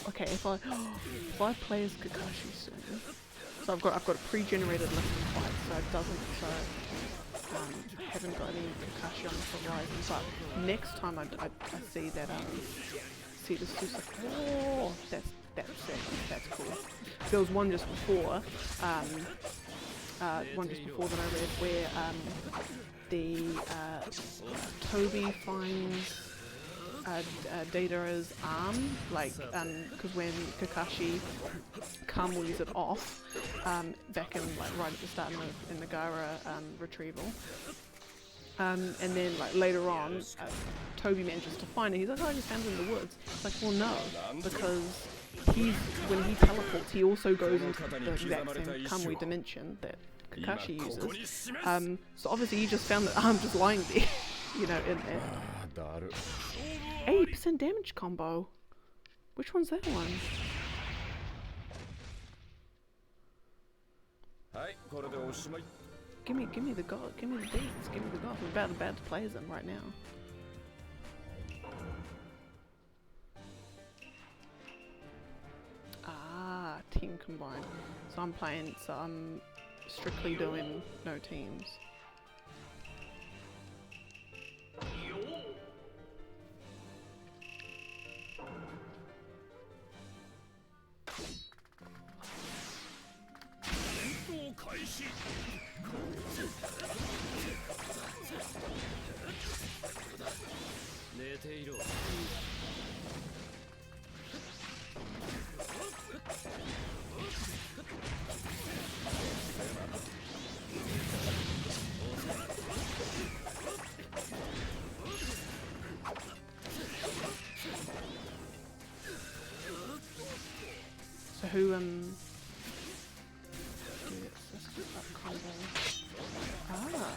Okay, if I play as Kakashi soon, so I've got a pre-generated list of fights, so it doesn't. So Haven't got any Kakashi on the horizon, but next time I see that see the Susa. Oh, that's sick. That's cool. There was one just before, that I read where Toby finds Deidara's arm, like, because when Kakashi Kamui's it off, back in, like, right at the start in the Gaara retrieval, and then, like, later on, Toby manages to find it. He's like, oh, I just found it in the woods. It's like, well, no, because when he teleports, he also goes into the exact same Kamui dimension that Kakashi uses. So obviously he just found the arm just lying there, you know, in there. 80% damage combo. Which one's that one? Give me the god. Give me the beats. Give me the god. I'm about to play them right now. Ah, team combined. So I'm strictly doing no teams. So who let's do that combo. Ah.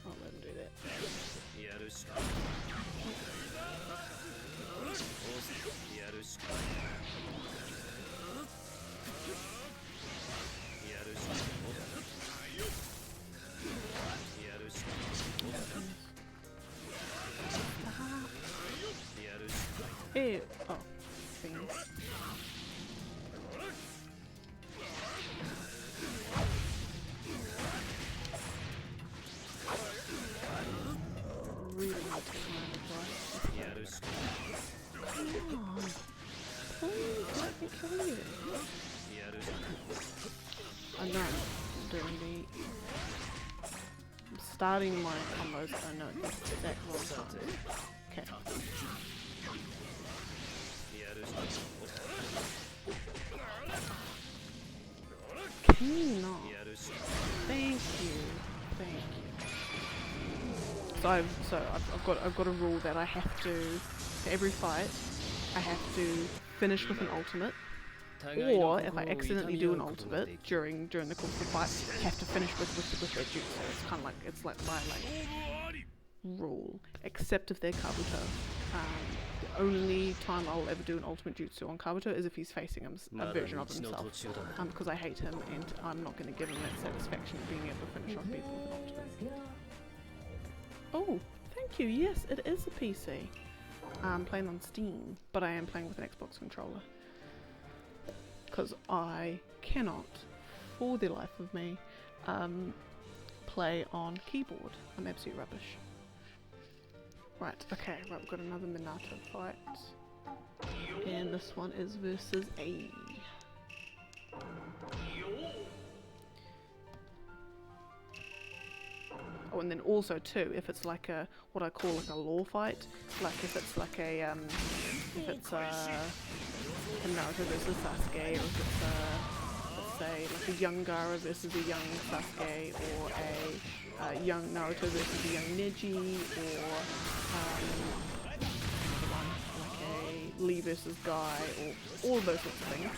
I'll let him do that. Hey, oh, things. Really need to take my advice. Come on. Please let me kill you. I know I'm doing I'm starting my combos. I know that wrong time. Okay. Can you not? Thank you. Thank you. So I've got a rule that I have to, for every fight, I have to finish with an ultimate, or if I accidentally do an ultimate during the course of the fight, I have to finish with their jutsu. It's kind of like my rule, except if they're Kabuto. The only time I'll ever do an ultimate jutsu on Kabuto is if he's facing a version of himself, because I hate him and I'm not going to give him that satisfaction of being able to finish off people with an ultimate. Oh, thank you. Yes, it is a PC. I'm playing on Steam, but I am playing with an Xbox controller. Because I cannot, for the life of me, play on keyboard. I'm absolute rubbish. Right, okay, right, we've got another Minato fight. And this one is versus A. Oh, and then also too, if it's like a, what I call like a law fight, like if it's like a, if it's a Naruto versus Sasuke, or if it's let's say like a young Gaara versus a young Sasuke, or a young Naruto versus a young Neji, or like a Lee versus Guy or all of those sorts of things,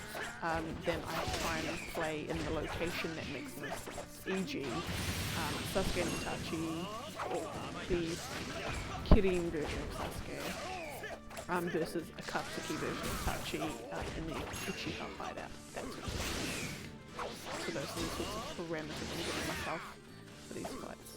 then I try and play in the location that makes more sense. E.g. Sasuke and Itachi, or the Kirin version of Sasuke, versus Akatsuki version of Itachi in the Uchiha hideout. That sort of thing. So those are the sorts of parameters I'm giving myself for these fights.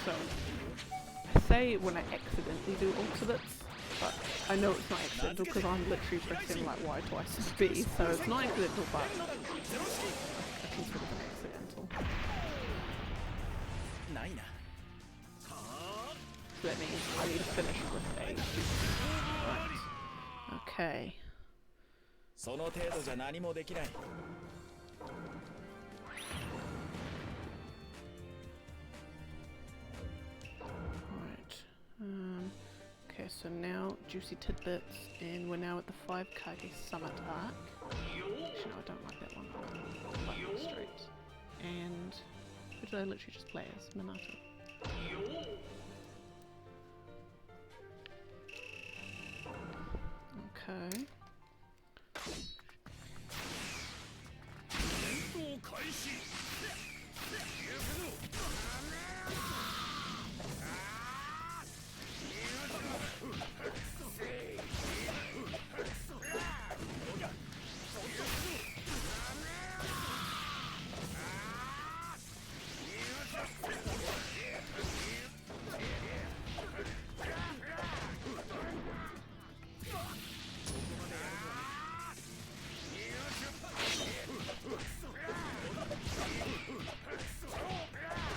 So, I say when I accidentally do ultimates, but I know it's not accidental because I'm literally pressing like Y twice as B, so it's not accidental, but I consider it accidental. So that means I need to finish with A. Right. Okay. Okay, so now Juicy Tidbits, and we're now at the 5 Kage Summit arc. Actually, no, I don't like that one. I like the straight. And who did I literally just play as? Minato. Okay.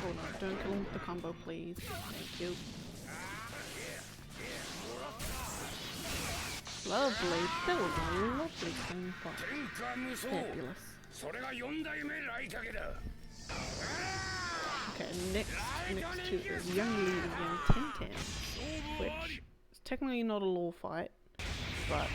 Oh no, don't kill him with the combo, please. Thank you. Lovely. That was a lovely clean fight. Fabulous. Okay, next to is Young Lee and Young Ten, which is technically not a law fight, but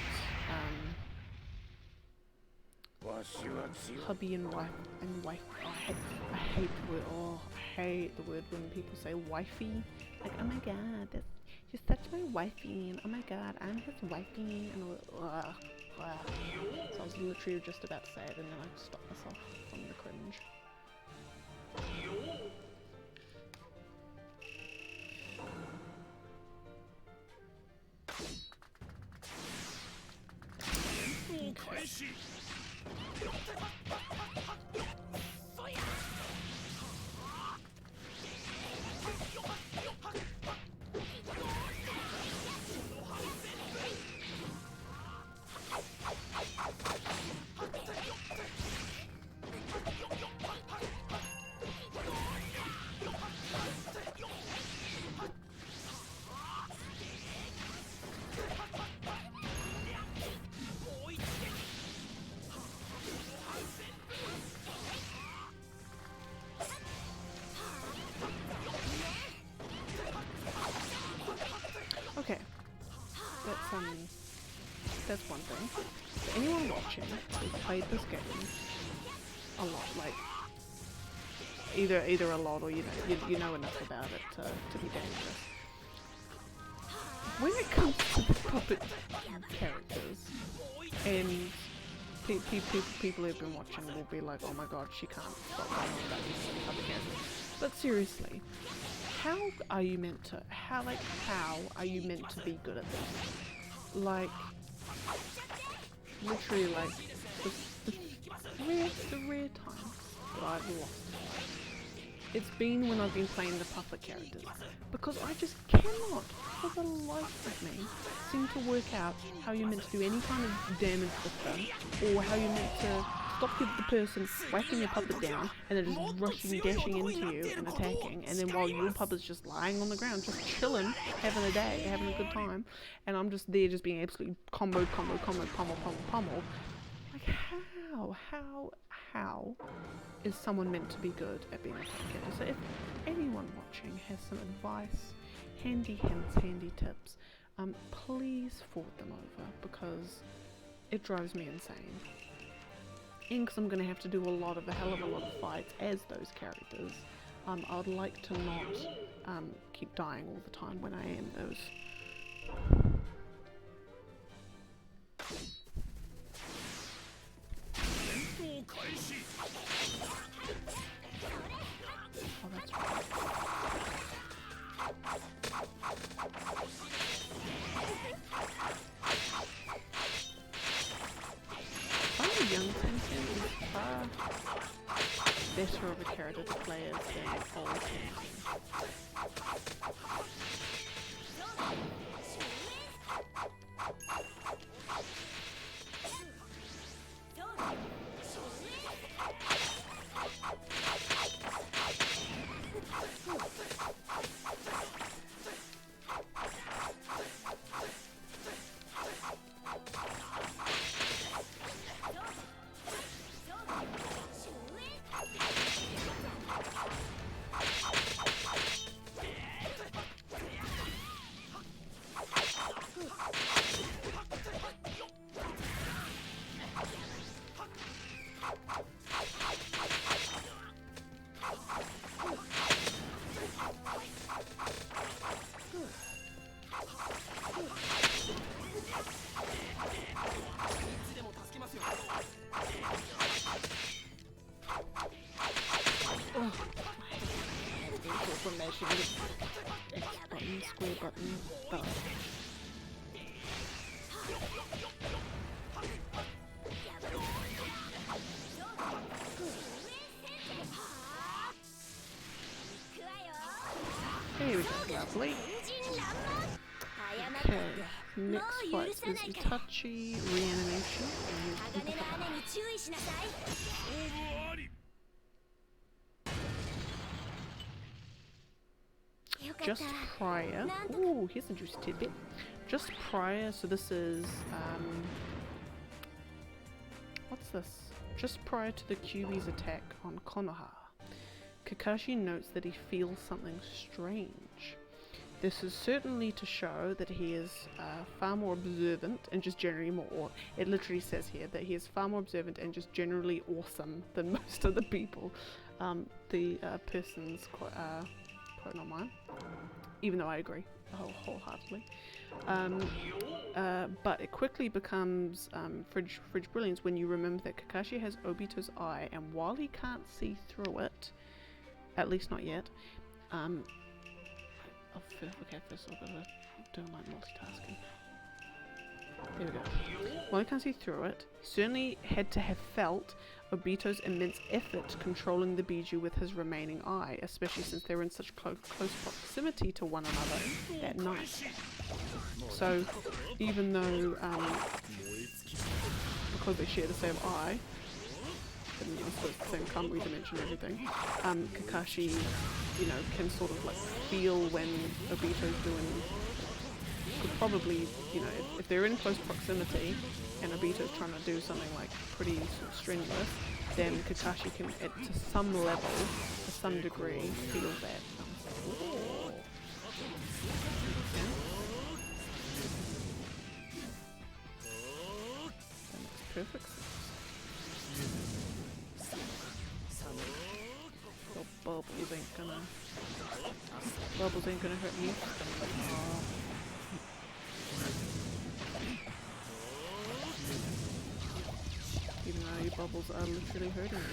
hubby and wife I hate the word. Oh, I hate the word when people say wifey. Like, oh my god, you're such my wifey, and oh my god, I'm his wifey, and so I was literally just about to say it, and then I stopped myself from the cringe. Okay. Okay, that's one thing. For anyone watching who's played this game a lot, like either a lot or you know enough about it to be dangerous. When it comes to the puppet characters, and people who've been watching will be like, oh my god, she can't stop going on about these puppet characters. But seriously, how are you meant to be good at this? Like, literally, like, the rare times that I've lost. It's been when I've been playing the puppet characters, because I just cannot, for the life of me, seem to work out how you're meant to do any kind of damage with them, or how you're meant to stop the person whacking your puppet down and then just rushing, dashing into you and attacking, and then while your puppet's just lying on the ground, just chilling, having a day, having a good time, and I'm just there just being absolutely combo, pummel. Like, how how is someone meant to be good at being a top character? So if anyone watching has some advice, handy hints, handy tips, please forward them over, because it drives me insane. And because I'm going to have to do a hell of a lot of fights as those characters, I would like to not keep dying all the time when I am those. Oh, that's right. Finding young Tencent is far better of a character to play as than old Tencent. Square button, but there we go, lovely. Okay, next fight is Itachi reanimation. Just prior, ooh, here's a juicy tidbit. Just prior, so this is, what's this? Just prior to the Kyuubi's attack on Konoha, Kakashi notes that he feels something strange. This is certainly to show that he is far more observant and just generally more, it literally says here that he is far more observant and just generally awesome than most of the people. The person's quote, not mine, even though I agree wholeheartedly. But it quickly becomes fridge brilliance when you remember that Kakashi has Obito's eye, and while he can't see through it, at least not yet, okay, first I've got to do my multitasking. There we go. While he can't see through it, he certainly had to have felt Obito's immense effort controlling the Biju with his remaining eye, especially since they were in such close proximity to one another that night. So, even though, because they share the same eye, and I suppose the same Kamui dimension and everything, Kakashi, you know, can sort of like feel when Obito's doing, could probably, you know, if they're in close proximity and Obito's trying to do something like pretty sort of strenuous, then Kakashi can, to some level, to some degree, feel that. That makes perfect sense. Your bubbles ain't gonna hurt me. Even though your bubbles are literally hurting me.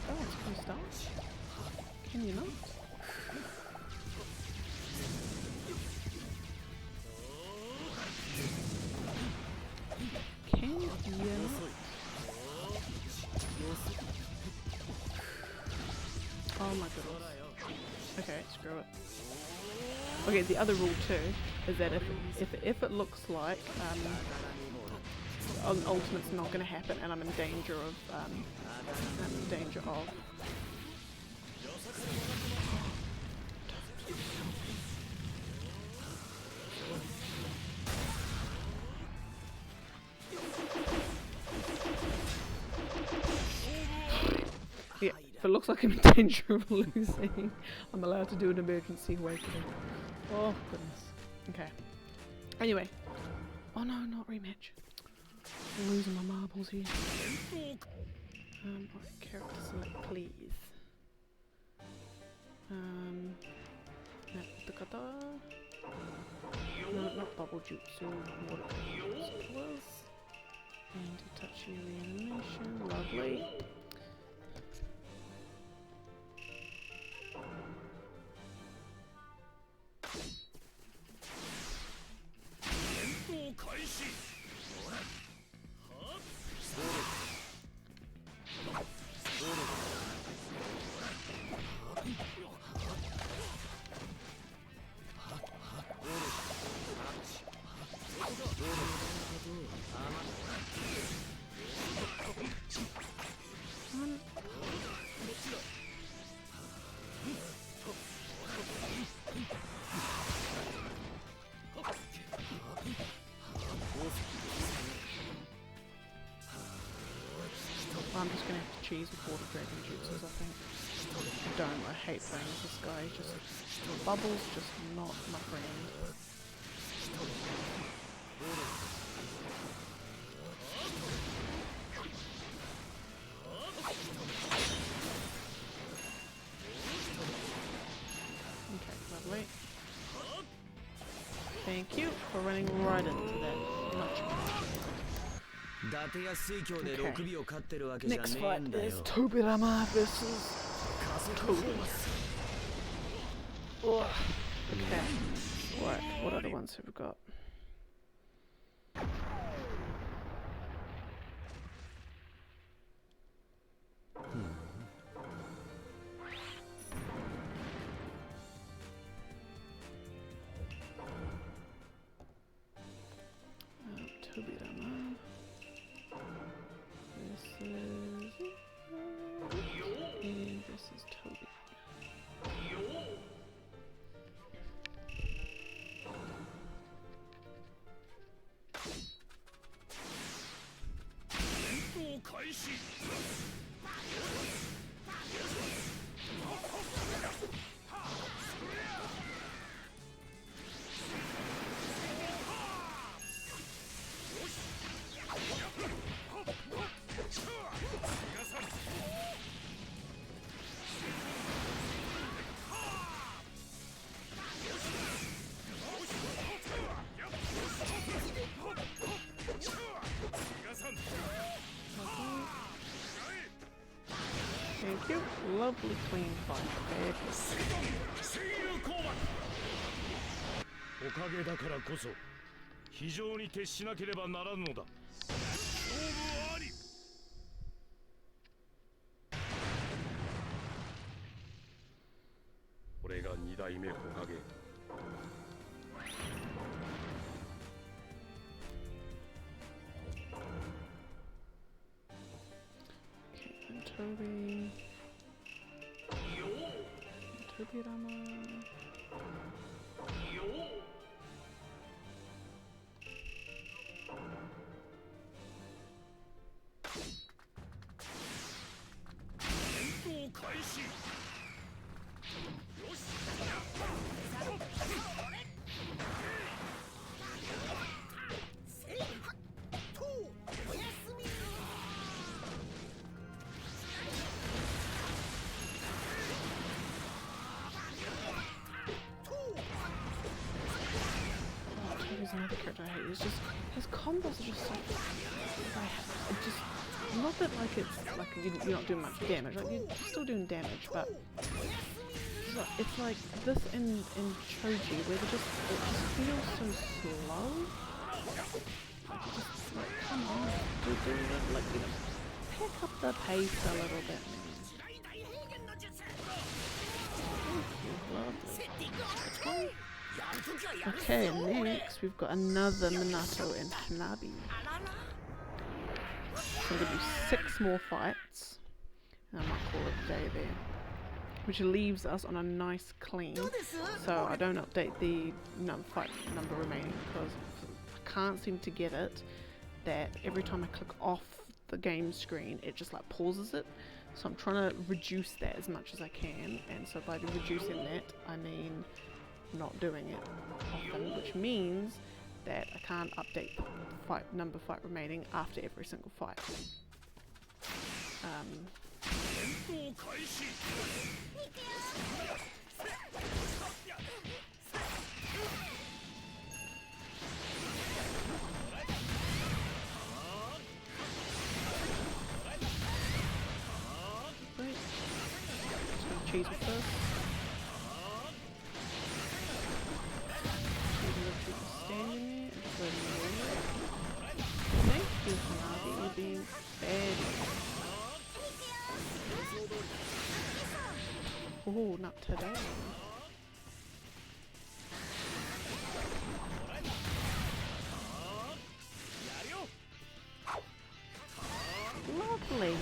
Oh, it's pretty stars. Can you not? Can you not? Oh my goodness. Okay, screw it. Okay, the other rule too is that if it looks like Ultimate's not going to happen and I'm in danger of Yeah, if it looks like I'm in danger of losing, I'm allowed to do an emergency awakening. Oh, goodness. Okay. Anyway. Oh no, not rematch. I'm losing my marbles here. Alright, character select, please. No, not bubble jutsu. Water jutsu plus. And Itachi reanimation. Lovely. I'm just gonna have to cheese with water dragon jutsus, I think. I hate playing with this guy. Just bubbles, just not my friend. Okay, lovely. Thank you for running right into that. Much okay. Next fight is Tobirama versus Toby. Oh, okay. Right, what other ones have we got? Tobirama versus and versus Toby. Thank you. Lovely clean fight. Okay. おかげだからこそ非常に徹しなければならぬのだ。勝負あり。これが二代目火影。Toby. Tobirama. Another character I hate. It's just his combos are just so. Just not that like it's like you're not doing much damage. Like you're still doing damage, but it's like this in Choji where it just feels so slow. Like it's just like come on, do it. Like pick up the pace a little bit, man. Thank you, lovely. Okay, next we've got another Minato and Hanabi. So I'm going to do 6 more fights, and I might call it a day there. which leaves us on a nice clean. So I don't update the fight number remaining because I can't seem to get it that every time I click off the game screen it just like pauses it. So I'm trying to reduce that as much as I can, and so by reducing that I mean not doing it often, which means that I can't update the fight remaining after every single fight. Right. Just gonna cheese it first. Standing there and just letting me in. Thank you, Hanabi, you're being bad. Oh, not today. Lovely.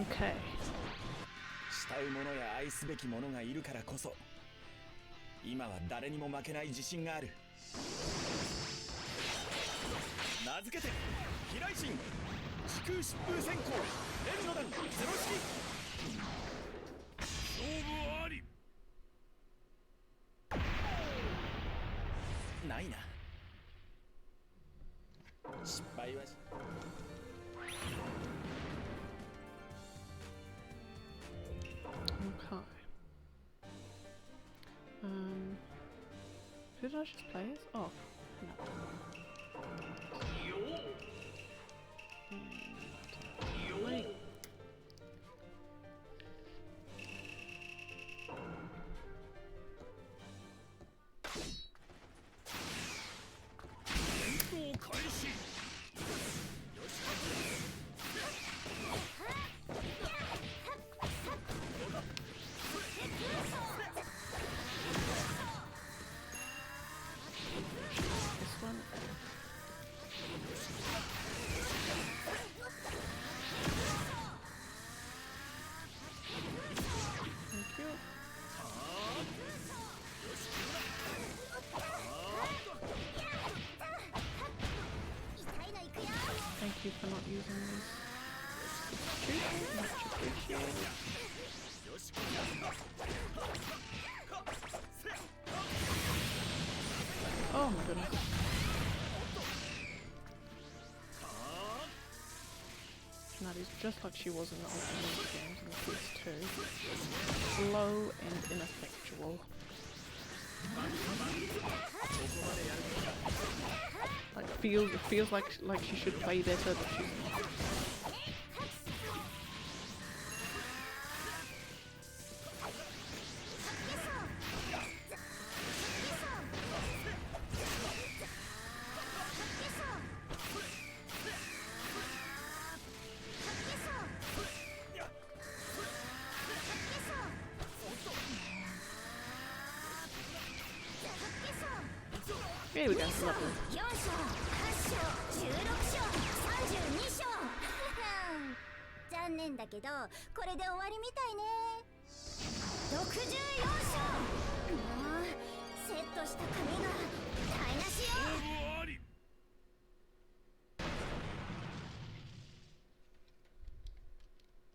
Okay. 慕う者や愛すべき者がいるからこそ今は誰にも負けない自信がある。名付けて飛来神時空疾風閃光連の弾ゼロ式勝負ありないな。失敗はしOkay. Who did I just play as? Oh, no. Wait. Thank you for not using this. Much appreciated. Oh my goodness. Nutty's just like she was in the Ultimate games in the PS2. Slow and ineffectual. It feels like she should play better, but she's not. Here we go, lovely. 残念だけどこれで終わりみたいね。64勝。もうセットした髪が台無しよ。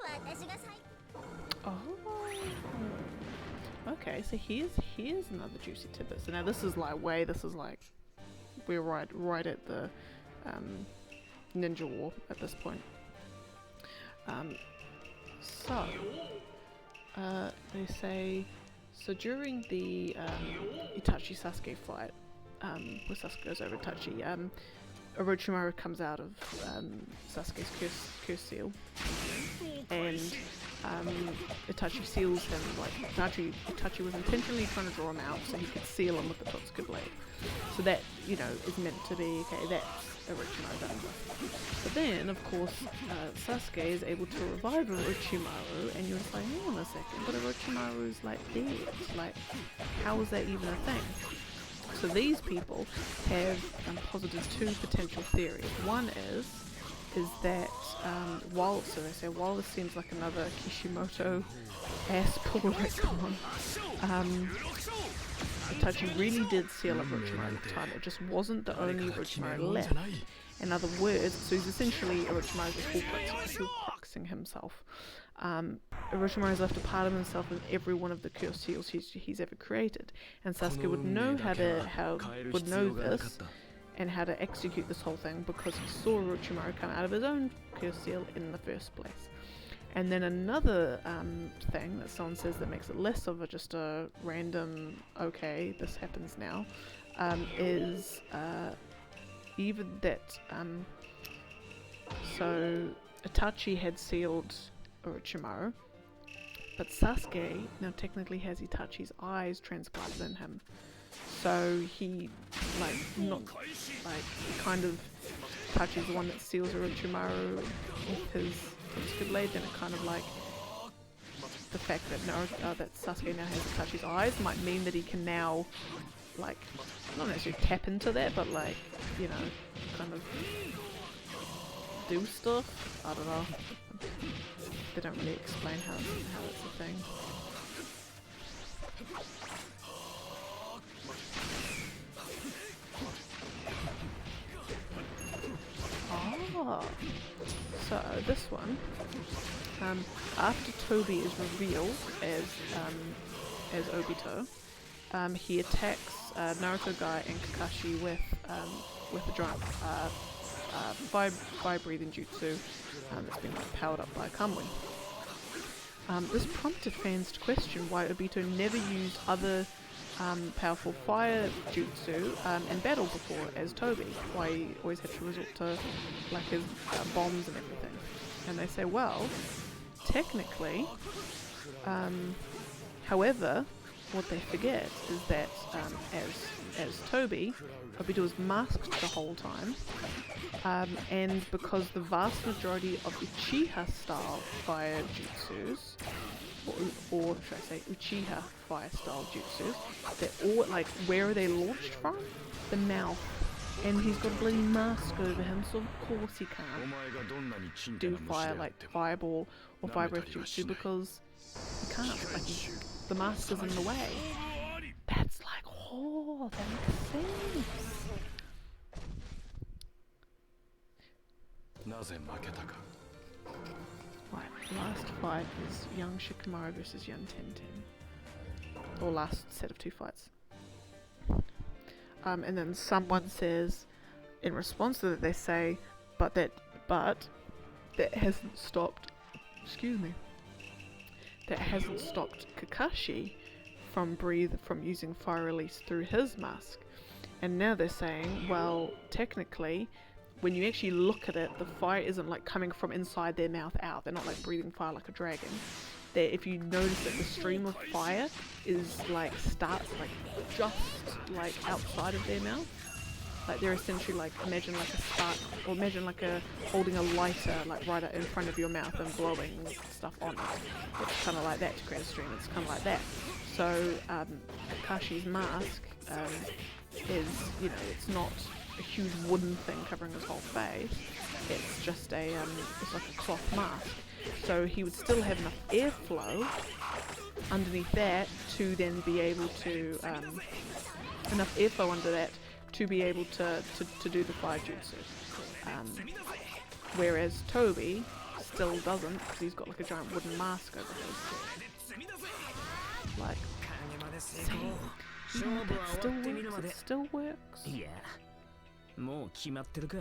私が最 Oh. Okay, so here's another juicy tidbit. So now this is like we're right at the ninja war at this point. They say so during the Itachi Sasuke fight, where Sasuke goes over Itachi, Orochimaru comes out of Sasuke's curse seal, and Itachi seals him. Itachi was intentionally trying to draw him out so he could seal him with the Totsuka blade. So that, you know, is meant to be, okay, that's Orochimaru done. But then, of course, Sasuke is able to revive Orochimaru, and you're just like, hang on a second, but Orochimaru's like dead. Like, how is that even a thing? So these people have posited two potential theories. One is is that while this seems like another Kishimoto ass pull retcon, Itachi really did seal up Orochimaru at the time. It just wasn't the only Orochimaru left. In other words, so he's essentially Orochimaru just horcruxing himself. Orochimaru's left a part of himself in every one of the cursed seals he's ever created, and Sasuke would know this and how to execute this whole thing because he saw Orochimaru come out of his own cursed seal in the first place. And then another thing that someone says that makes it less of just a random, okay, this happens now, is even that, so Itachi had sealed Orochimaru, but Sasuke now technically has Itachi's eyes transplanted in him. So he, Itachi's the one that seals Orochimaru with his good blade, then it kind of like the fact that that Sasuke now has Itachi's eyes might mean that he can now, like, not necessarily tap into that, but like, you know, kind of do stuff. I don't know. They don't really explain how it's a thing. Oh, so this one, after Toby is revealed as Obito, he attacks Naruto Guy and Kakashi with a giant fire breathing jutsu that's been powered up by Kamui. This prompted fans to question why Obito never used other powerful fire jutsu in battle before as Toby, why he always had to resort to like his bombs and everything. And they say, well, technically, however, what they forget is that as Toby, Obito was masked the whole time, and because the vast majority of Uchiha style fire jutsus, or should I say Uchiha fire style jutsus, they're all like, where are they launched from? The mouth. And he's got a bloody mask over him, so of course he can't do fire like fireball or fire breath jutsu because he can't. Like the mask is in the way. That's like, oh, that makes sense. Right, last fight is young Shikamaru versus young Tenten. Or last set of 2 fights. And then someone says, in response to that, they say, but that hasn't stopped, that hasn't stopped Kakashi from using fire release through his mask. And now they're saying, well, technically, when you actually look at it, the fire isn't like coming from inside their mouth out. They're not like breathing fire like a dragon. If you notice that the stream of fire is like starts like just like outside of their mouth, like they're essentially like, imagine like a spark, or imagine like holding a lighter like right in front of your mouth and blowing stuff on it. It's kind of like that to create a stream. It's kind of like that. So Kakashi's mask is, you know, it's not a huge wooden thing covering his whole face. It's just it's like a cloth mask. So he would still have enough airflow underneath that to then be able to, enough airflow under that to be able to do the fire jutsu. Whereas Toby still doesn't, because he's got like a giant wooden mask over his head. Like, even if it still works. Yeah. もう決まってるか。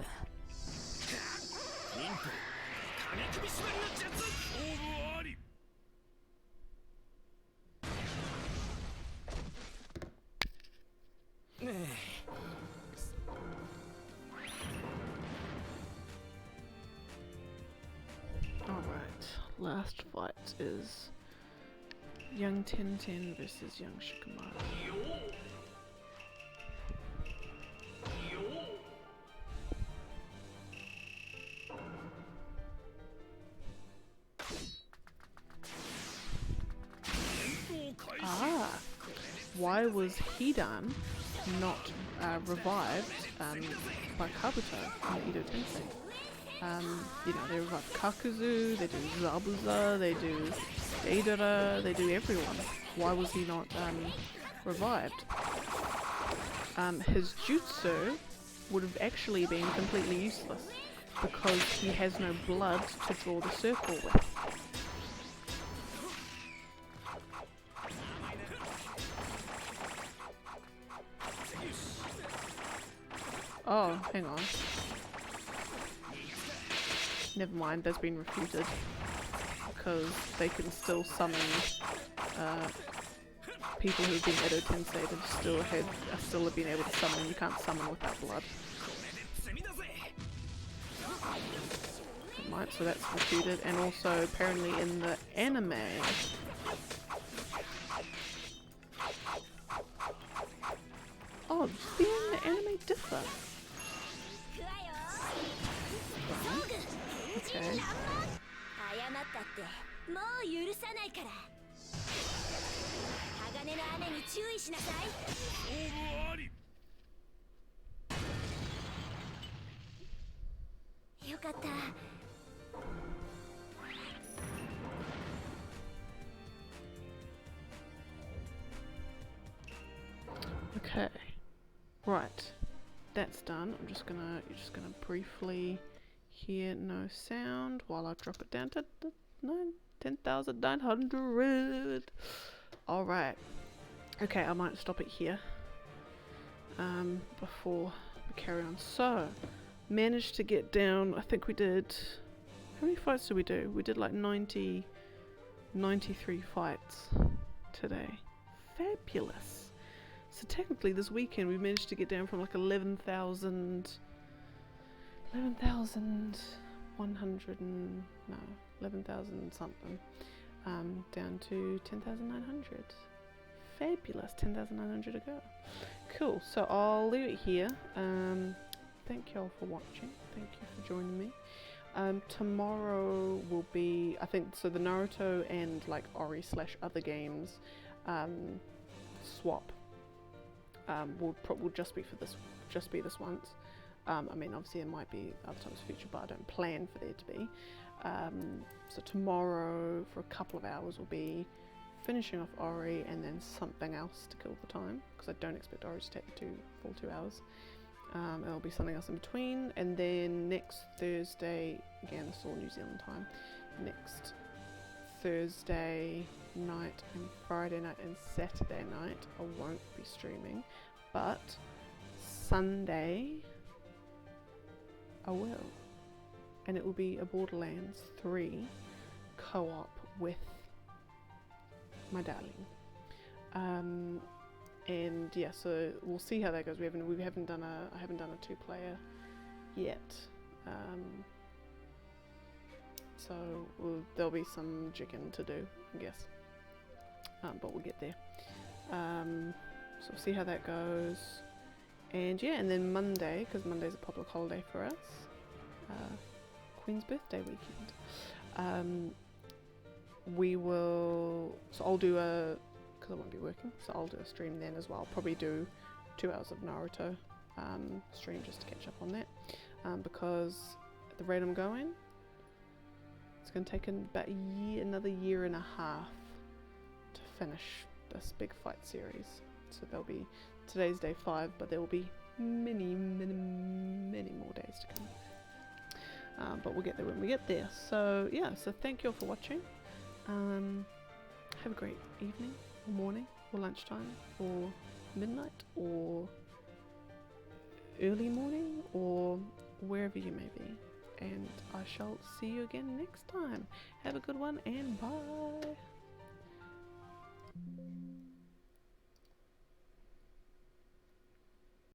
Alright, last fight is young Tenten versus young Shikamaru. Why was Hidan not revived by Kabuto in Edo Tensei? You know, they revive Kakuzu, they do Zabuza, they do Deidara, they do everyone. Why was he not revived? His jutsu would have actually been completely useless because he has no blood to draw the circle with. Oh, hang on. Never mind, that's been refuted. Because they can still summon people who've been Edo Tensei that still have been able to summon. You can't summon without blood. Never mind, so that's refuted. And also apparently in the anime, oh, the anime differ. Okay. 謝ったってもう許さないから鋼の雨に注意しなさい よかった Okay. Right. That's done. You're just gonna briefly hear no sound while I drop it down to 10,900. Alright. Okay, I might stop it here. Before we carry on. So, managed to get down, I think we did, how many fights did we do? We did like 93 fights today. Fabulous. So technically this weekend we managed to get down from like 11,100 and, no, 11,000 something, down to 10,900. Fabulous, 10,900 to go. Cool, so I'll leave it here. Thank you all for watching, thank you for joining me. Tomorrow will be, I think, so the Naruto and like Ori / other games swap will just be for this, just be this once. I mean, obviously there might be other times in the future, but I don't plan for there to be. So tomorrow for a couple of hours will be finishing off Ori and then something else to kill the time, because I don't expect Ori to take the full 2 hours. There'll be something else in between, and then next Thursday, again this is all New Zealand time, next Thursday night and Friday night and Saturday night I won't be streaming, but Sunday I will, and it will be a Borderlands 3 co-op with my darling. And yeah, so we'll see how that goes. I haven't done a 2-player yet. So there'll be some jigging to do, I guess. But we'll get there. So we'll see how that goes. And yeah, and then Monday, because Monday's a public holiday for us, Queen's birthday weekend. So I'll do because I won't be working, so I'll do a stream then as well. I'll probably do 2 hours of Naruto stream just to catch up on that, because at the rate I'm going, it's going to take about another year and a half to finish this big fight series. So there'll be, today's day 5, but there will be many more days to come. But we'll get there when we get there. So yeah, so thank you all for watching. Have a great evening, or morning, or lunchtime, or midnight, or early morning, or wherever you may be. And I shall see you again next time. Have a good one, and bye.